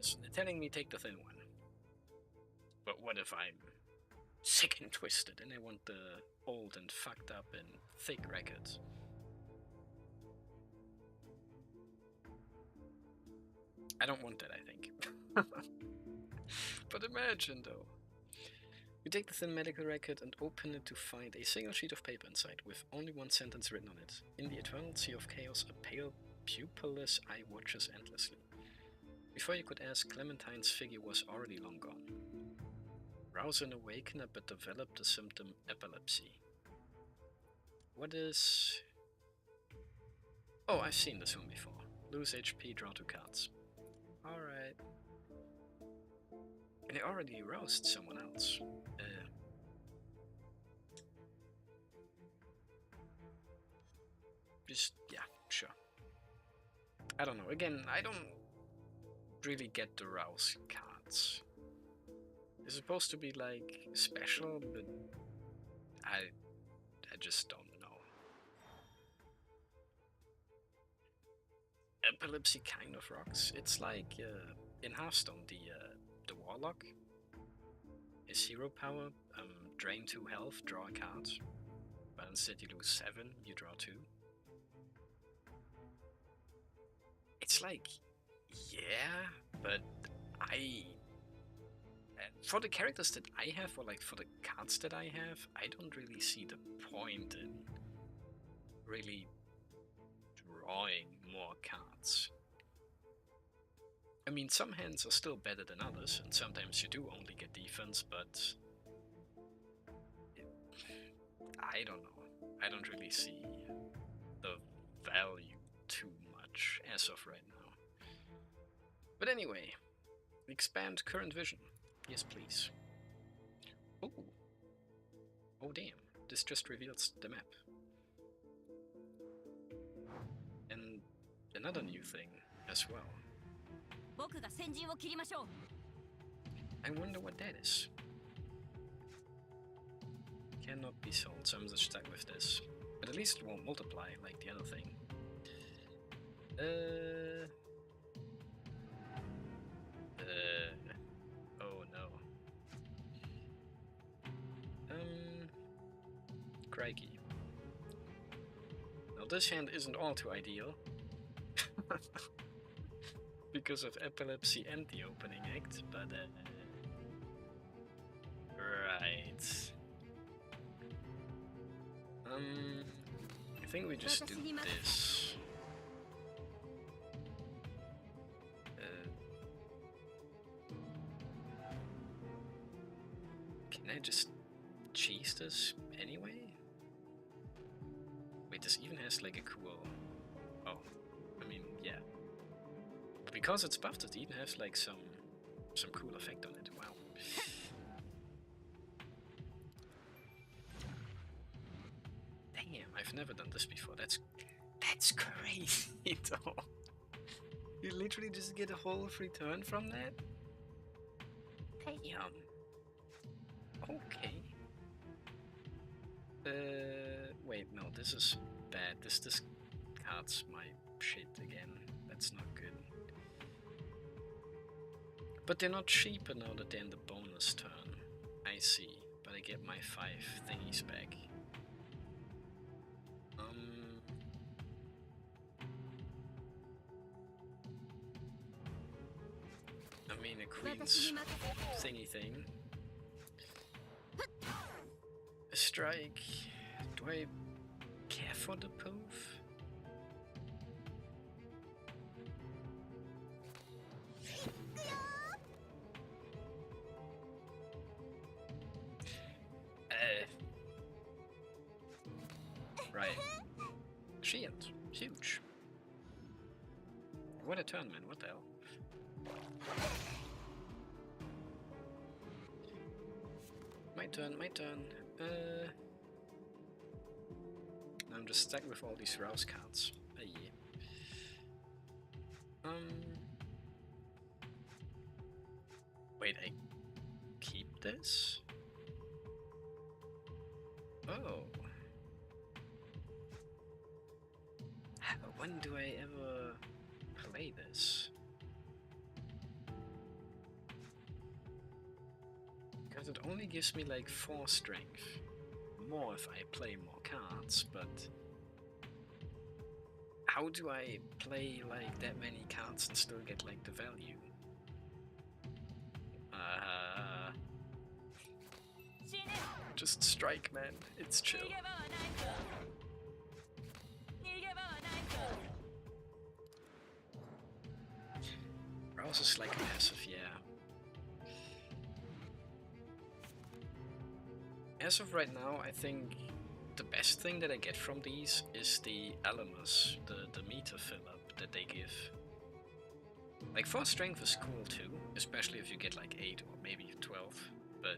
So they're telling me take the thin one. But what if I'm sick and twisted and I want the old and fucked up and thick records? I don't want that, I think. But imagine, though. You take the thin medical record and open it to find a single sheet of paper inside, with only one sentence written on it. In the eternal sea of chaos, a pale, pupilless eye watches endlessly. Before you could ask, Clementine's figure was already long gone. Rouse an awakener, but develop the symptom epilepsy. What is... Oh, I've seen this one before. Lose HP, draw 2 cards. Alright. And I already roused someone else. Yeah, sure. I don't know. Again, I don't really get the rouse cards. It's supposed to be like special, but I just don't know. Epilepsy kind of rocks. It's like in Hearthstone, the Warlock. His hero power, drain 2 health, draw a card. But instead you lose 7, you draw 2. It's like, yeah, but for the characters that I have, or like for the cards that I have, I don't really see the point in really drawing more cards. I mean, some hands are still better than others, and sometimes you do only get defense, but I don't know. I don't really see the value too much as of right now. But anyway, expand current vision. Yes, please. Oh. Oh damn, this just reveals the map. And another new thing as well. I wonder what that is. Cannot be sold, so I'm just stuck with this. But at least it won't multiply like the other thing. Oh no. Crikey. Now this hand isn't all too ideal. Because of epilepsy and the opening act, but right. I think we just do this. Can I just cheese this anyway? Wait, this even has like a cool... Oh, I mean, yeah. But because it's buffed, it even has like some cool effect on it. Wow. Damn, I've never done this before. That's crazy though. You literally just get a whole free turn from that? Damn. Okay. Wait, no, this is bad. This card's my shit again. That's not good. But they're not cheaper now that they're in the bonus turn. I see, but I get my 5 thingies back. points thingy thing. A strike. Do I care for the poof? Right. Shield. Huge. What a turn, man. What the hell? My turn, my turn. I'm just stuck with all these rouse cards. Aye. Wait, I keep this? Oh. When do I ever play this? Because it only gives me like 4 strength. More if I play more cards, but how do I play like that many cards and still get like the value? Just strike, man. It's chill. Rouse is like massive, yeah. As of right now, I think the best thing that I get from these is the Alamus, the meter fill-up that they give. Like 4 strength is cool too, especially if you get like 8 or maybe 12, but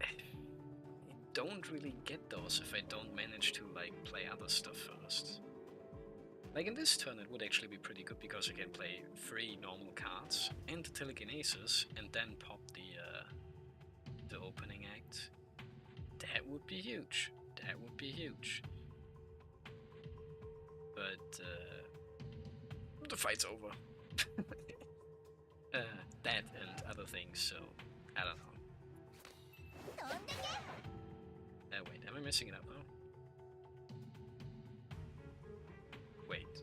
I don't really get those if I don't manage to like play other stuff first. Like in this turn it would actually be pretty good because I can play 3 normal cards and the telekinesis and then pop the opening act. That would be huge. That would be huge. But the fight's over. That and other things, so I don't know. Wait, am I messing it up now? Wait.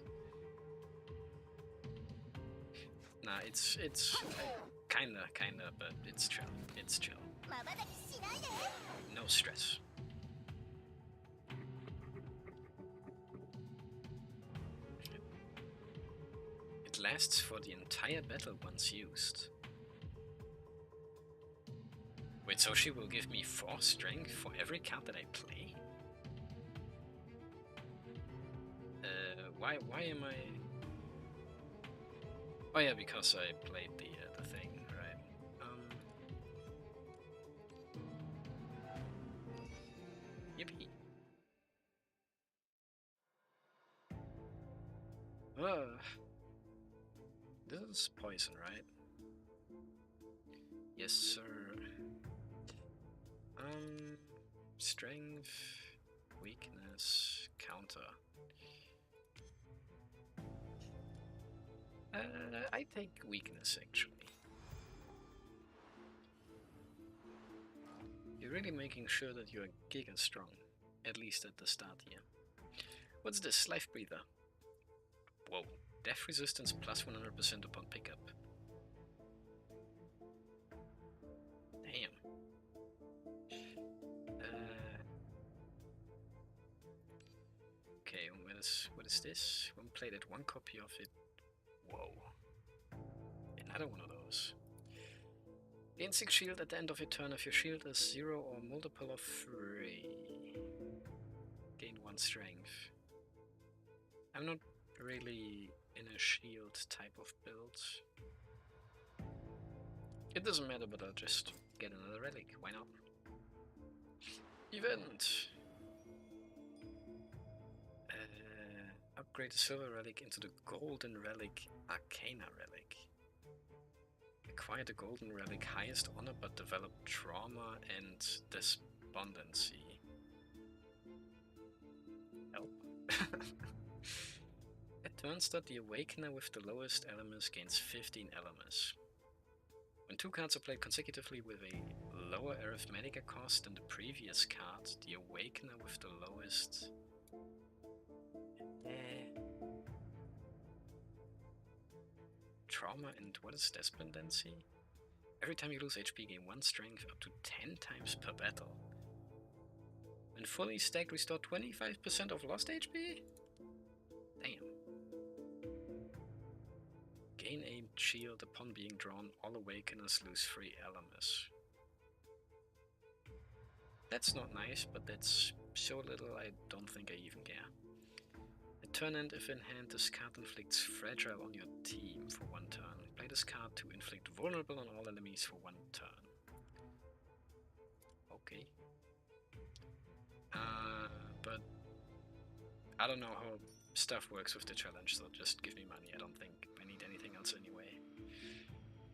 Nah, it's kinda, but it's chill. It's chill. No stress. It lasts for the entire battle once used. Wait, so she will give me 4 strength for every card that I play? Why am I... Oh yeah, because I played the thing, right? Yippee. This is poison, right? Yes, sir. Strength, weakness, counter. I take weakness, actually. You're really making sure that you're giga strong, at least at the start here. What's this? Life Breather. Whoa. Death resistance plus 100% upon pickup. Damn. Okay, what is this? When played it, 1 copy of it. Whoa. Another one of those. Gain 6 shield at the end of your turn if your shield is 0 or multiple of 3. Gain 1 strength. I'm not really in a shield type of build. It doesn't matter, but I'll just get another relic. Why not? Event! Upgrade the silver relic into the golden relic, Arcana relic. Acquire the golden relic, highest honor, but develop trauma and despondency. Help. It turns that the Awakener with the lowest elements gains 15 elements. When 2 cards are played consecutively with a lower arithmetic cost than the previous card, the Awakener with the lowest... trauma, and what is despondency? Every time you lose HP, gain 1 strength up to 10 times per battle. When fully stacked, restore 25% of lost HP? Damn. Gain aimed shield upon being drawn. All awakeners lose 3 elements. That's not nice, but that's so little I don't think I even care. At turn end, if in hand, this card inflicts fragile on your team for 1 turn. Play this card to inflict vulnerable on all enemies for 1 turn. Okay. But I don't know how stuff works with the challenge, so just give me money. I don't think I need anything else anyway.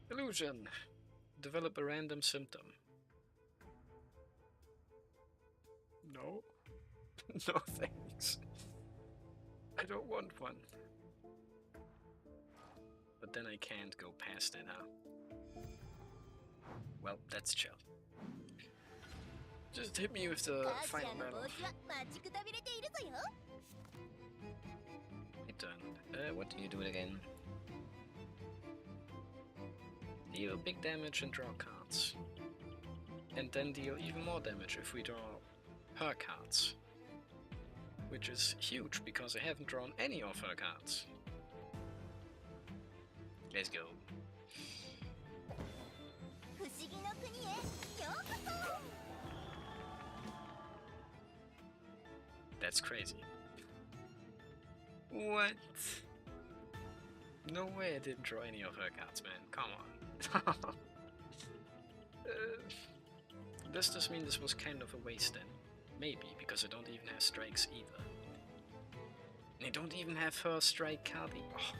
Illusion. Develop a random symptom. No. No thanks. I don't want one. But then I can't go past it, huh? Well, that's chill. Just hit me with the final battle. My turn. What do you do it again? Deal big damage and draw cards. And then deal even more damage if we draw her cards. Which is huge, because I haven't drawn any of her cards. Let's go. That's crazy. What? No way I didn't draw any of her cards, man. Come on. Does this mean this was kind of a waste then? Maybe, because I don't even have strikes either. And I don't even have her strike card. Oh.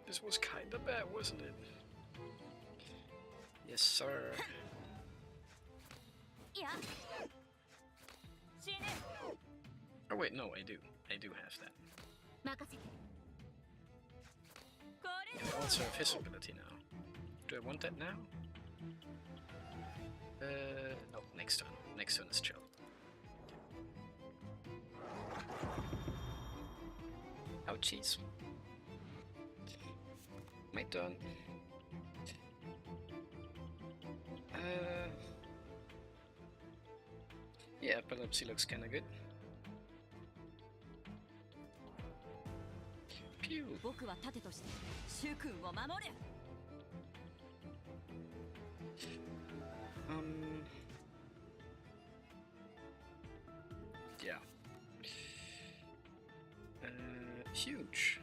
This was kinda bad, wasn't it? Yes, sir. Oh wait, no, I do. I do have that. I also have his ability now. Do I want that now? No, next turn. Next turn is chill. Ouchies. My turn. Yeah, epilepsy looks kinda good. Pew. Yeah. Huge.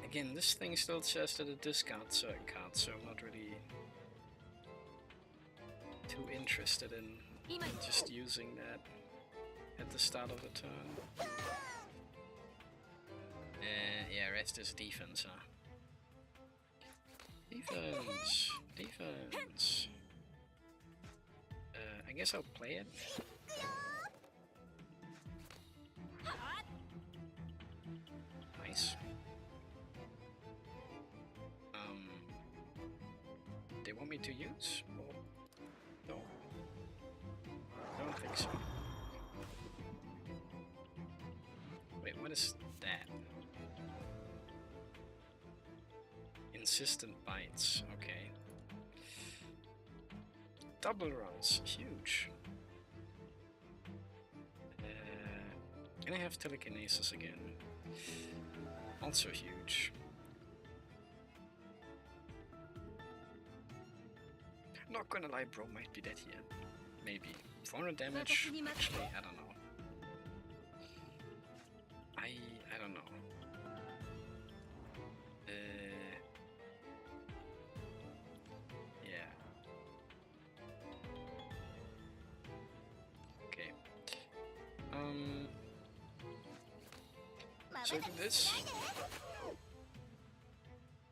Again, this thing still says that it discards certain cards, so I'm not really too interested in just using that at the start of the turn. Yeah, rest is defense, huh? Defense! Defense! I guess I'll play it. Nice. They want me to use? Or no? I don't think so. Wait, what is that? Insistent bites, okay. Double runs, huge. And I have telekinesis again. Also huge. Not gonna lie, bro might be dead here. Maybe. 400 damage? Actually, I don't know. I don't know. Yeah. Okay. So I do this.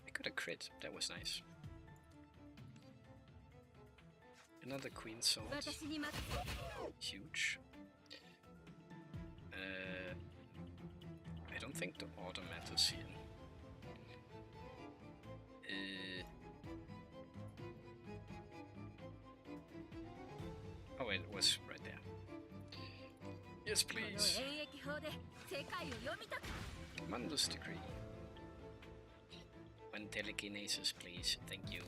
I got a crit. That was nice. Another queen sword. Huge. I don't think the order matters here. Oh wait, it was right there. Yes, please. Mundus Decree. One telekinesis, please. Thank you.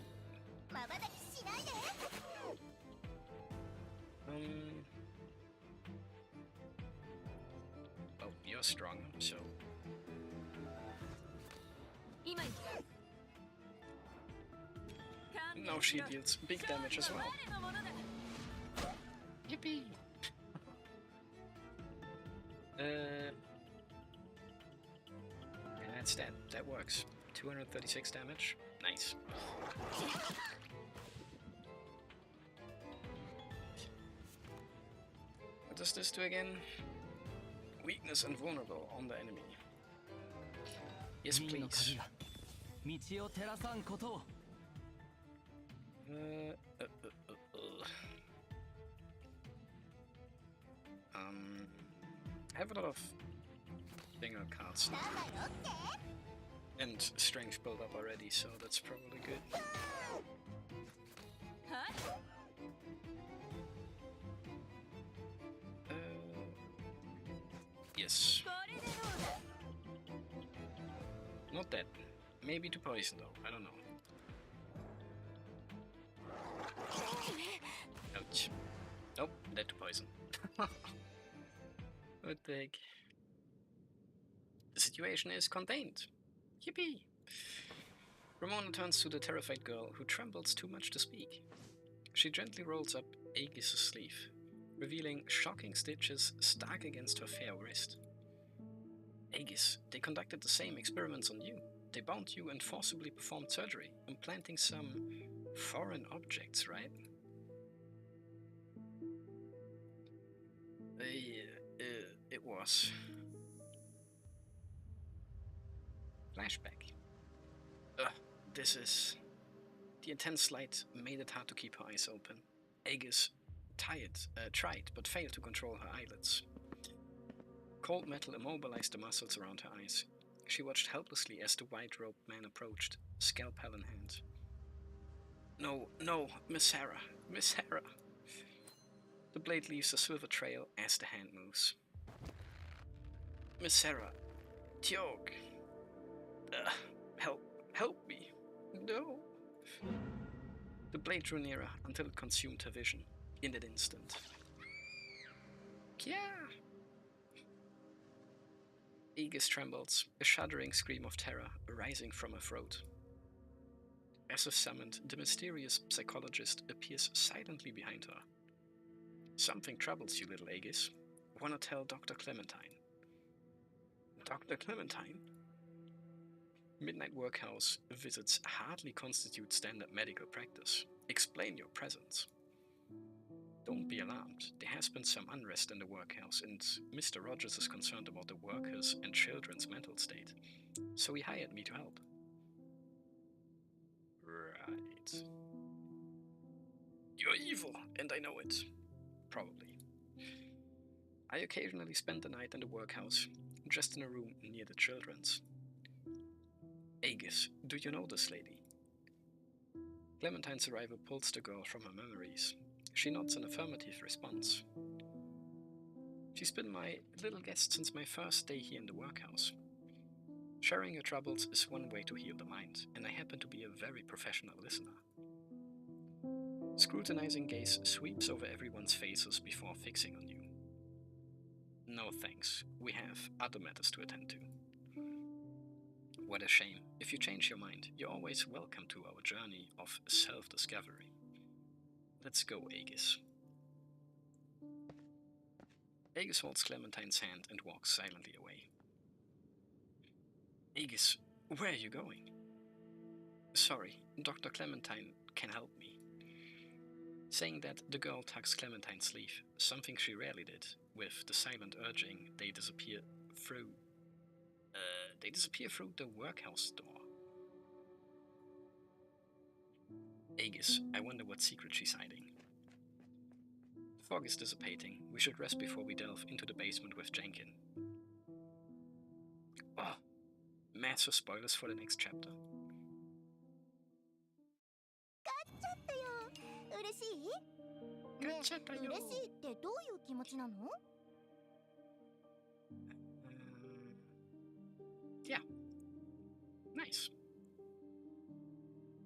Oh, you're strong, so. Now she deals big damage as well. Yippee! And that's that. That works. 236 damage. Nice. What does this do again? Weakness and vulnerable on the enemy. Yes, please. I have a lot of thinger cards now. And strength build up already, so that's probably good. Yes. Not that. Maybe to poison though, I don't know. Ouch. Nope, that to poison. What the heck? The situation is contained. Yippee! Ramona turns to the terrified girl, who trembles too much to speak. She gently rolls up Aegis' sleeve, revealing shocking stitches stuck against her fair wrist. Aegis, they conducted the same experiments on you. They bound you and forcibly performed surgery, implanting some foreign objects, right? It was. Flashback. This is... The intense light made it hard to keep her eyes open. Aegis tried, but failed to control her eyelids. Cold metal immobilized the muscles around her eyes. She watched helplessly as the white-robed man approached, scalpel in hand. No, Miss Sarah, Miss Sarah. The blade leaves a silver trail as the hand moves. Miss Sarah, Teog. Help me. No. The blade drew nearer until it consumed her vision in an instant. Yeah. Aegis trembles, a shuddering scream of terror rising from her throat. As if summoned, the mysterious psychologist appears silently behind her. Something troubles you, little Aegis. Wanna tell Dr. Clementine? Dr. Clementine? Midnight Workhouse visits hardly constitute standard medical practice. Explain your presence. Don't be alarmed. There has been some unrest in the workhouse, and Mr. Rogers is concerned about the workers' and children's mental state. So he hired me to help. Right. You're evil, and I know it. Probably. I occasionally spend the night in the workhouse, just in a room near the children's. Aegis, do you know this lady? Clementine's arrival pulls the girl from her memories. She nods an affirmative response. She's been my little guest since my first day here in the workhouse. Sharing your troubles is one way to heal the mind, and I happen to be a very professional listener. Scrutinizing gaze sweeps over everyone's faces before fixing on you. No thanks, we have other matters to attend to. What a shame. If you change your mind, you're always welcome to our journey of self-discovery. Let's go, Aegis. Aegis holds Clementine's hand and walks silently away. Aegis, where are you going? Sorry, Dr. Clementine can help me. Saying that, the girl tugs Clementine's sleeve, something she rarely did, with the silent urging they disappear through the workhouse door. Aegis, I wonder what secret she's hiding. The fog is dissipating. We should rest before we delve into the basement with Jenkin. Oh, massive spoilers for the next chapter. Nice.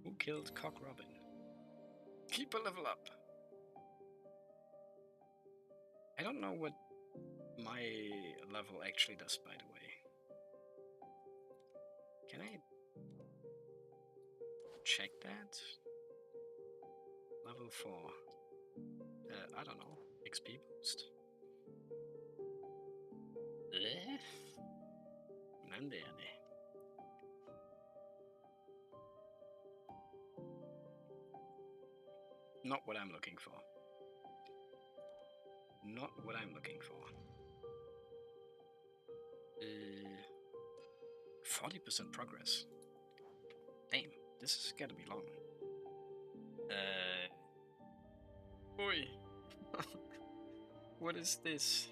Who killed Cock Robin? Keep a level up. I don't know what my level actually does, by the way. Can I check that? Level 4. I don't know. XP boost. Nan det är det. Not what I'm looking for. Not what I'm looking for. 40% progress. Damn, this is gotta be long. Oi. What is this?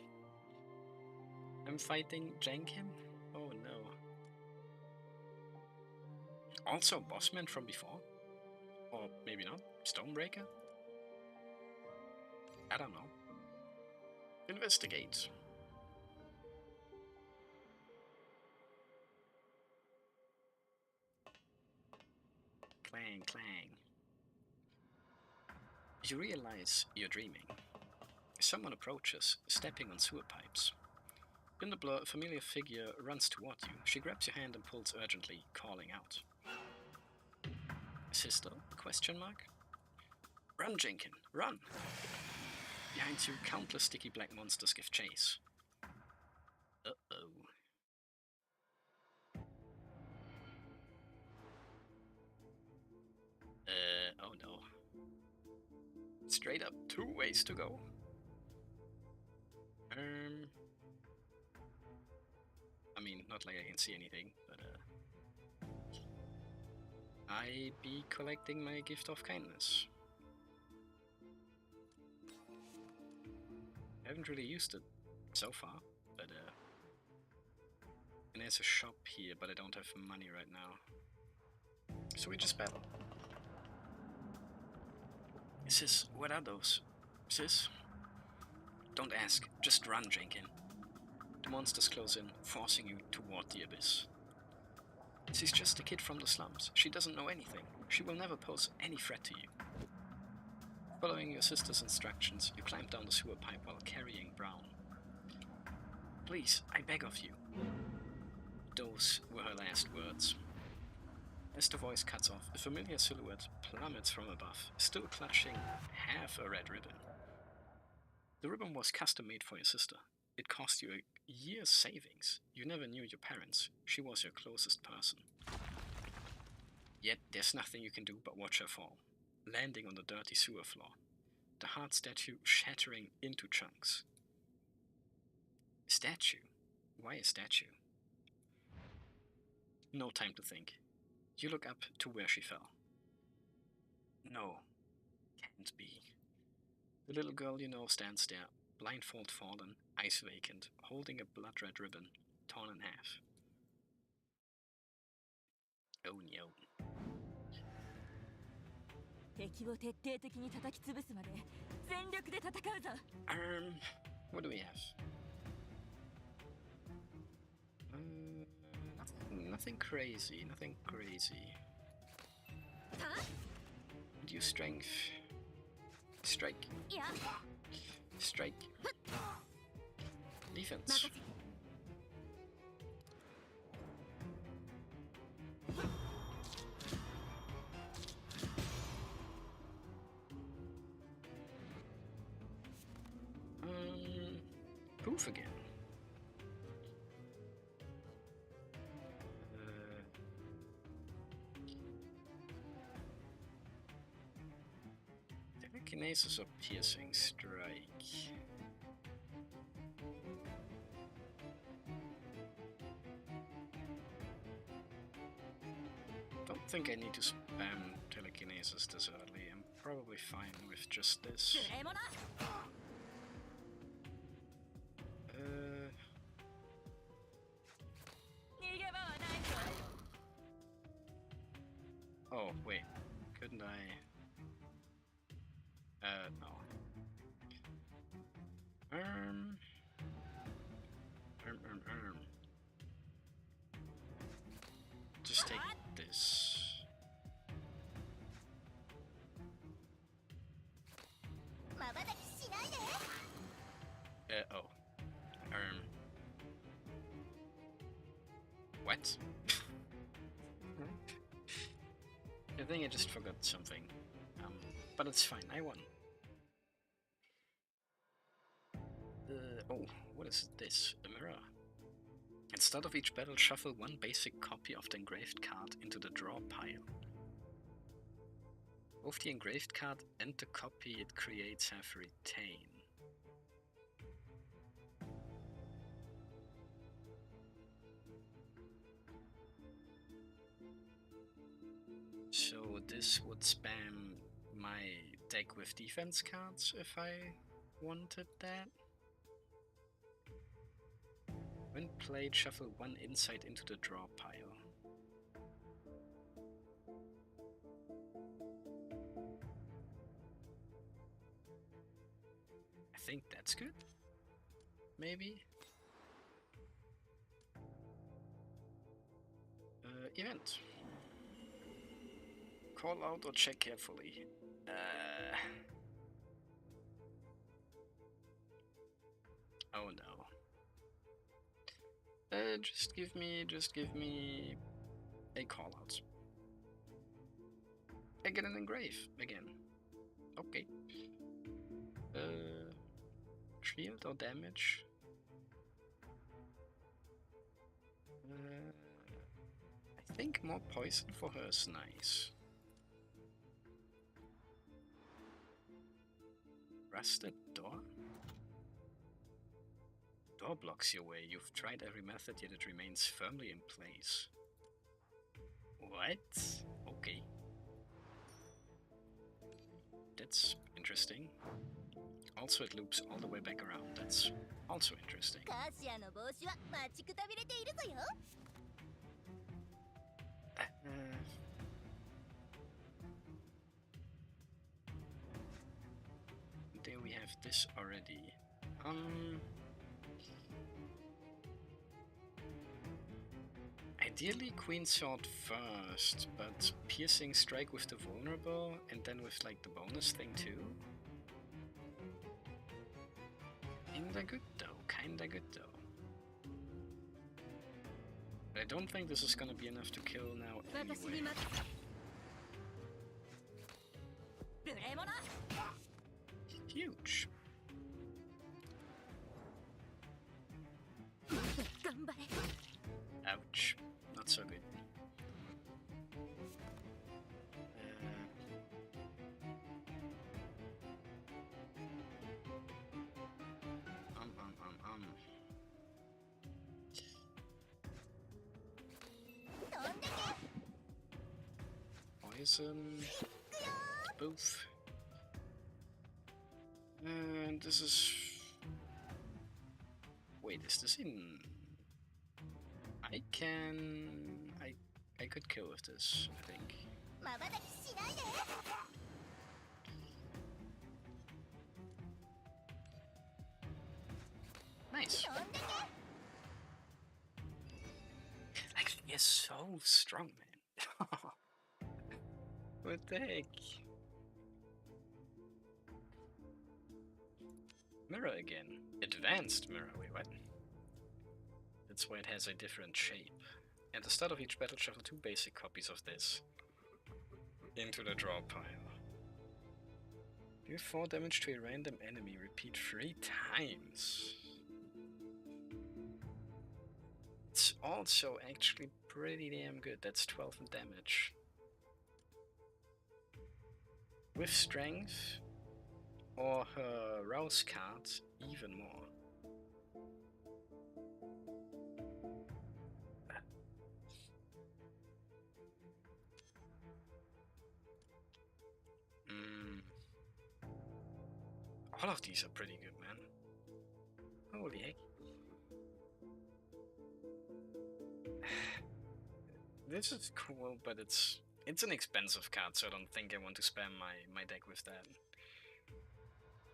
I'm fighting Jankim? Oh no. Also Bossman from before? Or maybe not? Stonebreaker? I don't know. Investigate. Clang, clang. You realize you're dreaming. Someone approaches, stepping on sewer pipes. In the blur, a familiar figure runs toward you. She grabs your hand and pulls urgently, calling out. Sister? Question mark? Run, Jenkin, run! Behind you, countless sticky black monsters give chase. Uh-oh. Oh no. Straight up, 2 ways to go. I mean, not like I can see anything, but I be collecting my gift of kindness. I haven't really used it so far, but and there's a shop here, but I don't have money right now. So we just battle. Sis, what are those? Sis? Don't ask, just run, Jenkin. The monsters close in, forcing you toward the abyss. She's just a kid from the slums. She doesn't know anything. She will never pose any threat to you. Following your sister's instructions, you climb down the sewer pipe while carrying Brown. Please, I beg of you. Those were her last words. As the voice cuts off, a familiar silhouette plummets from above, still clutching half a red ribbon. The ribbon was custom made for your sister. It cost you a year's savings. You never knew your parents. She was your closest person. Yet there's nothing you can do but watch her fall, landing on the dirty sewer floor, the hard statue shattering into chunks. Statue? Why a statue? No time to think. You look up to where she fell. No, can't be. The little girl you know stands there, blindfold fallen, eyes vacant, holding a blood-red ribbon, torn in half. Oh no. What do we have? Nothing crazy, nothing crazy. Reduce strength. Strike. Strike. Defense. Poof again. Telekinesis or piercing strike. Don't think I need to spam telekinesis this early. I'm probably fine with just this. Oh, wait. Couldn't I? No. Just let's take this. Oh. What? I think I just forgot something. But it's fine, I won. Oh, what is this? A mirror. At the start of each battle, shuffle one basic copy of the engraved card into the draw pile. Both the engraved card and the copy it creates have retain. So this would spam my deck with defense cards if I wanted that. When played, shuffle one insight into the draw pile. I think that's good. Maybe. Event. Call out or check carefully. Oh no. Just give me a call out. I get an engrave again. Okay. Shield or damage? I think more poison for her is nice. Rusted door? Door blocks your way. You've tried every method, yet it remains firmly in place. What? Okay. That's interesting. Also, it loops all the way back around. That's also interesting. There we have this already. Ideally Queen Sword first, but piercing strike with the vulnerable and then with like the bonus thing too. Kinda good though. But I don't think this is gonna be enough to kill now anyway. Huge. Ouch. Not so good. Poison. Both. And this is... Wait, is this in... I could kill with this, I think. Nice. Like, he is so strong, man. What the heck? Mirror again. Advanced mirror, wait, what? That's why it has a different shape. At the start of each battle, shuffle 2 basic copies of this into the draw pile. Do 4 damage to a random enemy, repeat 3 times. It's also actually pretty damn good. That's 12 in damage. With strength or her rouse card, even more. All of these are pretty good, man. Holy heck. This is cool, but it's an expensive card, so I don't think I want to spam my deck with that.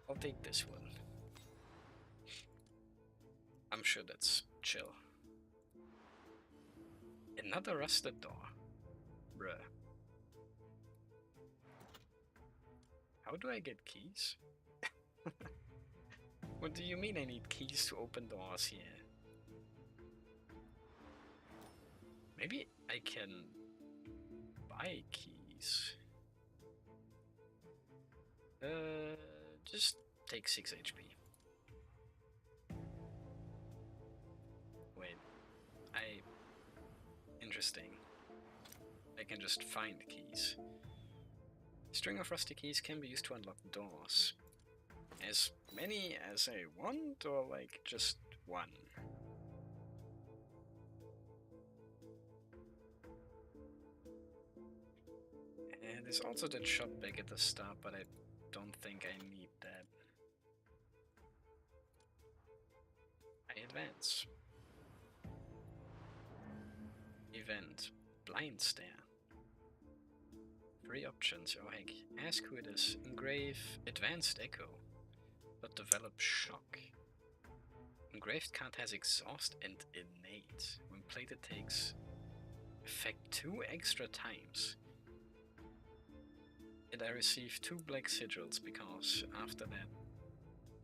I'll take this one. I'm sure that's chill. Another rusted door. Bruh. How do I get keys? What do you mean I need keys to open doors here? Maybe I can buy keys. Just take 6 HP. Wait, interesting. I can just find keys. String of rusty keys can be used to unlock doors. As many as I want, or like just one? And there's also that shop back at the start, but I don't think I need that. I advance. Event. Blind stare. 3 options. Oh heck. Ask who it is. Engrave. Advanced echo. But develop shock. Engraved card has exhaust and innate. When played it takes effect 2 extra times. And I receive 2 black sigils because after that,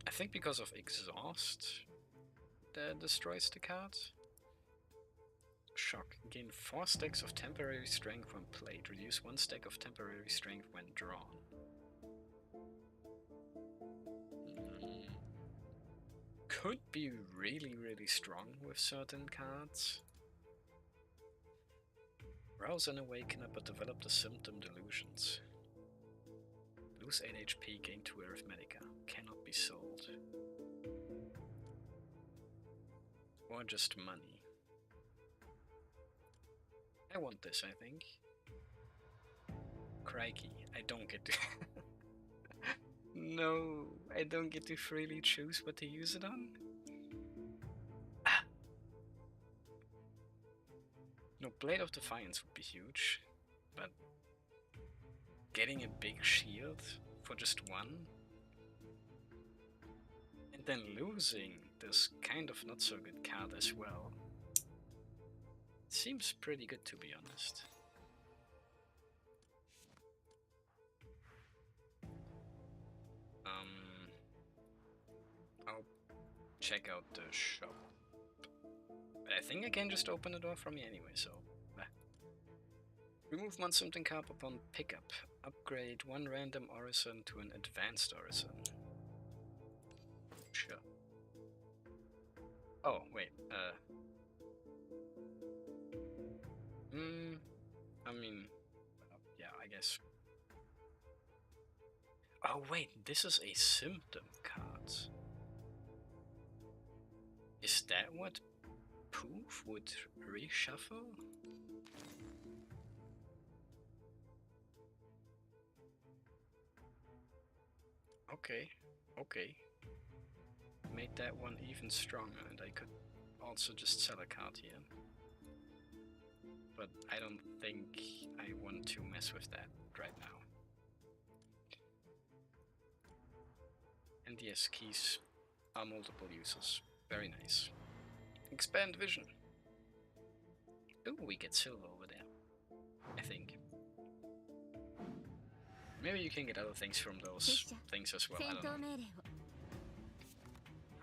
I think because of exhaust, that destroys the card. Shock. Gain 4 stacks of temporary strength when played. Reduce 1 stack of temporary strength when drawn. Could be really strong with certain cards. Rouse an awakener but develop the symptom delusions. Lose 8 HP, gain 2 arithmetica. Cannot be sold. Or just money. I want this, I think. Crikey, I don't get to... No, I don't get to freely choose what to use it on? Ah. No, Blade of Defiance would be huge, but getting a big shield for just one? And then losing this kind of not so good card as well. Seems pretty good, to be honest. I'll check out the shop. But I think I can just open the door from here anyway, so... Remove one something card upon pickup. Upgrade 1 random orison to an advanced orison. Sure. Oh, wait, I mean, well, yeah, I guess. Oh wait, this is a symptom card. Is that what Poof would reshuffle? Okay. Made that one even stronger, and I could also just sell a card here. But I don't think I want to mess with that right now. And yes, keys are multiple uses. Very nice. Expand vision. Ooh, we get silver over there, I think. Maybe you can get other things from those things as well, I don't know.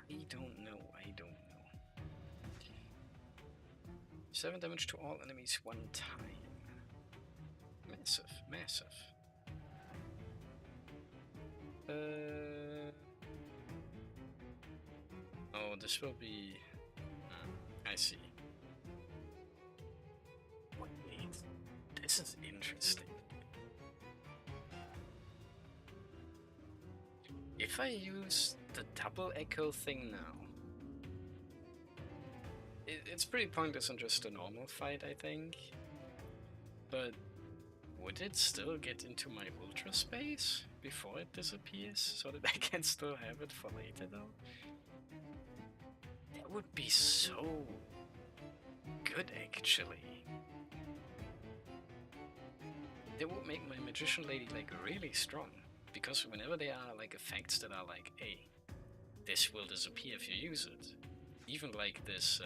I don't know. 7 damage to all enemies 1 time. Massive. Oh, this will be... I see. Wait, this is interesting. If I use the double echo thing now, it's pretty pointless in just a normal fight, I think. But would it still get into my ultra space before it disappears, so that I can still have it for later though? That would be so good, actually. That would make my magician lady like really strong. Because whenever there are like effects that are like, hey, this will disappear if you use it. Even like this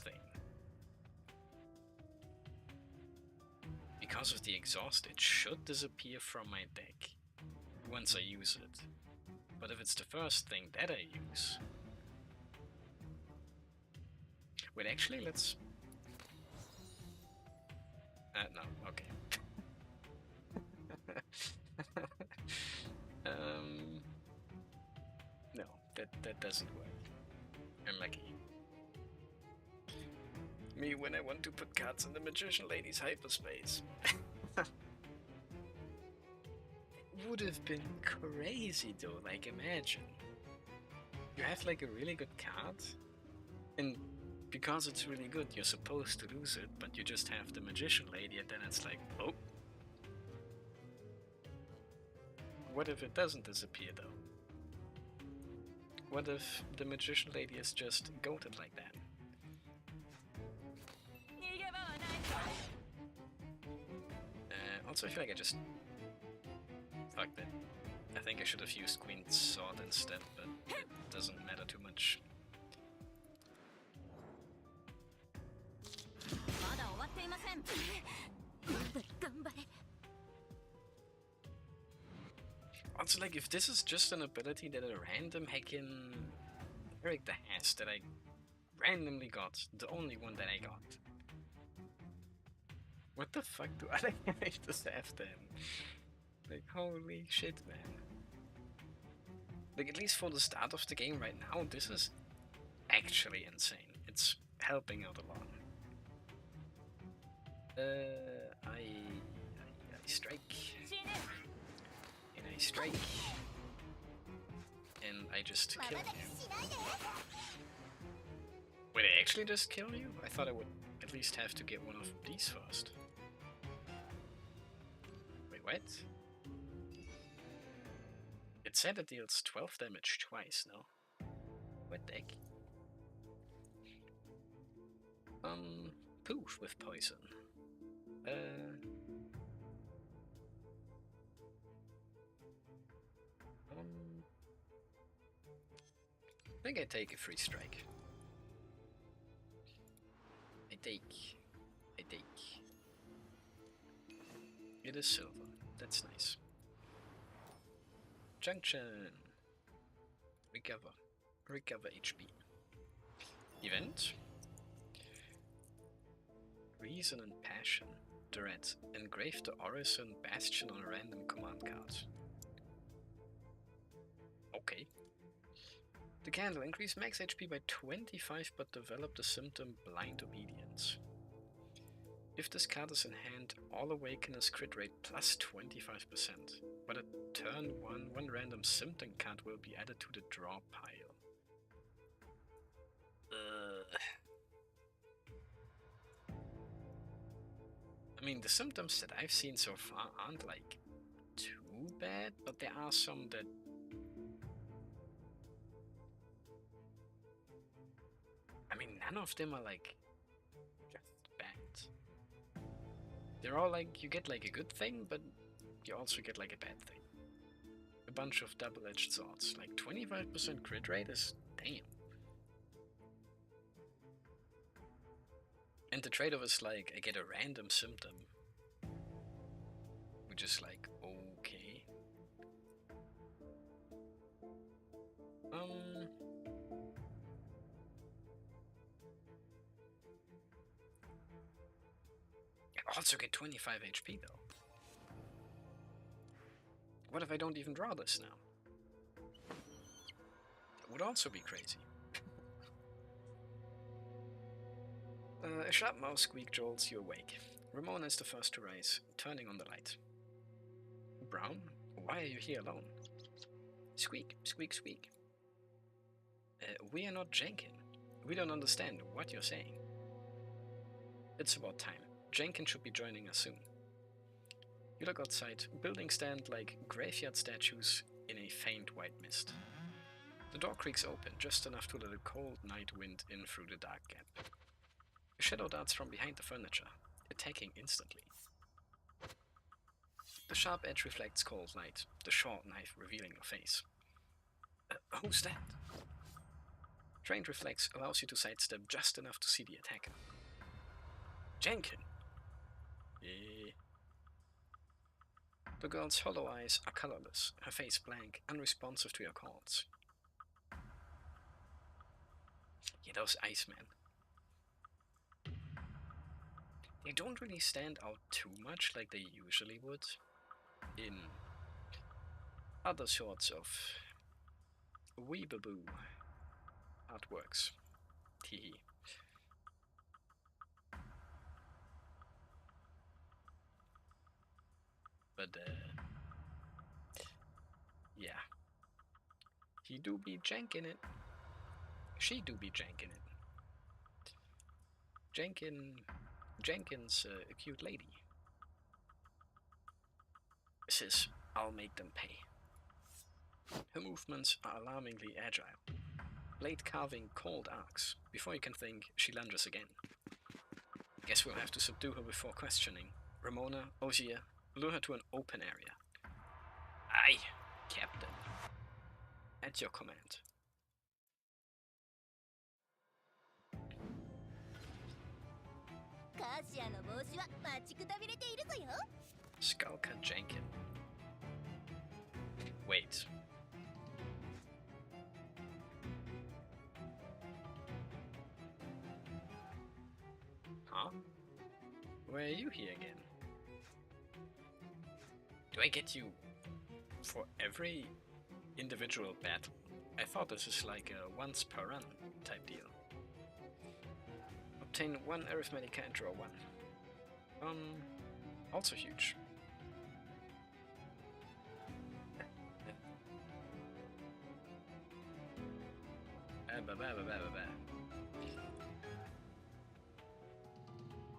thing. because of the exhaust, it should disappear from my deck once I use it. But if it's the first thing that I use... Wait, actually, let's... no, okay. No, that doesn't work. I'm lucky. Me when I want to put cards in the Magician Lady's hyperspace. Would have been crazy though, like imagine. You have like a really good card, and because it's really good, you're supposed to lose it, but you just have the Magician Lady, and then it's like, oh. What if it doesn't disappear though? What if the Magician Lady is just goated like that? Also, I feel like I just fucked it. I think I should have used Queen Sword instead, but it doesn't matter too much. Also, like, if this is just an ability that a random heckin' character has that I randomly got, the only one that I got. What the fuck do other characters have then? Like, holy shit, man. Like, at least for the start of the game right now, this is actually insane. It's helping out a lot. I strike. And I strike. And I just kill you. Wait, I actually just kill you? I thought I would at least have to get one of these first. Wait, what? It said it deals 12 damage twice, no? What the heck? Poof with poison. I think I take a free strike. I take. It is silver. That's nice. Junction. Recover. Recover HP. Event. Reason and Passion. Dread. Engrave the Orison Bastion on a random command card. Okay. The candle. Increase max HP by 25 but develop the symptom Blind Obedience. If this card is in hand, all awakeners crit rate plus 25%. But at turn 1, one random symptom card will be added to the draw pile. I mean, the symptoms that I've seen so far aren't like too bad, but there are some that... I mean, none of them are like just bad. They're all like, you get like a good thing, but you also get like a bad thing. A bunch of double-edged swords. Like 25% crit rate is damn. And the trade-off is like, I get a random symptom. Which is like, okay. I also get 25 HP though. What if I don't even draw this now? That would also be crazy. A sharp mouse squeak jolts you awake. Ramona is the first to rise, turning on the light. Brown, why are you here alone? Squeak, squeak, squeak. We are not Jenkin. We don't understand what you're saying. It's about time. Jenkin should be joining us soon. You look outside. Buildings stand like graveyard statues in a faint white mist. The door creaks open, just enough to let a cold night wind in through the dark gap. A shadow darts from behind the furniture, attacking instantly. The sharp edge reflects cold light, the short knife revealing your face. Who's that? Trained reflex allows you to sidestep just enough to see the attacker. Jenkin! The girl's hollow eyes are colorless, her face blank, unresponsive to your calls. Yeah, those Icemen. They don't really stand out too much like they usually would in other sorts of weeaboo artworks. Teehee. But, yeah. He do be jankin' it. She do be jankin' it. Jenkins, a cute lady. Says, I'll make them pay. Her movements are alarmingly agile. Blade carving cold arcs. Before you can think, she lunges again. Guess we'll have to subdue her before questioning. Ramona, Ozier, lure her to an open area. Aye, Captain. At your command. Skulker Jenkin. Wait. Huh? Why are you here again? Do I get you for every individual battle? I thought this is like a once per run type deal. Obtain 1 arithmetic and draw 1. Also huge.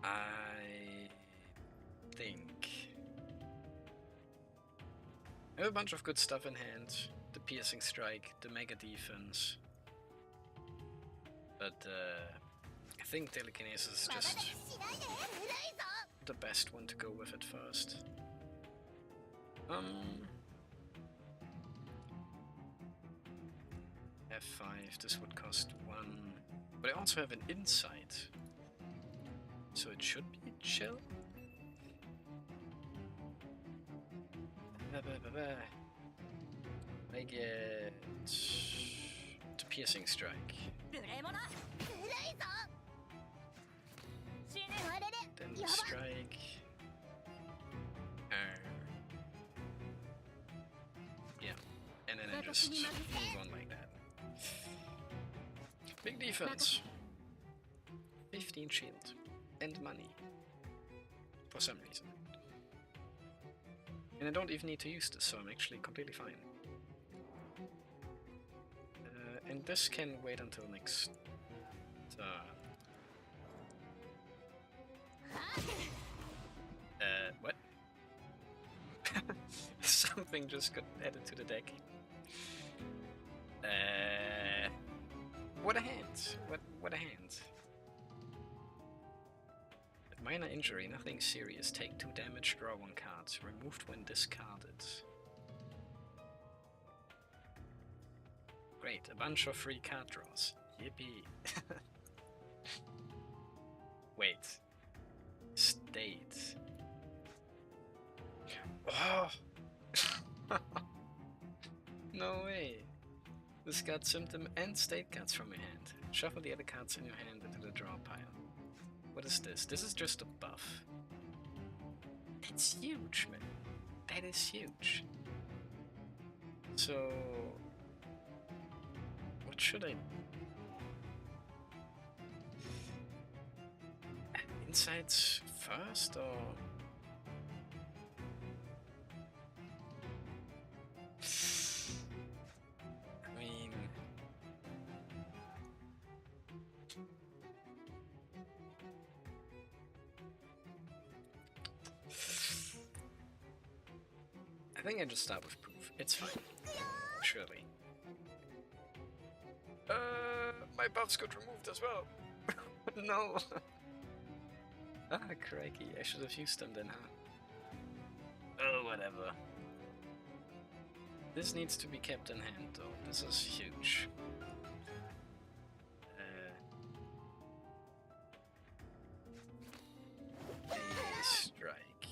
I think I have a bunch of good stuff in hand. The piercing strike, the mega defense. But I think telekinesis is just the best one to go with at first. F5, this would cost 1. But I also have an insight. So it should be chill. I get the piercing strike. Then the strike. Yeah, and then I just move on like that. Big defense. 15 shield. And money. For some reason. And I don't even need to use this, so I'm actually completely fine. And this can wait until next turn. What? Something just got added to the deck. What a hand! What a hand! Minor injury, nothing serious. Take 2 damage, draw 1 card. Removed when discarded. Great, a bunch of free card draws. Yippee. Wait. State. Oh! No way. Discard symptom and state cards from your hand. Shuffle the other cards in your hand into the draw pile. What is this? This is just a buff. That's huge, man. That is huge. So... what should I... Insights first, or... I mean... I think I just start with proof. It's fine. Surely. My buffs got removed as well. No. Ah, crikey. I should have used them then, huh? Oh, whatever. This needs to be kept in hand, though. This is huge. A strike.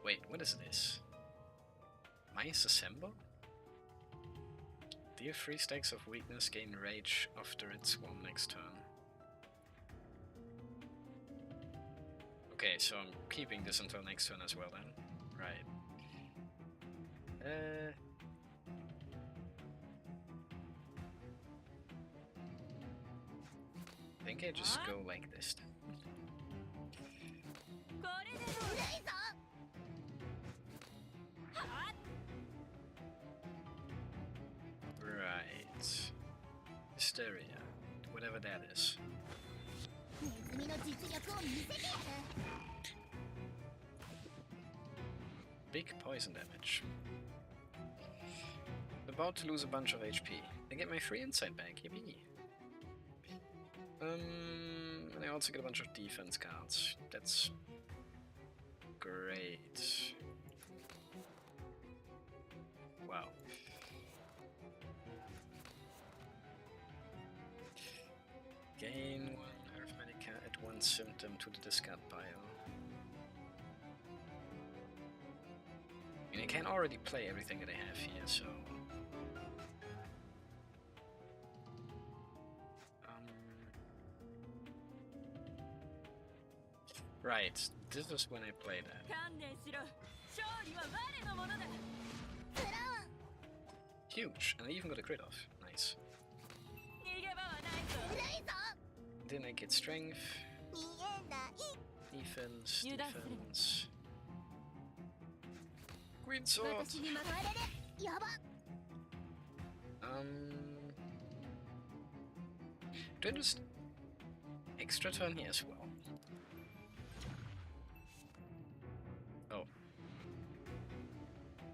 Wait. Wait, what is this? Mice assemble? Deal 3 stacks of weakness, gain rage after its swarm next turn. Okay, so I'm keeping this until next turn as well then. Right. I think I just go like this then. Right. Hysteria. Whatever that is. Big poison damage. About to lose a bunch of HP. I get my free insight back, yippee. And I also get a bunch of defense cards. That's great. Wow. Gain 1 arithmetic card at 1 symptom to the discard pile. I mean, I can already play everything that I have here, so... Right, this is when I play that. Huge, and I even got a crit off. Nice. Then I get strength, defense, defense. Green sword. Do I just extra turn here as well? Oh.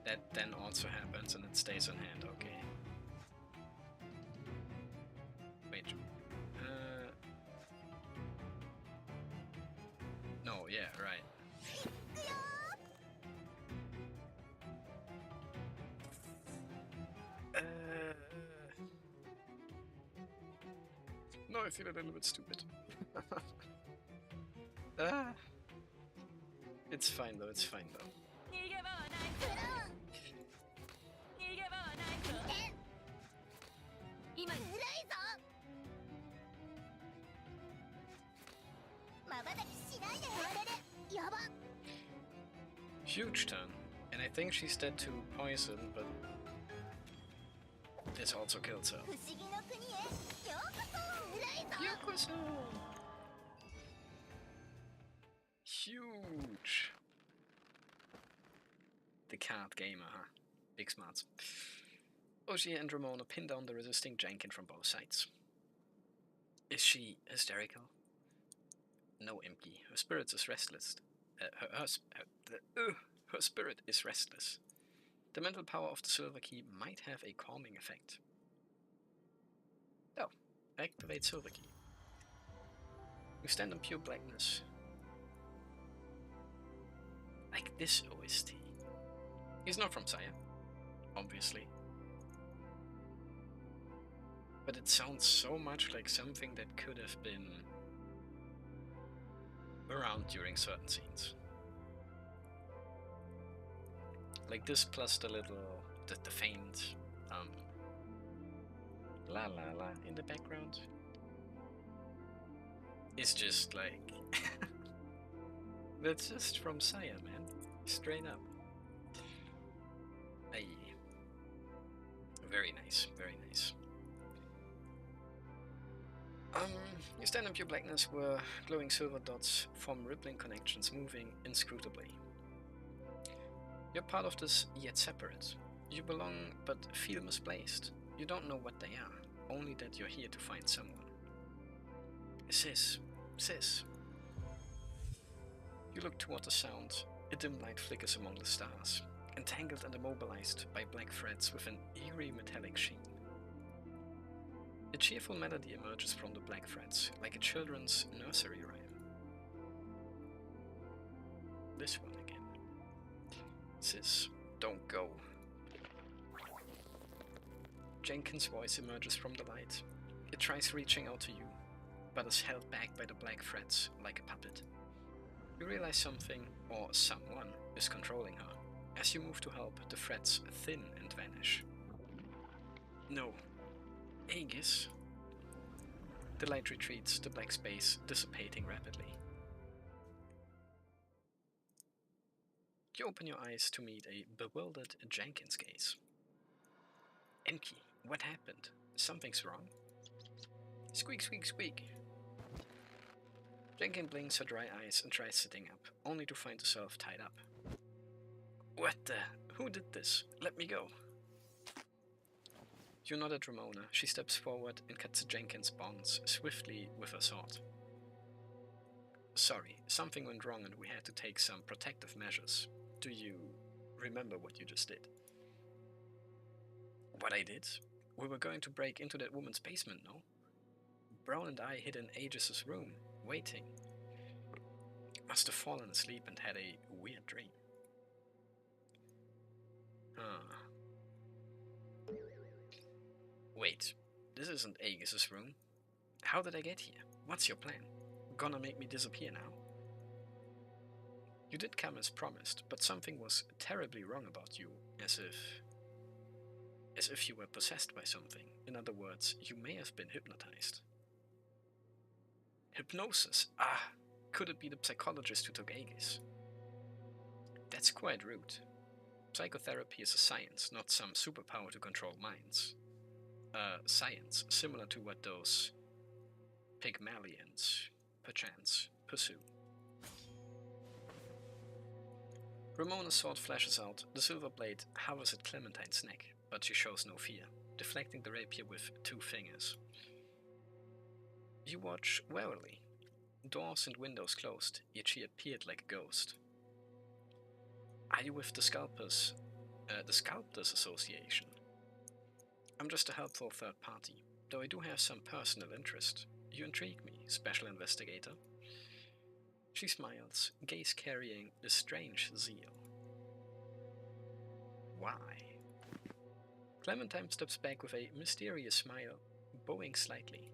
That then also happens and it stays on hand, okay. Wait. No, yeah, right. No, I feel a little bit stupid. It's fine though, it's fine though. Huge turn, and I think she's dead to poison, but this also kills her. Yokoso! Huge! The card gamer, huh? Big smarts. Oshie and Ramona pin down the resisting Jankin from both sides. Is she hysterical? No, Impi. Her spirit is restless. Her spirit is restless. The mental power of the Silver Key might have a calming effect. Oh, activate Silver Key. We stand in pure blackness. Like this OST. He's not from Saya, obviously. But it sounds so much like something that could have been around during certain scenes. Like this plus the little, the faint la la la in the background. It's just like, that's just from Saya, man. Straight up. Aye. Very nice, very nice. You stand in pure blackness where glowing silver dots form rippling connections moving inscrutably. You're part of this, yet separate. You belong, but feel misplaced. You don't know what they are, only that you're here to find someone. Sis. You look toward the sound. A dim light flickers among the stars, entangled and immobilized by black threads with an eerie metallic sheen. A cheerful melody emerges from the black threads, like a children's nursery rhyme. This one again. Sis, don't go. Jenkins' voice emerges from the light. It tries reaching out to you, but is held back by the black threads like a puppet. You realize something, or someone, is controlling her. As you move to help, the threads thin and vanish. No. Aegis. The light retreats, the black space dissipating rapidly. You open your eyes to meet a bewildered Jenkins gaze. Enki, what happened? Something's wrong? Squeak, squeak, squeak. Jenkins blinks her dry eyes and tries sitting up, only to find herself tied up. What the? Who did this? Let me go. You nod at Ramona. She steps forward and cuts Jenkins' bonds swiftly with her sword. Sorry, something went wrong and we had to take some protective measures. Do you remember what you just did? What I did? We were going to break into that woman's basement, no? Brown and I hid in Aegis's room, waiting. Must have fallen asleep and had a weird dream. Wait, this isn't Aegis's room. How did I get here? What's your plan? Gonna make me disappear now? You did come as promised, but something was terribly wrong about you, as if you were possessed by something. In other words, you may have been hypnotized. Hypnosis? Ah, could it be the psychologist who took Aegis? That's quite rude. Psychotherapy is a science, not some superpower to control minds. Science, similar to what those Pygmalions, perchance, pursue. Ramona's sword flashes out, the silver blade hovers at Clementine's neck, but she shows no fear, deflecting the rapier with 2 fingers. You watch warily. Doors and windows closed, yet she appeared like a ghost. Are you with the Sculptors Association? I'm just a helpful third party, though I do have some personal interest. You intrigue me, special investigator. She smiles, gaze carrying a strange zeal. Why? Clementine steps back with a mysterious smile, bowing slightly.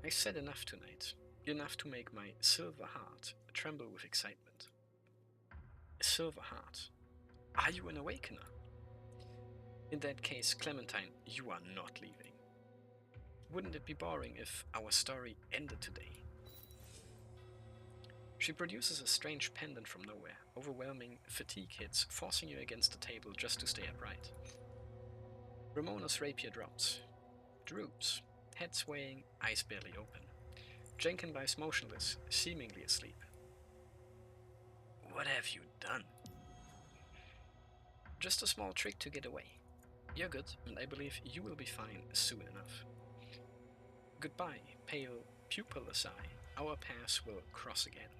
I said enough tonight, enough to make my silver heart tremble with excitement. A silver heart? Are you an awakener? In that case, Clementine, you are not leaving. Wouldn't it be boring if our story ended today? She produces a strange pendant from nowhere. Overwhelming fatigue hits, forcing you against the table just to stay upright. Ramona's rapier droops, head swaying, eyes barely open. Jenkins lies motionless, seemingly asleep. What have you done? Just a small trick to get away. You're good, and I believe you will be fine soon enough. Goodbye, pale, pupilless eye. Our paths will cross again.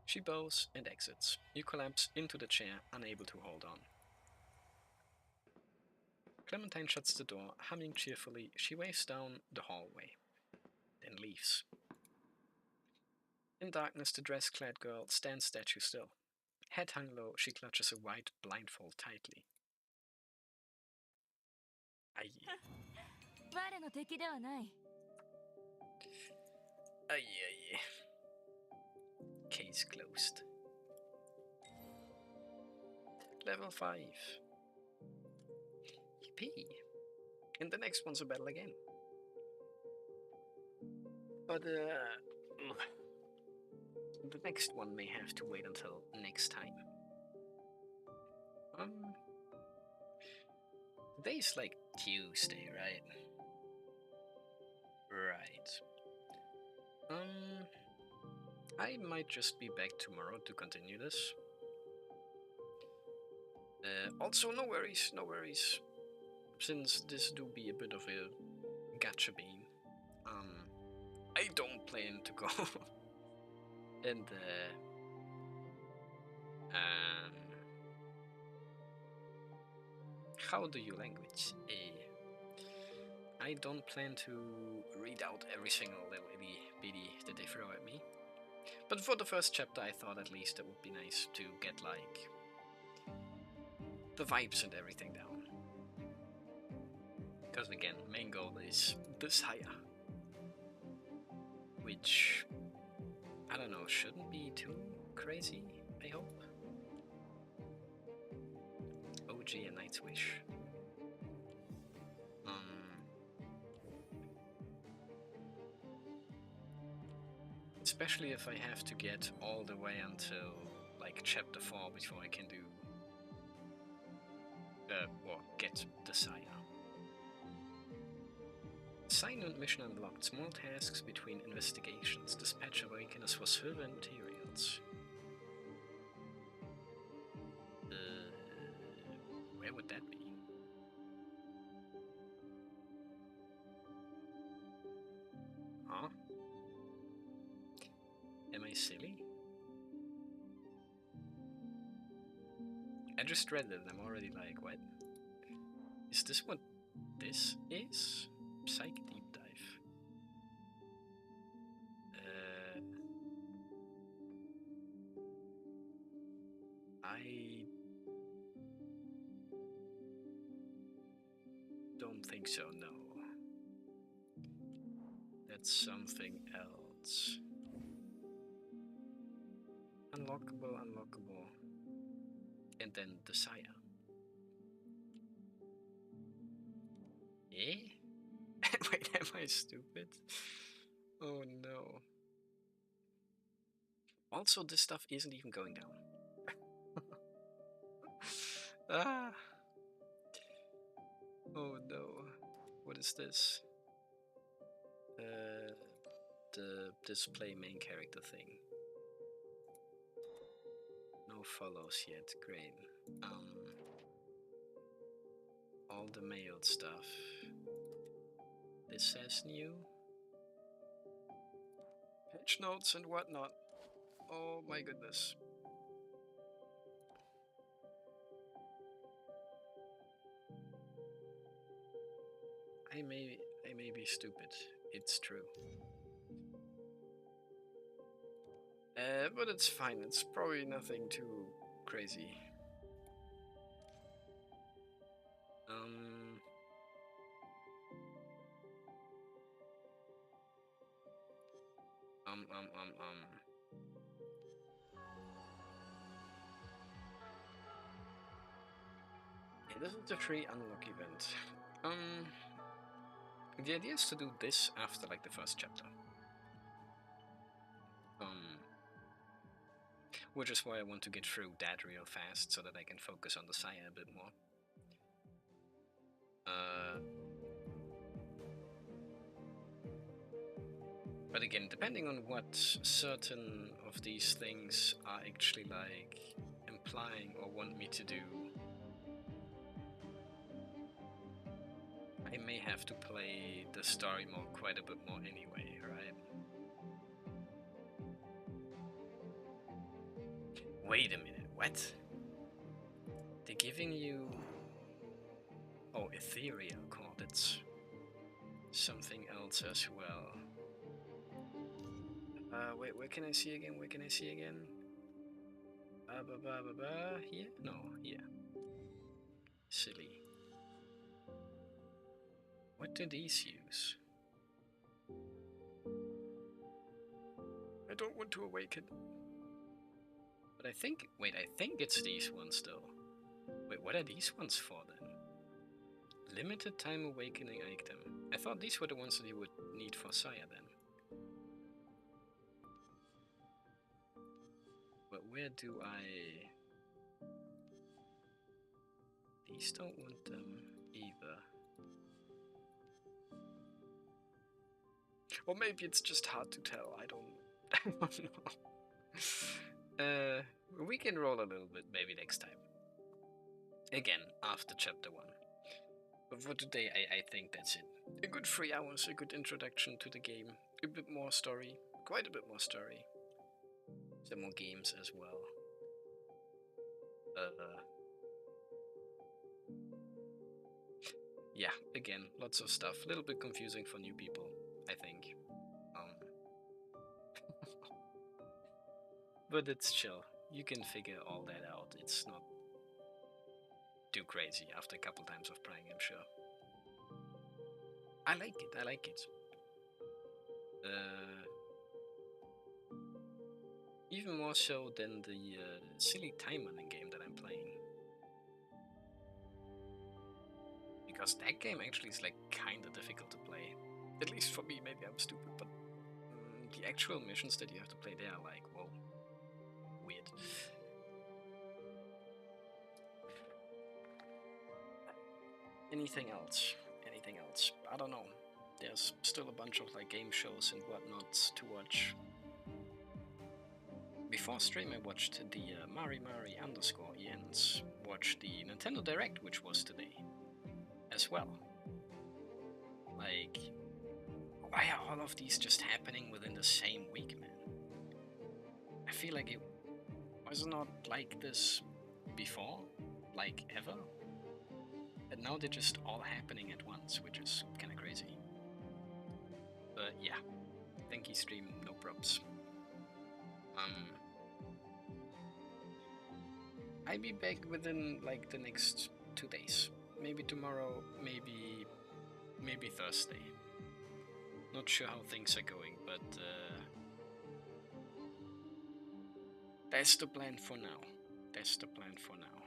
She bows and exits. You collapse into the chair, unable to hold on. Clementine shuts the door, humming cheerfully. She waves down the hallway, then leaves. In darkness, the dress-clad girl stands statue still. Head hung low, she clutches a white blindfold tightly. Aye. Aye. Case closed. Level 5. Yippee. And the next one's a battle again. But the next one may have to wait until next time. Today's like Tuesday, right? Right. I might just be back tomorrow to continue this. Also, no worries. Since this do be a bit of a gacha bean, I don't plan to go and how do you language? I don't plan to read out every single little itty bitty that they throw at me. But for the first chapter, I thought at least it would be nice to get like the vibes and everything down. Because again, main goal is Desire, which I don't know, shouldn't be too crazy, I hope. OG and Night's Wish. Especially if I have to get all the way until like chapter 4 before I can do or get the Sire. Assignment mission unlocked. Small tasks between investigations. Dispatch awakeners for silver and materials. Where would that be? Huh? Am I silly? I just read it and I'm already like, what? Is this what this is? Psych deep dive. I don't think so, no. That's something else. Unlockable, unlockable. And then the Sire. Eh? Wait, am I stupid? Oh no. Also, this stuff isn't even going down. Ah. Oh no. What is this? The display main character thing. No follows yet. Great. All the mailed stuff. This says new. Patch notes and whatnot. Oh my goodness. I may be stupid. It's true. But it's fine. It's probably nothing too crazy. Yeah, this is the free unlock event. The idea is to do this after like the first chapter. Which is why I want to get through that real fast so that I can focus on the Sire a bit more. But again, depending on what certain of these things are actually like implying or want me to do, I may have to play the story mode quite a bit more anyway, right? Wait a minute, what? They're giving you... Oh, ethereal credits. Something else as well. Wait, where can I see again? Where can I see again? Here? No, here. Silly. What do these use? I don't want to awaken. But I think... Wait, I think it's these ones still. Wait, what are these ones for then? Limited time awakening item. I thought these were the ones that you would need for Sire then. But where do I... These don't want them either. Or maybe it's just hard to tell, I don't know. We can roll a little bit maybe next time. Again, after chapter 1. But for today, I think that's it. A good 3 hours, a good introduction to the game. A bit more story, quite a bit more story. Some more games as well. Yeah, again, lots of stuff. A little bit confusing for new people, I think. But it's chill. You can figure all that out. It's not too crazy after a couple times of playing, I'm sure. I like it, I like it. Even more so than the silly time running game that I'm playing. Because that game actually is like kinda difficult to play. At least for me, maybe I'm stupid, but the actual missions that you have to play there are like, whoa, weird. Anything else? Anything else? I don't know. There's still a bunch of like game shows and whatnot to watch. Before stream, I watched the Mari_ENs, watched the Nintendo Direct, which was today, as well. Like, why are all of these just happening within the same week, man? I feel like it was not like this before, like ever. And now they're just all happening at once, which is kinda crazy. But yeah, thank you stream, no props. I'll be back within like the next 2 days. Maybe tomorrow, maybe Thursday. Not sure how things are going, but that's the plan for now. That's the plan for now.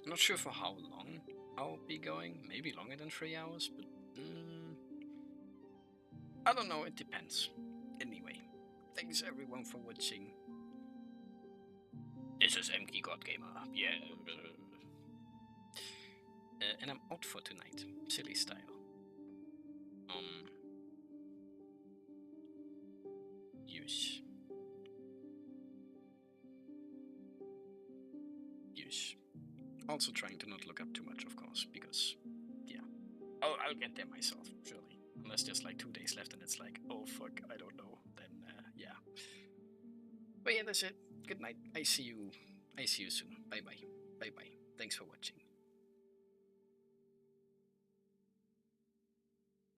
Not sure for how long I'll be going. Maybe longer than 3 hours, but I don't know. It depends. Anyway, thanks everyone for watching. This is MK God Gamer. Yeah. And I'm out for tonight, silly style. Use. Also trying to not look up too much, of course, because, yeah. I'll get there myself, surely. Unless there's like 2 days left and it's like, oh fuck, I don't know, then, yeah. But yeah, that's it. Good night. I see you soon. Bye-bye. Bye-bye. Thanks for watching.